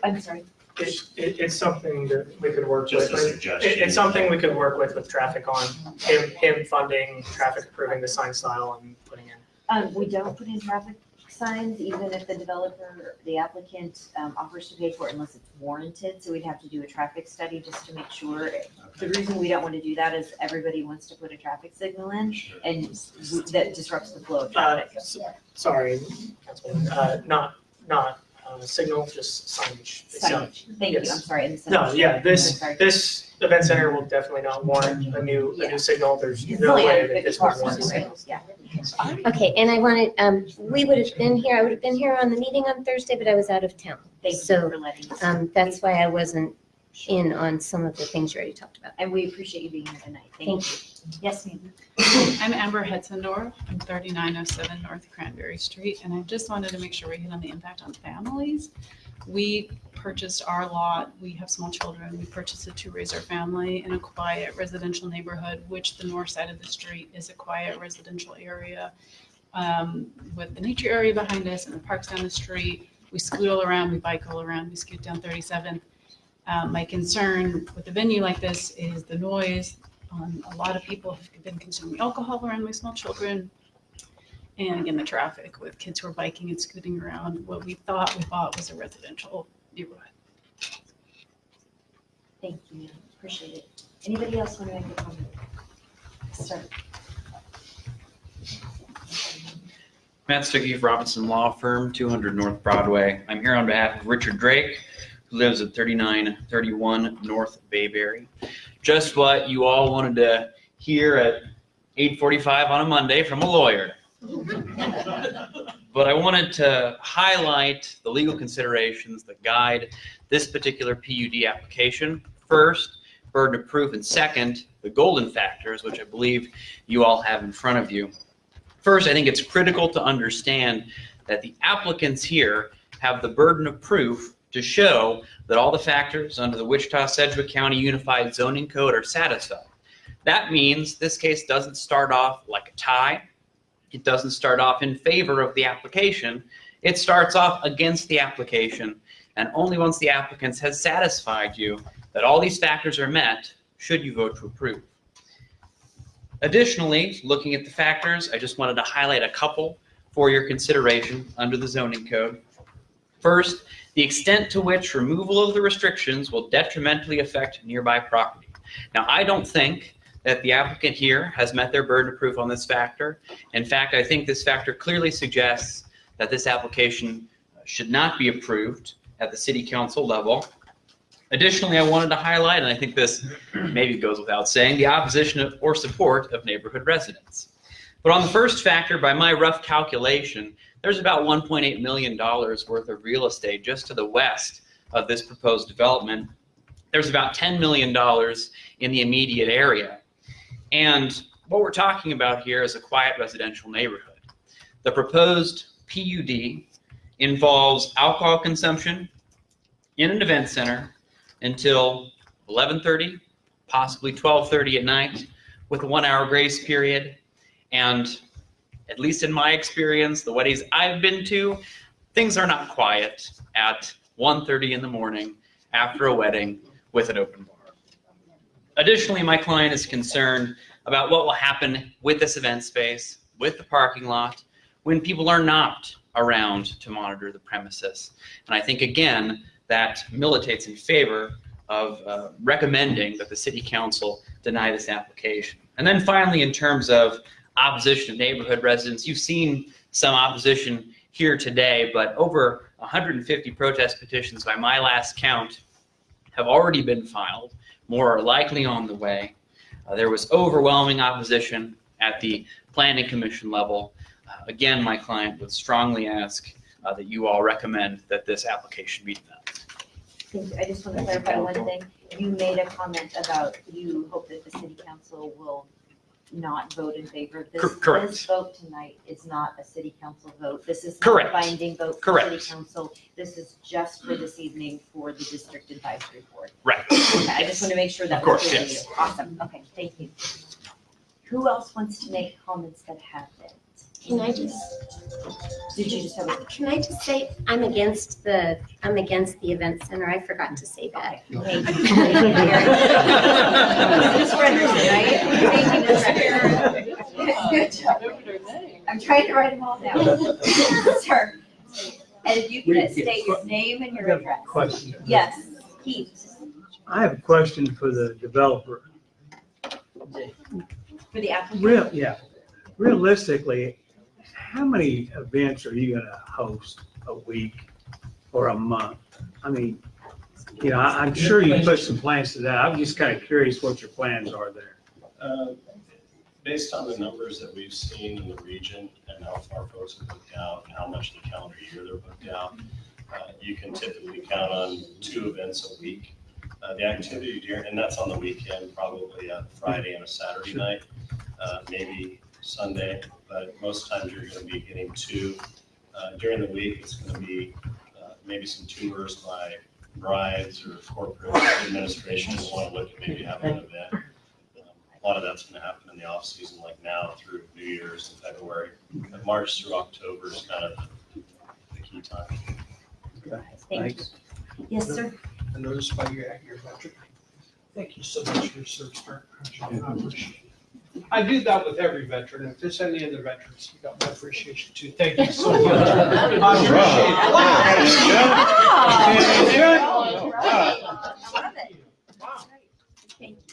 I'm sorry. it's something that we could work Just with. a suggestion. It's something we could work with traffic on, him funding, traffic approving the sign style and putting in. We don't put in traffic signs, even if the developer, the applicant offers to pay for it unless it's warranted. So we'd have to do a traffic study just to make sure. The reason we don't want to do that is everybody wants to put a traffic signal in and that disrupts the flow of traffic. Sorry, Councilwoman, not signal, just signage. Signage. Thank you. I'm Yes. sorry. I No, misunderstood. yeah, this Sorry. event center will definitely not warrant a new signal. There's It's no only way at that 50 this would cars, warrant a signal. right? Yeah. Okay, and I wanted, we would have been here, I would have been here on the meeting on Thursday, but I was out of town. Thank you So, for letting us. that's why I wasn't in on some of the things you already talked about. And we appreciate you being here tonight. Thank you. Yes, ma'am. I'm Amber Hetzendorf. I'm 3907 North Cranberry Street, and I just wanted to make sure we hit on the impact on families. We purchased our lot. We have small children. We purchased it to raise our family in a quiet residential neighborhood, which the north side of the street is a quiet residential area with the nature area behind us and the parks down the street. We scoot all around. We bike all around. We scoot down 37th. My concern with a venue like this is the noise. A lot of people have been consuming alcohol around my small children. And again, the traffic with kids who are biking and scooting around what we thought was a residential neighborhood. Thank you, ma'am. Appreciate it. Anybody else want to make a comment? Sir. Matt Stuckey, Robinson Law Firm, 200 North Broadway. I'm here on behalf of Richard Drake, who lives at 3931 North Bayberry. Just what you all wanted to hear at 8:45 on a Monday from a lawyer. But I wanted to highlight the legal considerations that guide this particular PUD application. First, burden of proof, and second, the golden factors, which I believe you all have in front of you. First, I think it's critical to understand that the applicants here have the burden of proof to show that all the factors under the Wichita-Sedgwick County Unified Zoning Code are satisfied. That means this case doesn't start off like a tie. It doesn't start off in favor of the application. It starts off against the application, and only once the applicant has satisfied you that all these factors are met should you vote to approve. Additionally, looking at the factors, I just wanted to highlight a couple for your consideration under the zoning code. First, the extent to which removal of the restrictions will detrimentally affect nearby property. Now, I don't think that the applicant here has met their burden of proof on this factor. In fact, I think this factor clearly suggests that this application should not be approved at the city council level. Additionally, I wanted to highlight, and I think this maybe goes without saying, the opposition or support of neighborhood residents. But on the first factor, by my rough calculation, there's about $1.8 million worth of real estate just to the west of this proposed development. There's about $10 million in the immediate area. And what we're talking about here is a quiet residential neighborhood. The proposed PUD involves alcohol consumption in an event center until 11:30, possibly 12:30 at night, with a 1-hour grace period. And at least in my experience, the weddings I've been to, things are not quiet at 1:30 in the morning after a wedding with an open bar. Additionally, my client is concerned about what will happen with this event space, with the parking lot, when people are not around to monitor the premises. And I think, again, that militates in favor of recommending that the city council deny this application. And then finally, in terms of opposition of neighborhood residents, you've seen some opposition here today, but over 150 protest petitions by my last count have already been filed. More are likely on the way. There was overwhelming opposition at the planning commission level. Again, my client would strongly ask that you all recommend that this application be denied. Thank you. I just want to clarify one thing. You made a comment about you hope that the city council will not vote in favor of this. Correct. This vote tonight is not a city council vote. This is not Correct. a binding vote for Correct. city council. This is just for this evening for the district advisory board. Right. Okay, I just want to make sure that Of course, was clear to yes. you. Awesome. Okay, thank you. Who else wants to make comments that haven't? Can I just, Did you just have a? can I just say, I'm against the event center. I forgot to say that. Thank you. Ms. Frederickson, right? Thank you, Ms. Frederickson. Good job. I'm trying to write them all down. Sir, and if you can state your name and your address. Question. Yes, Keith, I have a question for the developer. for the applicant. Realistically, how many events are you gonna host a week or a month? I mean, I'm sure you put some plans to that. I'm just kind of curious what your plans are there. Based on the numbers that we've seen in the region and how far folks are booked out and how much of the calendar year they're booked out, you can typically count on 2 events a week. The activity during, and that's on the weekend, probably a Friday and a Saturday night, maybe Sunday, but most times you're going to be getting 2. During the week, it's going to be maybe some tours by brides or corporate administration who want to look at maybe having an event. A lot of that's going to happen in the off season, like now through New Year's in February. But March through October is kind of the key time. Thank you. Yes, sir. I noticed by your veteran. Thank you so much for your service. I appreciate it. I do that with every veteran. If there's any other veterans, you got my appreciation too. Thank you so much. I appreciate it. Thank you.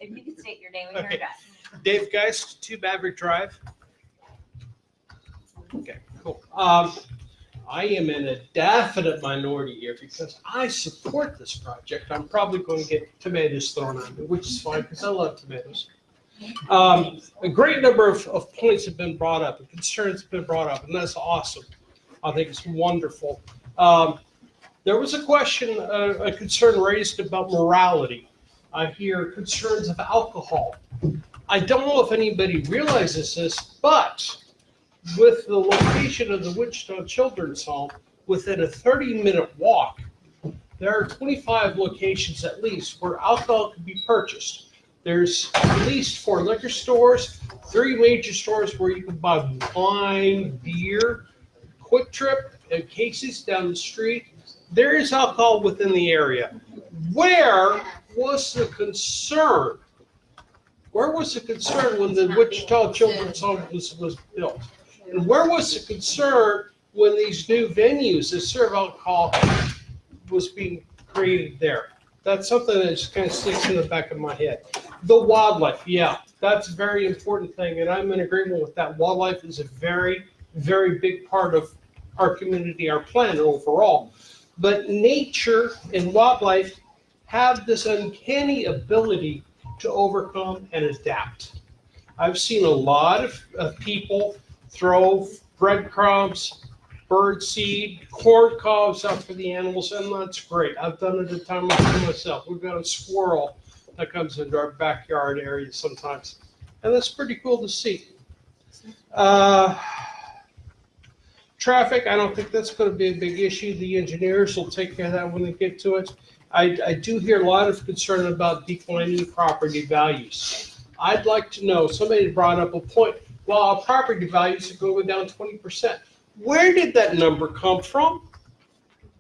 If you could state your name and your Okay. address. Dave Geist, 2 Maverick Drive. Okay, cool. I am in a definite minority here because I support this project. I'm probably going to get tomatoes thrown at me, which is fine because I love tomatoes. A great number of points have been brought up and concerns have been brought up, and that's awesome. I think it's wonderful. There was a question, a concern raised about morality. I hear concerns of alcohol. I don't know if anybody realizes this, but with the location of the Wichita Children's Home, within a 30-minute walk, there are 25 locations at least where alcohol can be purchased. There's at least 4 liquor stores, 3 major stores where you can buy wine, beer, Quick Trip, and Casey's down the street. There is alcohol within the area. Where was the concern? Where was the concern when the Wichita Children's Home was built? And where was the concern when these new venues that serve alcohol was being created there? That's something that just kind of sticks in the back of my head. The wildlife, yeah, that's a very important thing, and I'm in agreement with that. Wildlife is a very, very big part of our community, our planet overall. But nature and wildlife have this uncanny ability to overcome and adapt. I've seen a lot of people throw breadcrumbs, bird seed, corn cobs out for the animals, and that's great. I've done it a time or two myself. We've got a squirrel that comes into our backyard area sometimes, and that's pretty cool to see. Traffic, I don't think that's gonna be a big issue. The engineers will take care of that when they get to it. I do hear a lot of concern about declining property values. I'd like to know, somebody brought up a point, well, our property values are going down 20%. Where did that number come from?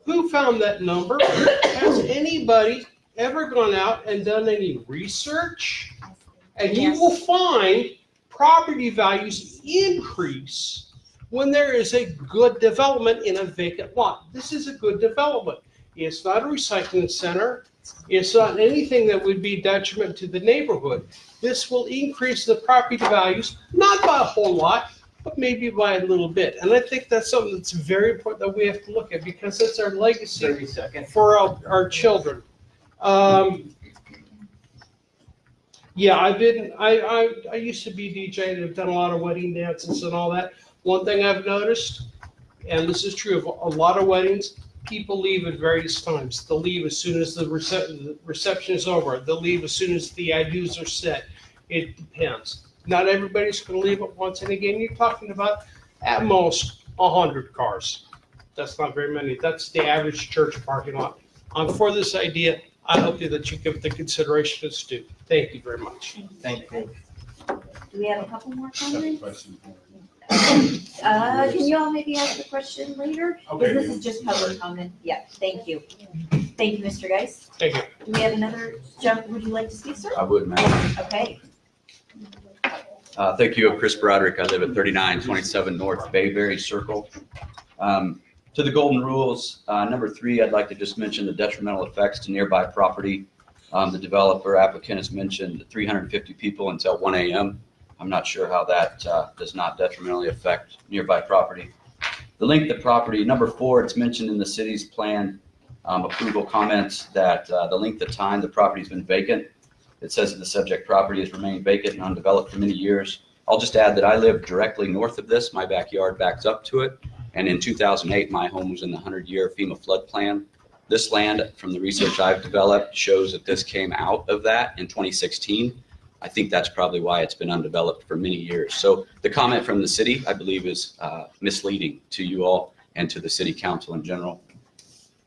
Who found that number? Has anybody ever gone out and done any research? And you will find property values increase when there is a good development in a vacant lot. This is a good development. It's not a recycling center. It's not anything that would be detriment to the neighborhood. This will increase the property values, not by a whole lot, but maybe by a little bit. And I think that's something that's very important that we have to look at, because it's our legacy 30 seconds. for our children. Yeah, I used to be DJ and have done a lot of wedding dances and all that. One thing I've noticed, and this is true of a lot of weddings, people leave at various times. They'll leave as soon as the reception is over. They'll leave as soon as the adieux are said. It depends. Not everybody's going to leave at once. And again, you're talking about at most 100 cars. That's not very many. That's the average church parking lot. For this idea, I hope that you give the consideration it's due. Thank you very much. Thank you. Do we have a couple more comments? Can you all maybe ask the question later? Because this is just public comment. Yeah, thank you. Thank you, Mr. Geis. Thank you. Do we have another, Jeff, would you like to speak, sir? I would, ma'am. Okay. Thank you. I'm Chris Broderick. I live at 3927 North Bayberry Circle. To the golden rules, number 3, I'd like to just mention the detrimental effects to nearby property. The developer applicant has mentioned 350 people until 1 a.m. I'm not sure how that does not detrimentally affect nearby property. The length of property, number 4, it's mentioned in the city's plan approval comments that the length of time the property's been vacant. It says that the subject property has remained vacant and undeveloped for many years. I'll just add that I live directly north of this. My backyard backs up to it. And in 2008, my home was in the 100-year FEMA flood plan. This land, from the research I've developed, shows that this came out of that in 2016. I think that's probably why it's been undeveloped for many years. So the comment from the city, I believe, is misleading to you all and to the city council in general.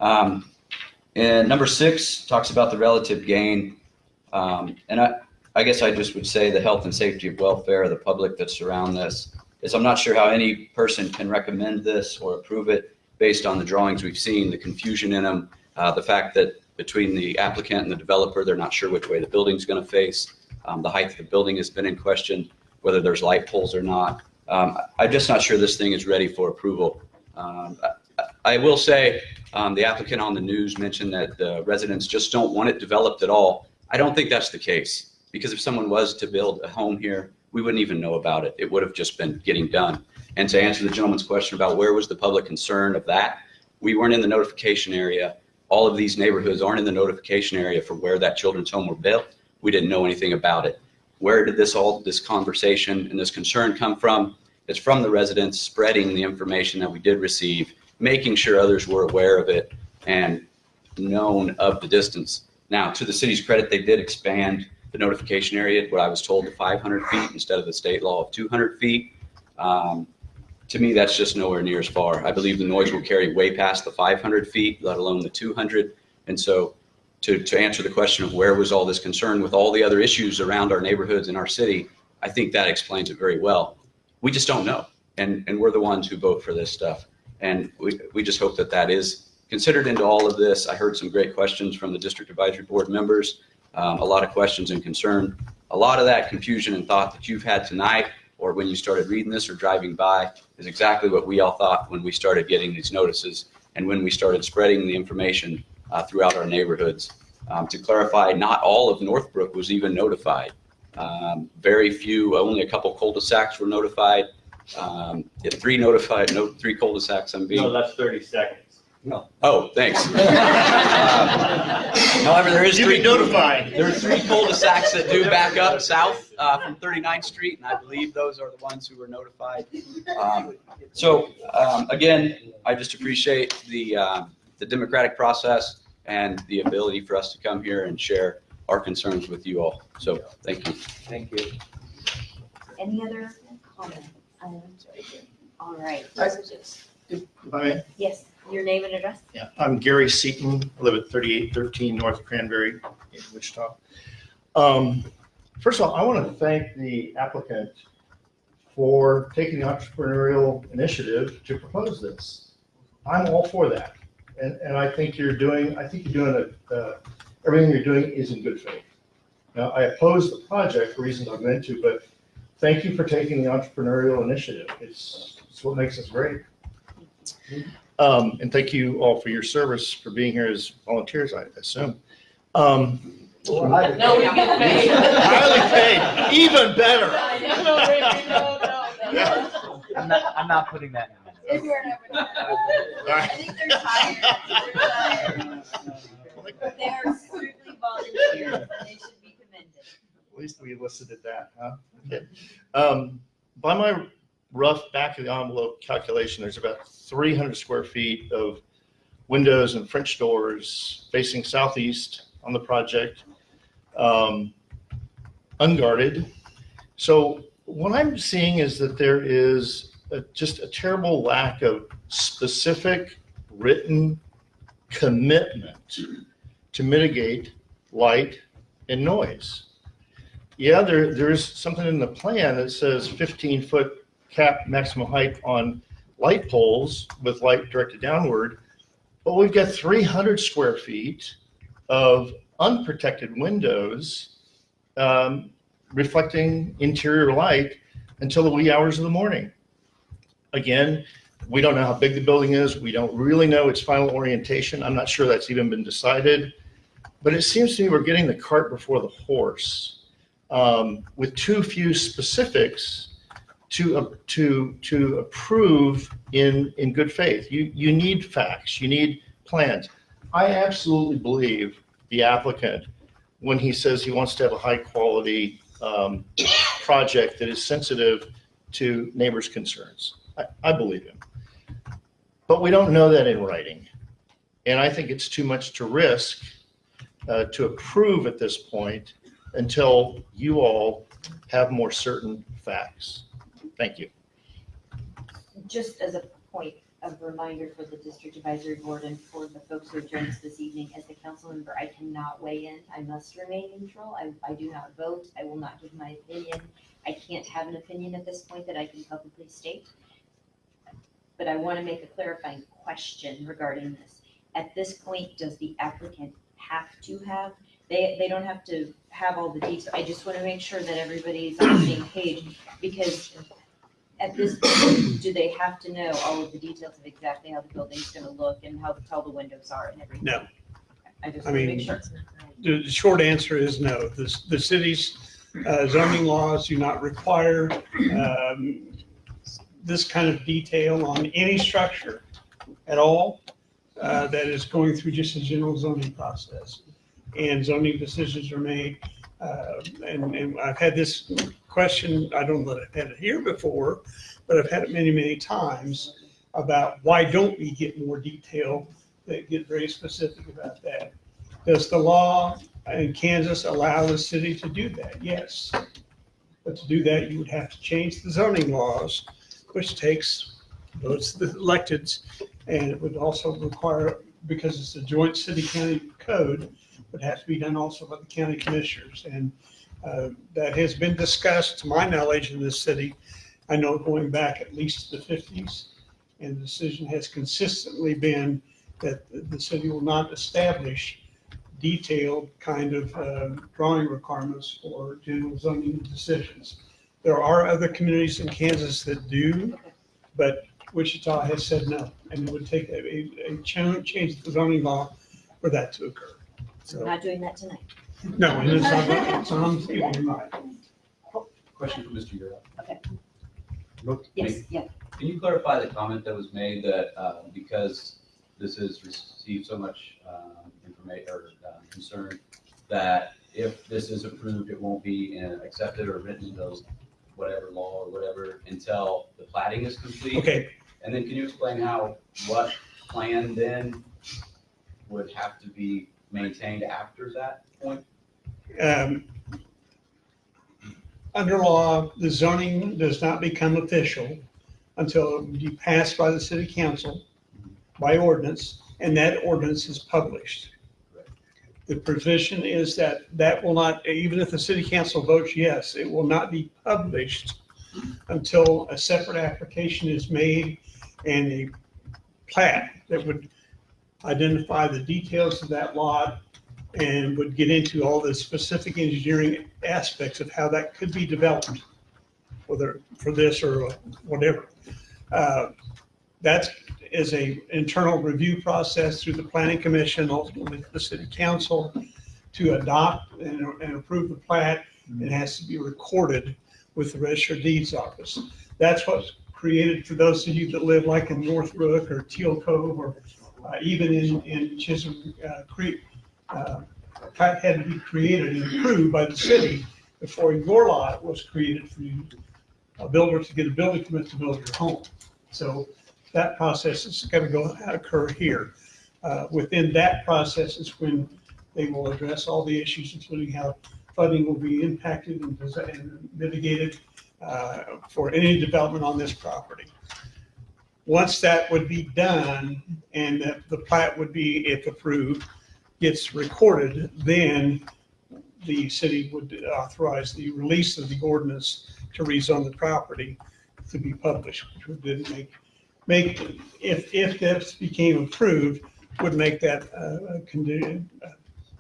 And number 6 talks about the relative gain. And I guess I just would say the health and safety of welfare of the public that surround this is I'm not sure how any person can recommend this or approve it based on the drawings we've seen, the confusion in them, the fact that between the applicant and the developer, they're not sure which way the building's going to face. The height of the building has been in question, whether there's light poles or not. I'm just not sure this thing is ready for approval. I will say the applicant on the news mentioned that the residents just don't want it developed at all. I don't think that's the case, because if someone was to build a home here, we wouldn't even know about it. It would have just been getting done. And to answer the gentleman's question about where was the public concern of that, we weren't in the notification area. All of these neighborhoods aren't in the notification area for where that children's home were built. We didn't know anything about it. Where did this conversation and this concern come from? It's from the residents spreading the information that we did receive, making sure others were aware of it and known of the distance. Now, to the city's credit, they did expand the notification area, what I was told, to 500 feet instead of the state law of 200 feet. To me, that's just nowhere near as far. I believe the noise will carry way past the 500 feet, let alone the 200. And so to answer the question of where was all this concern with all the other issues around our neighborhoods in our city, I think that explains it very well. We just don't know. And we're the ones who vote for this stuff. And we just hope that that is considered into all of this. I heard some great questions from the District Advisory Board members, a lot of questions and concern. A lot of that confusion and thought that you've had tonight or when you started reading this or driving by is exactly what we all thought when we started getting these notices and when we started spreading the information throughout our neighborhoods. To clarify, not all of Northbrook was even notified. Very few, only a couple cul-de-sacs were notified. Three cul-de-sacs. No, that's 30 seconds. No. Oh, thanks. However, there is three notified. There are 3 cul-de-sacs that do back up south from 39th Street, and I believe those are the ones who were notified. Again, I just appreciate the democratic process and the ability for us to come here and share our concerns with you all. So, thank you. Thank you. Any other comment? All right. If I may? Yes, your name and address? Yeah, I'm Gary Seaton. I live at 3813 North Cranberry in Wichita. First of all, I want to thank the applicant for taking the entrepreneurial initiative to propose this. I'm all for that. And I think you're doing, everything you're doing is in good faith. Now, I oppose the project for reasons I'll get into, but thank you for taking the entrepreneurial initiative. It's what makes us great. And thank you all for your service, for being here as volunteers, I assume. No, we get paid. Highly paid, even better. I'm not putting that in. If you're I think they're tired. But they are strictly volunteers and they should be commended. At least we elicited that, huh? Okay. By my rough back of the envelope calculation, there's about 300 square feet of windows and French doors facing southeast on the project, unguarded. So what I'm seeing is that there is just a terrible lack of specific written commitment to mitigate light and noise. Yeah, there is something in the plan that says 15-foot cap maximum height on light poles with light directed downward, but we've got 300 square feet of unprotected windows reflecting interior light until the wee hours of the morning. Again, we don't know how big the building is. We don't really know its final orientation. I'm not sure that's even been decided, but it seems to me we're getting the cart before the horse with too few specifics to approve in good faith. You need facts. You need plans. I absolutely believe the applicant when he says he wants to have a high quality project that is sensitive to neighbors' concerns. I believe him. But we don't know that in writing. And I think it's too much to risk to approve at this point until you all have more certain facts. Thank you. Just as a point of reminder for the district advisory board and for the folks who have joined us this evening, as the council member, I cannot weigh in. I must remain neutral. I do not vote. I will not give my opinion. I can't have an opinion at this point that I can publicly state. But I want to make a clarifying question regarding this. At this point, does the applicant have to have, they don't have to have all the details. I just want to make sure that everybody's on the same page, because at this point, do they have to know all of the details of exactly how the building's going to look and how tall the windows are and everything? No. I just I want to mean, make sure. The short answer is no. The city's zoning laws do not require this kind of detail on any structure at all that is going through just a general zoning process. And zoning decisions are made. And I've had this question, I don't know that I've had it here before, but I've had it many, many times about why don't we get more detail that get very specific about that. Does the law in Kansas allow the city to do that? Yes. But to do that, you would have to change the zoning laws, which takes votes of the electeds, and it would also require, because it's a joint city-county code, would have to be done also by the county commissioners. And that has been discussed, to my knowledge, in this city, I know going back at least to the 50s, and the decision has consistently been that the city will not establish detailed kind of drawing requirements for general zoning decisions. There are other communities in Kansas that do, but Wichita has said no, and it would take a change the zoning law for that to occur. We're not doing that tonight. No, and it's on tonight. Question for Mr. Euro. Okay. Look, Yes, yeah. Can you clarify the comment that was made that because this has received so much information or concern, that if this is approved, it won't be accepted or written into whatever law or whatever until the plating is complete? Okay. And then can you explain what plan then would have to be maintained after that point? Under law, the zoning does not become official until it would be passed by the city council by ordinance, and that ordinance is published. The provision is that that will not, even if the city council votes yes, it will not be published until a separate application is made and a plat that would identify the details of that lot and would get into all the specific engineering aspects of how that could be developed, whether for this or whatever. That is a internal review process through the planning commission, ultimately the city council, to adopt and approve the plat. It has to be recorded with the Register of Deeds office. That's what's created for those of you that live like in Northbrook or Teal Cove or even in Chisholm Creek. Plat had to be created and approved by the city before your lot was created for you, a builder to get a building permit to build your home. So that process is going to occur here. Within that process is when they will address all the issues, including how flooding will be impacted and mitigated for any development on this property. Once that would be done and the plat would be, if approved, gets recorded, then the city would authorize the release of the ordinance to rezone the property to be published, which would then make if this became approved, would make that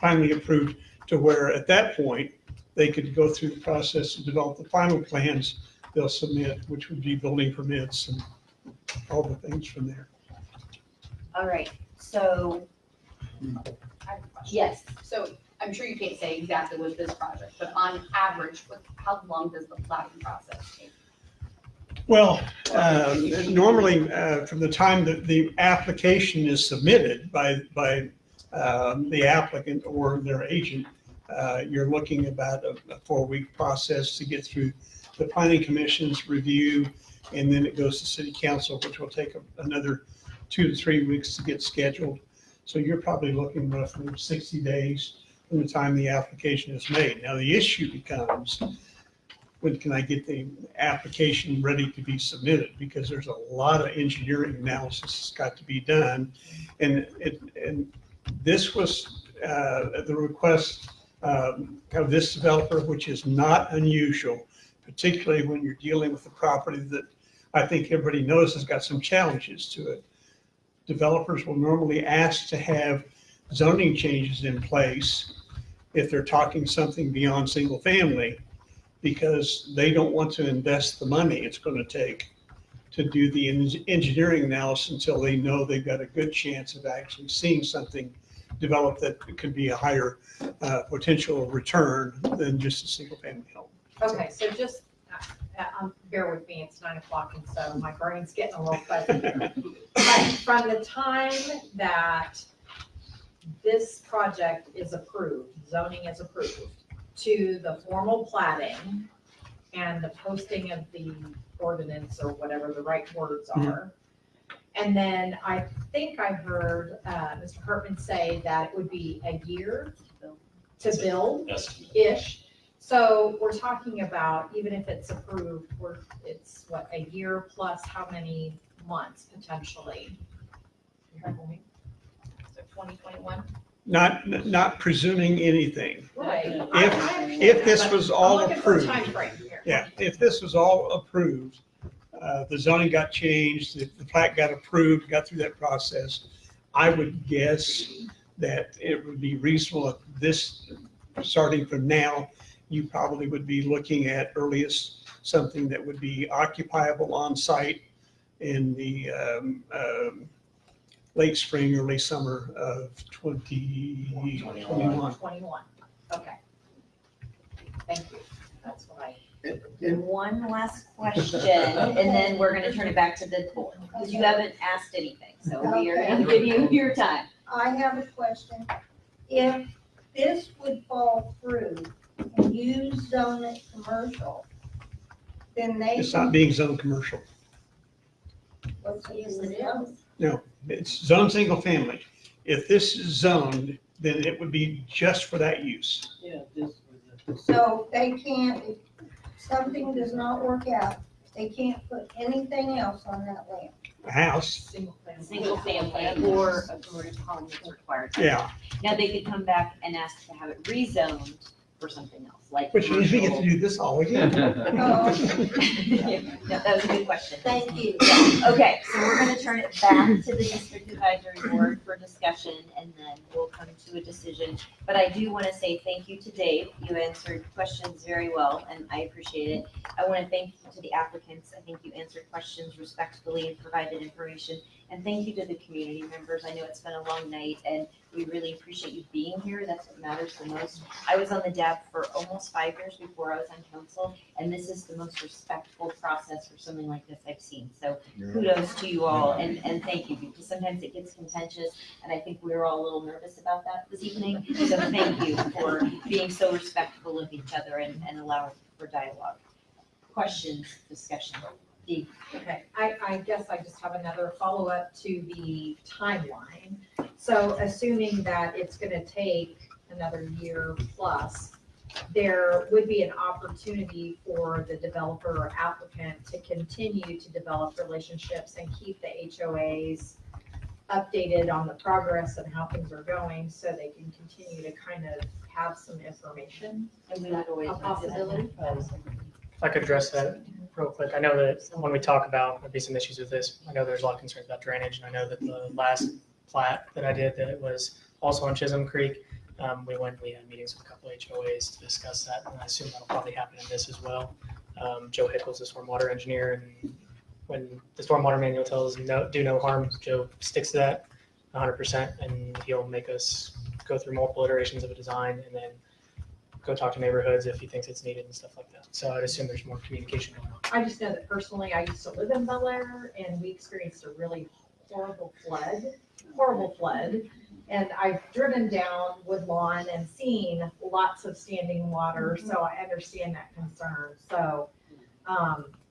finally approved to where at that point they could go through the process to develop the final plans they'll submit, which would be building permits and all the things from there. All right, so, yes. So I'm sure you can't say exactly with this project, but on average, how long does the plating process take? Well, normally from the time that the application is submitted by the applicant or their agent, you're looking about a 4-week process to get through the planning commission's review, and then it goes to city council, which will take another 2 to 3 weeks to get scheduled. So you're probably looking roughly 60 days from the time the application is made. Now, the issue becomes, when can I get the application ready to be submitted? Because there's a lot of engineering analysis that's got to be done. And this was the request of this developer, which is not unusual, particularly when you're dealing with a property that I think everybody knows has got some challenges to it. Developers will normally ask to have zoning changes in place if they're talking something beyond single family, because they don't want to invest the money it's going to take to do the engineering analysis until they know they've got a good chance of actually seeing something develop that could be a higher potential return than just a single family home. Okay, so just bear with me, it's 9 o'clock and so my brain's getting a little fuzzy here. But from the time that this project is approved, zoning is approved, to the formal platting and the posting of the ordinance or whatever the right words are. And then I think I heard Mr. Hartman say that it would be a year to build-ish. So we're talking about, even if it's approved, it's what, a year plus how many months potentially? So 2021? Not presuming anything. Right. If this was all I'm looking for a approved. timeframe here. Yeah, if this was all approved, the zoning got changed, the plat got approved, got through that process, I would guess that it would be reasonable at this, starting from now, you probably would be looking at earliest something that would be occupiable on site in the late spring, early summer of 2021. 21, okay. Thank you, that's what I. One last question, and then we're gonna turn it back to the board, because you haven't asked anything, so we are gonna give you your time. I have a question. If this would fall through and you zone it commercial, then they. It's not being zoned commercial. What's it is? No, it's zoned single family. If this is zoned, then it would be just for that use. Yeah, this was So they can't, if something does not work out, They can't put anything else on that land. A house. Single family or a group home is required. Yeah. Now, they could come back and ask to have it rezoned for something else, like. Which means we get to do this all again. No, that was a good question. Thank you. Yeah, okay, so we're gonna turn it back to the district advisory board for discussion, and then we'll come to a decision. But I do wanna say thank you to Dave, you answered questions very well, and I appreciate it. I wanna thank you to the applicants, I think you answered questions respectfully and provided information. And thank you to the community members, I know it's been a long night, and we really appreciate you being here, that's what matters the most. I was on the DAB for almost 5 years before I was on council, and this is the most respectful process for something like this I've seen. So kudos to you all, and thank you, because sometimes it gets contentious, and I think we were all a little nervous about that this evening. So thank you for being so respectful of each other and allowing for dialogue. Questions, discussion? Dee? Okay, I guess I just have another follow-up to the timeline. So assuming that it's gonna take another year plus, there would be an opportunity for the developer or applicant to continue to develop relationships and keep the HOAs updated on the progress and how things are going, so they can continue to kind of have some information. And we would always. A possibility. If I could address that real quick, I know that when we talk about, there'd be some issues with this, I know there's a lot of concerns about drainage, and I know that the last plat that I did, that it was also on Chisholm Creek, we had meetings with a couple HOAs to discuss that, and I assume that'll probably happen in this as well. Joe Hickles, the stormwater engineer, and when the stormwater manual tells do no harm, Joe sticks to that 100%, and he'll make us go through multiple iterations of a design, and then go talk to neighborhoods if he thinks it's needed and stuff like that. So I'd assume there's more communication going on. I just know that personally, I used to live in Bel Air, and we experienced a really horrible flood. And I've driven down Woodlawn and seen lots of standing water, so I understand that concern. So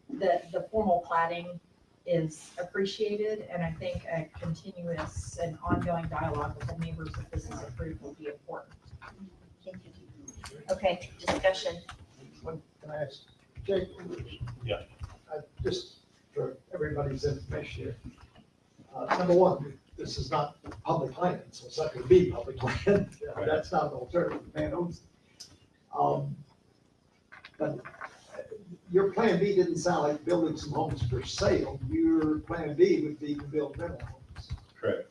the formal plating is appreciated, and I think a continuous and ongoing dialogue with the neighbors if this is approved will be important. Thank you. Okay, discussion. Can I ask Jake? Yeah. Just for everybody's information here. Number one, this is not public land, so it's not going to be public land. That's not an alternative. The man owns it. But your plan B didn't sound like building some homes for sale. Your plan B would be to build rental homes. Correct.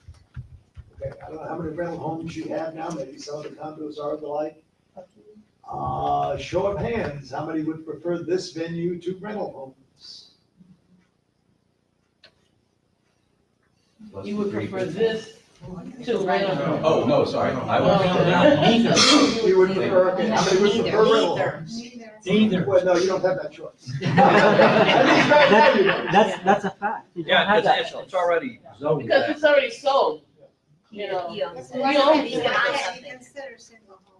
Okay, I don't know how many rental homes you have now. Maybe some of the condos are the like. Show of hands, how many would prefer this venue to rental homes? You would prefer this to rental? Oh, no, sorry. I would. You would prefer, okay, how many would prefer rental homes? Neither. Well, no, you don't have that choice. At least right now you don't. That's a fact. You don't Yeah, have that because choice. it's already zoned. Because it's already sold, you know. He owns it. He owns He's it. gonna put I something. consider single homes.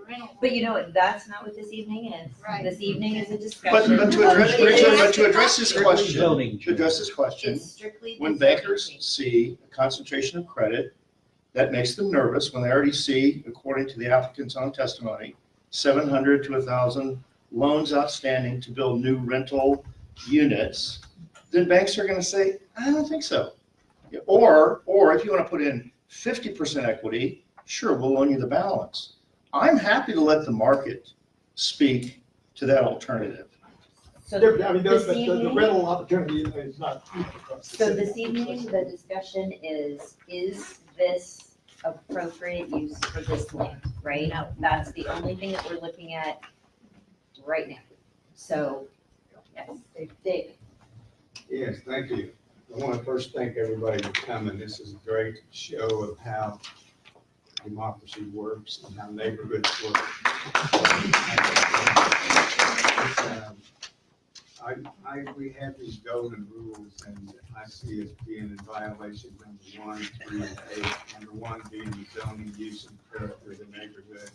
Rental But you know what, that's not what this evening is. Right. This evening is a But discussion. to address his Strictly question, zoning. to address his question, It's strictly. when the zoning bankers change. see a concentration of credit, that makes them nervous. When they already see, according to the applicant's own testimony, 700 to 1,000 loans outstanding to build new rental units, then banks are going to say, I don't think so. Or if you want to put in 50% equity, sure, we'll loan you the balance. I'm happy to let the market speak to that alternative. So I mean, this the evening, rental opportunity is not. so this evening, the discussion is this appropriate use for this land, right? No. That's the only thing that we're looking at right now. So, yes, Dave. Yes, thank you. I want to first thank everybody for coming. This is a great show of how democracy works and how neighborhoods work. We have these golden rules, and I see us being in violation, number 1, 3, and 8. Number 1 being the zoning use and character of the neighborhood.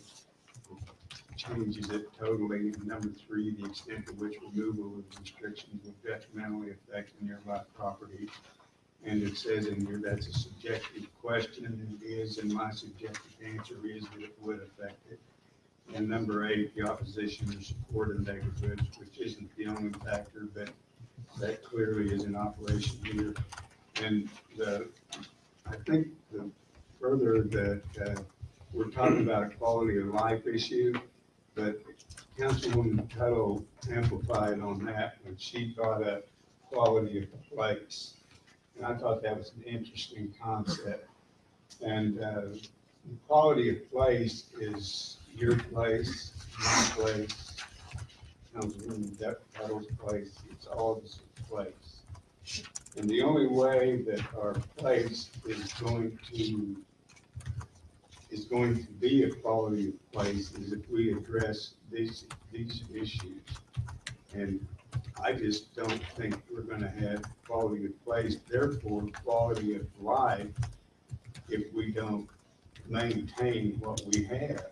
Changes it totally. Number 3, the extent to which removal of restrictions will detrimentally affect nearby property. And it says in here that's a subjective question, and it is, and my subjective answer is that it would affect it. And number 8, the opposition or support of neighborhoods, which isn't the only factor, but that clearly is in operation here. And I think the further that we're talking about a quality of life issue, but Councilwoman Tuttle amplified on that when she brought up quality of place. And I thought that was an interesting concept. And quality of place is your place, my place, Councilwoman Tuttle's place, it's all of us place. And the only way that our place is going to be a quality of place is if we address these issues. And I just don't think we're gonna have quality of place, therefore quality of life, if we don't maintain what we have.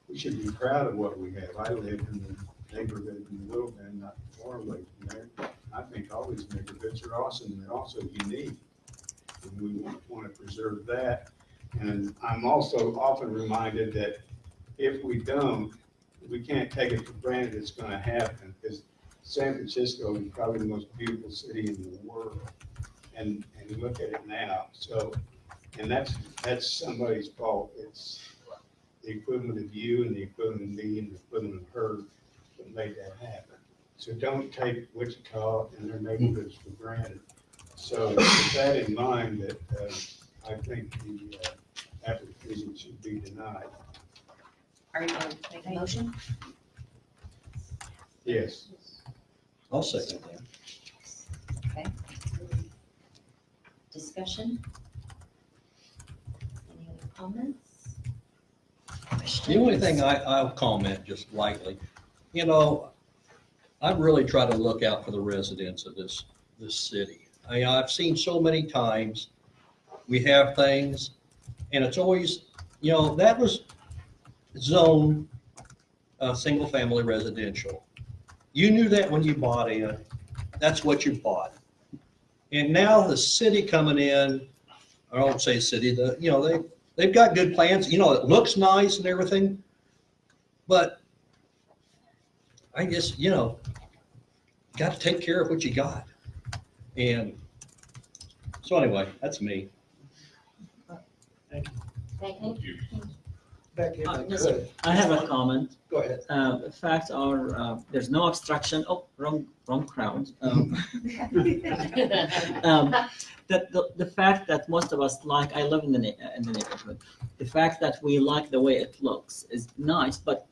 We should be proud of what we have. I live in the neighborhood in Little Bend, not far away from there. I think all these neighborhoods are awesome, and they're also unique. And we want to preserve that. And I'm also often reminded that if we don't, we can't take it for granted it's going to happen, because San Francisco is probably the most beautiful city in the world. And look at it now. So, and that's somebody's fault. It's the equivalent of you and the equivalent of me and the equivalent of her that made that happen. So don't take Wichita and their neighborhoods for granted. So with that in mind, that I think the application should be denied. Are you going to make a motion? Yes. I'll second that. Okay. Discussion? Any other comments? The only thing I'll comment just lightly, you know, I really try to look out for the residents of this city. I've seen so many times we have things, and it's always, you know, that was zone single family residential. You knew that when you bought in, that's what you bought. And now the city coming in, I don't say city, they've got good plans, you know, it looks nice and everything, but I guess, you know, got to take care of what you got. And so anyway, that's me. Thank you. Becky, if I Yes, could. I have a comment. Go ahead. The facts are, there's no obstruction, wrong crowd. The fact that most of us like, I live in the neighborhood, the fact that we like the way it looks is nice, but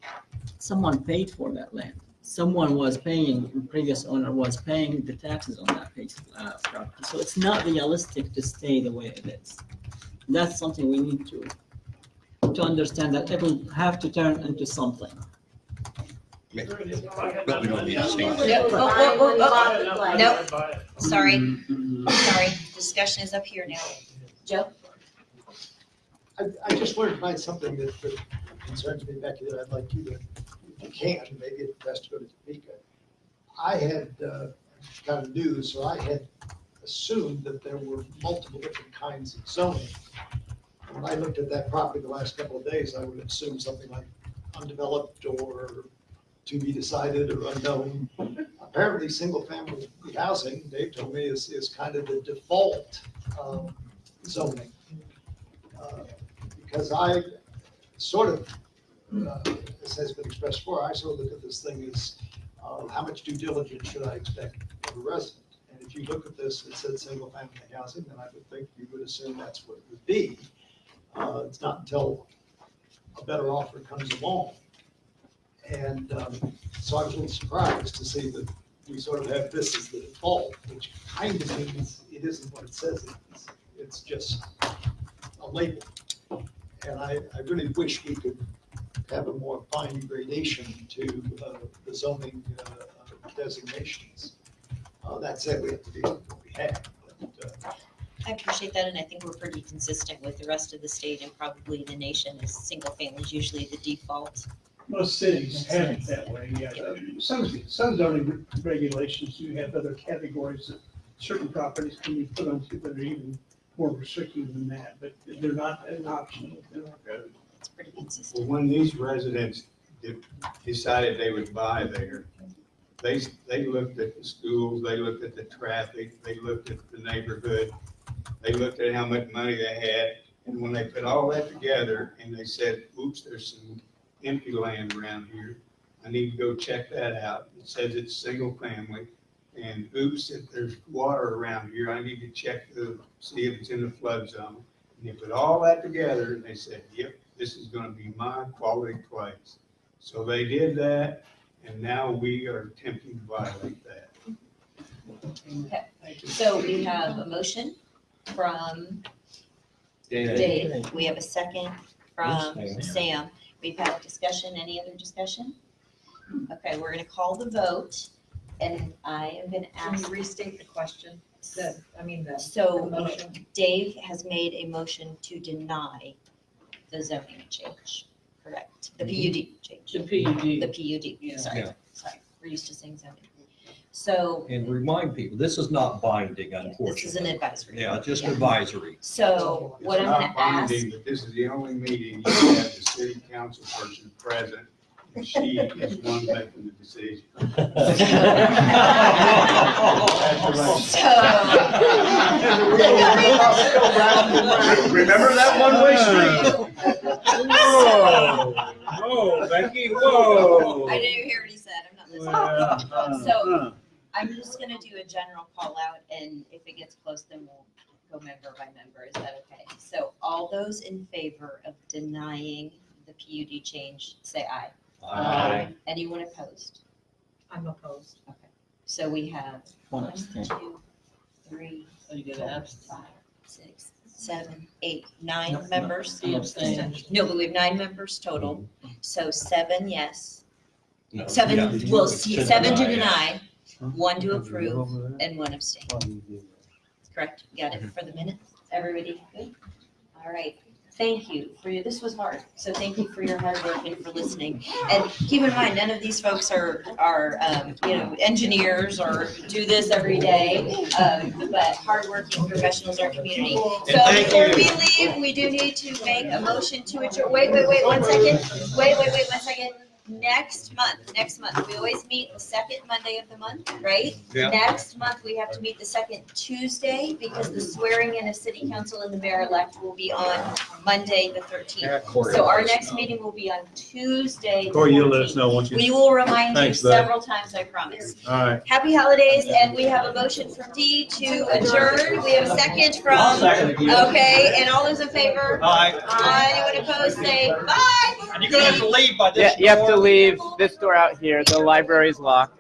someone paid for that land. Someone was paying, the previous owner was paying the taxes on that piece of property. So it's not realistic to stay the way it is. That's something we need to understand, that it will have to turn into something. But we don't need to see. Nope. Sorry. Sorry. Discussion is up here now. Joe? I just wanted to find something that concerns me, Becky, that I'd like you to, if you can, maybe it's best to go to Tamika. I had got a news, so I had assumed that there were multiple different kinds of zoning. When I looked at that property the last couple of days, I would assume something like undeveloped or to be decided or unknown. Apparently, single-family housing, Dave told me, is kind of the default zoning. Because I sort of, as has been expressed before, I sort of look at this thing as how much due diligence should I expect of a resident? And if you look at this, it said single-family housing, then I would think you would assume that's what it would be. It's not until a better offer comes along. And so I was a little surprised to see that we sort of have this as the default, which kind of means it isn't what it says it is. It's just a label. And I really wish we could have a more fine gradation to the zoning designations. That said, we have to deal with what we have. But, I appreciate that, and I think we're pretty consistent with the rest of the state and probably the nation, is single family is usually the default. Most cities have it that way, yeah. Some zoning regulations do have other categories that certain properties can be put onto that are even more restrictive than that, but they're not an option within our code. It's pretty consistent. Well, when these residents decided they would buy there. They looked at the schools, they looked at the traffic, they looked at the neighborhood, they looked at how much money they had, and when they put all that together, and they said, oops, there's some empty land around here, I need to go check that out. It says it's single family, and oops, if there's water around here, I need to check to see if it's in the flood zone. And they put all that together, and they said, yep, this is gonna be my quality place. So they did that, and now we are attempting to violate that. Okay, so we have a motion from Dave. We have a second from Sam. We've had discussion. Any other discussion? Okay, we're gonna call the vote, and I am gonna Can you ask. restate the question? The So motion. Dave has made a motion to deny the zoning change, correct? The PUD change. The PUD. The PUD, sorry, Yeah. sorry, we're used to saying zoning. So And remind people, this is not binding, this is an unfortunately. advisory. Yeah, just advisory. So what I'm gonna It's not ask, binding, but this is the only meeting you have the city council person present, and she is one making the decision. Remember that one-way street? Whoa, whoa, Becky, whoa. I didn't hear what he said, I'm not listening. So I'm just gonna do a general call out, and if it gets close, then we'll go member by member. Is that okay? So all those in favor of denying the PUD change, say aye. Aye. Anyone opposed? I'm opposed. Okay. So we have One 1, abstain. 2, 3, So you get 4, an 5, 6, 7, 8, 9 No, no. members. He abstained. No, but we have 9 members total. So 7 yes, No, 7, yeah. well, 7 to deny, deny, 1 to approve, and 1 abstain. Correct? Got it for the minutes? Everybody good? All right. Thank you for your, this was hard, so thank you for your hard work and for listening. And keep in mind, none of these folks are engineers or do this every day, but hardworking professionals in our community. So thank before you. we leave, we do need to make a motion to adjourn. Wait, 1 second. Wait, 1 second. Next month, we always meet the second Monday of the month, right? Yeah. Next month, we have to meet the second Tuesday because the swearing in of city council and the mayor-elect will be on Monday, the 13th. So our next meeting will be on Tuesday, the Corey, you'll let us 14th. know once you. We will remind you Thanks, bud. several times, I promise. All right. Happy holidays, and we have a motion from Dee to adjourn. We have a second from, okay, and all those in favor? Aye. Anyone opposed, say bye. And you're gonna have to leave by this. Yeah, you have to leave this door out here. The library's locked.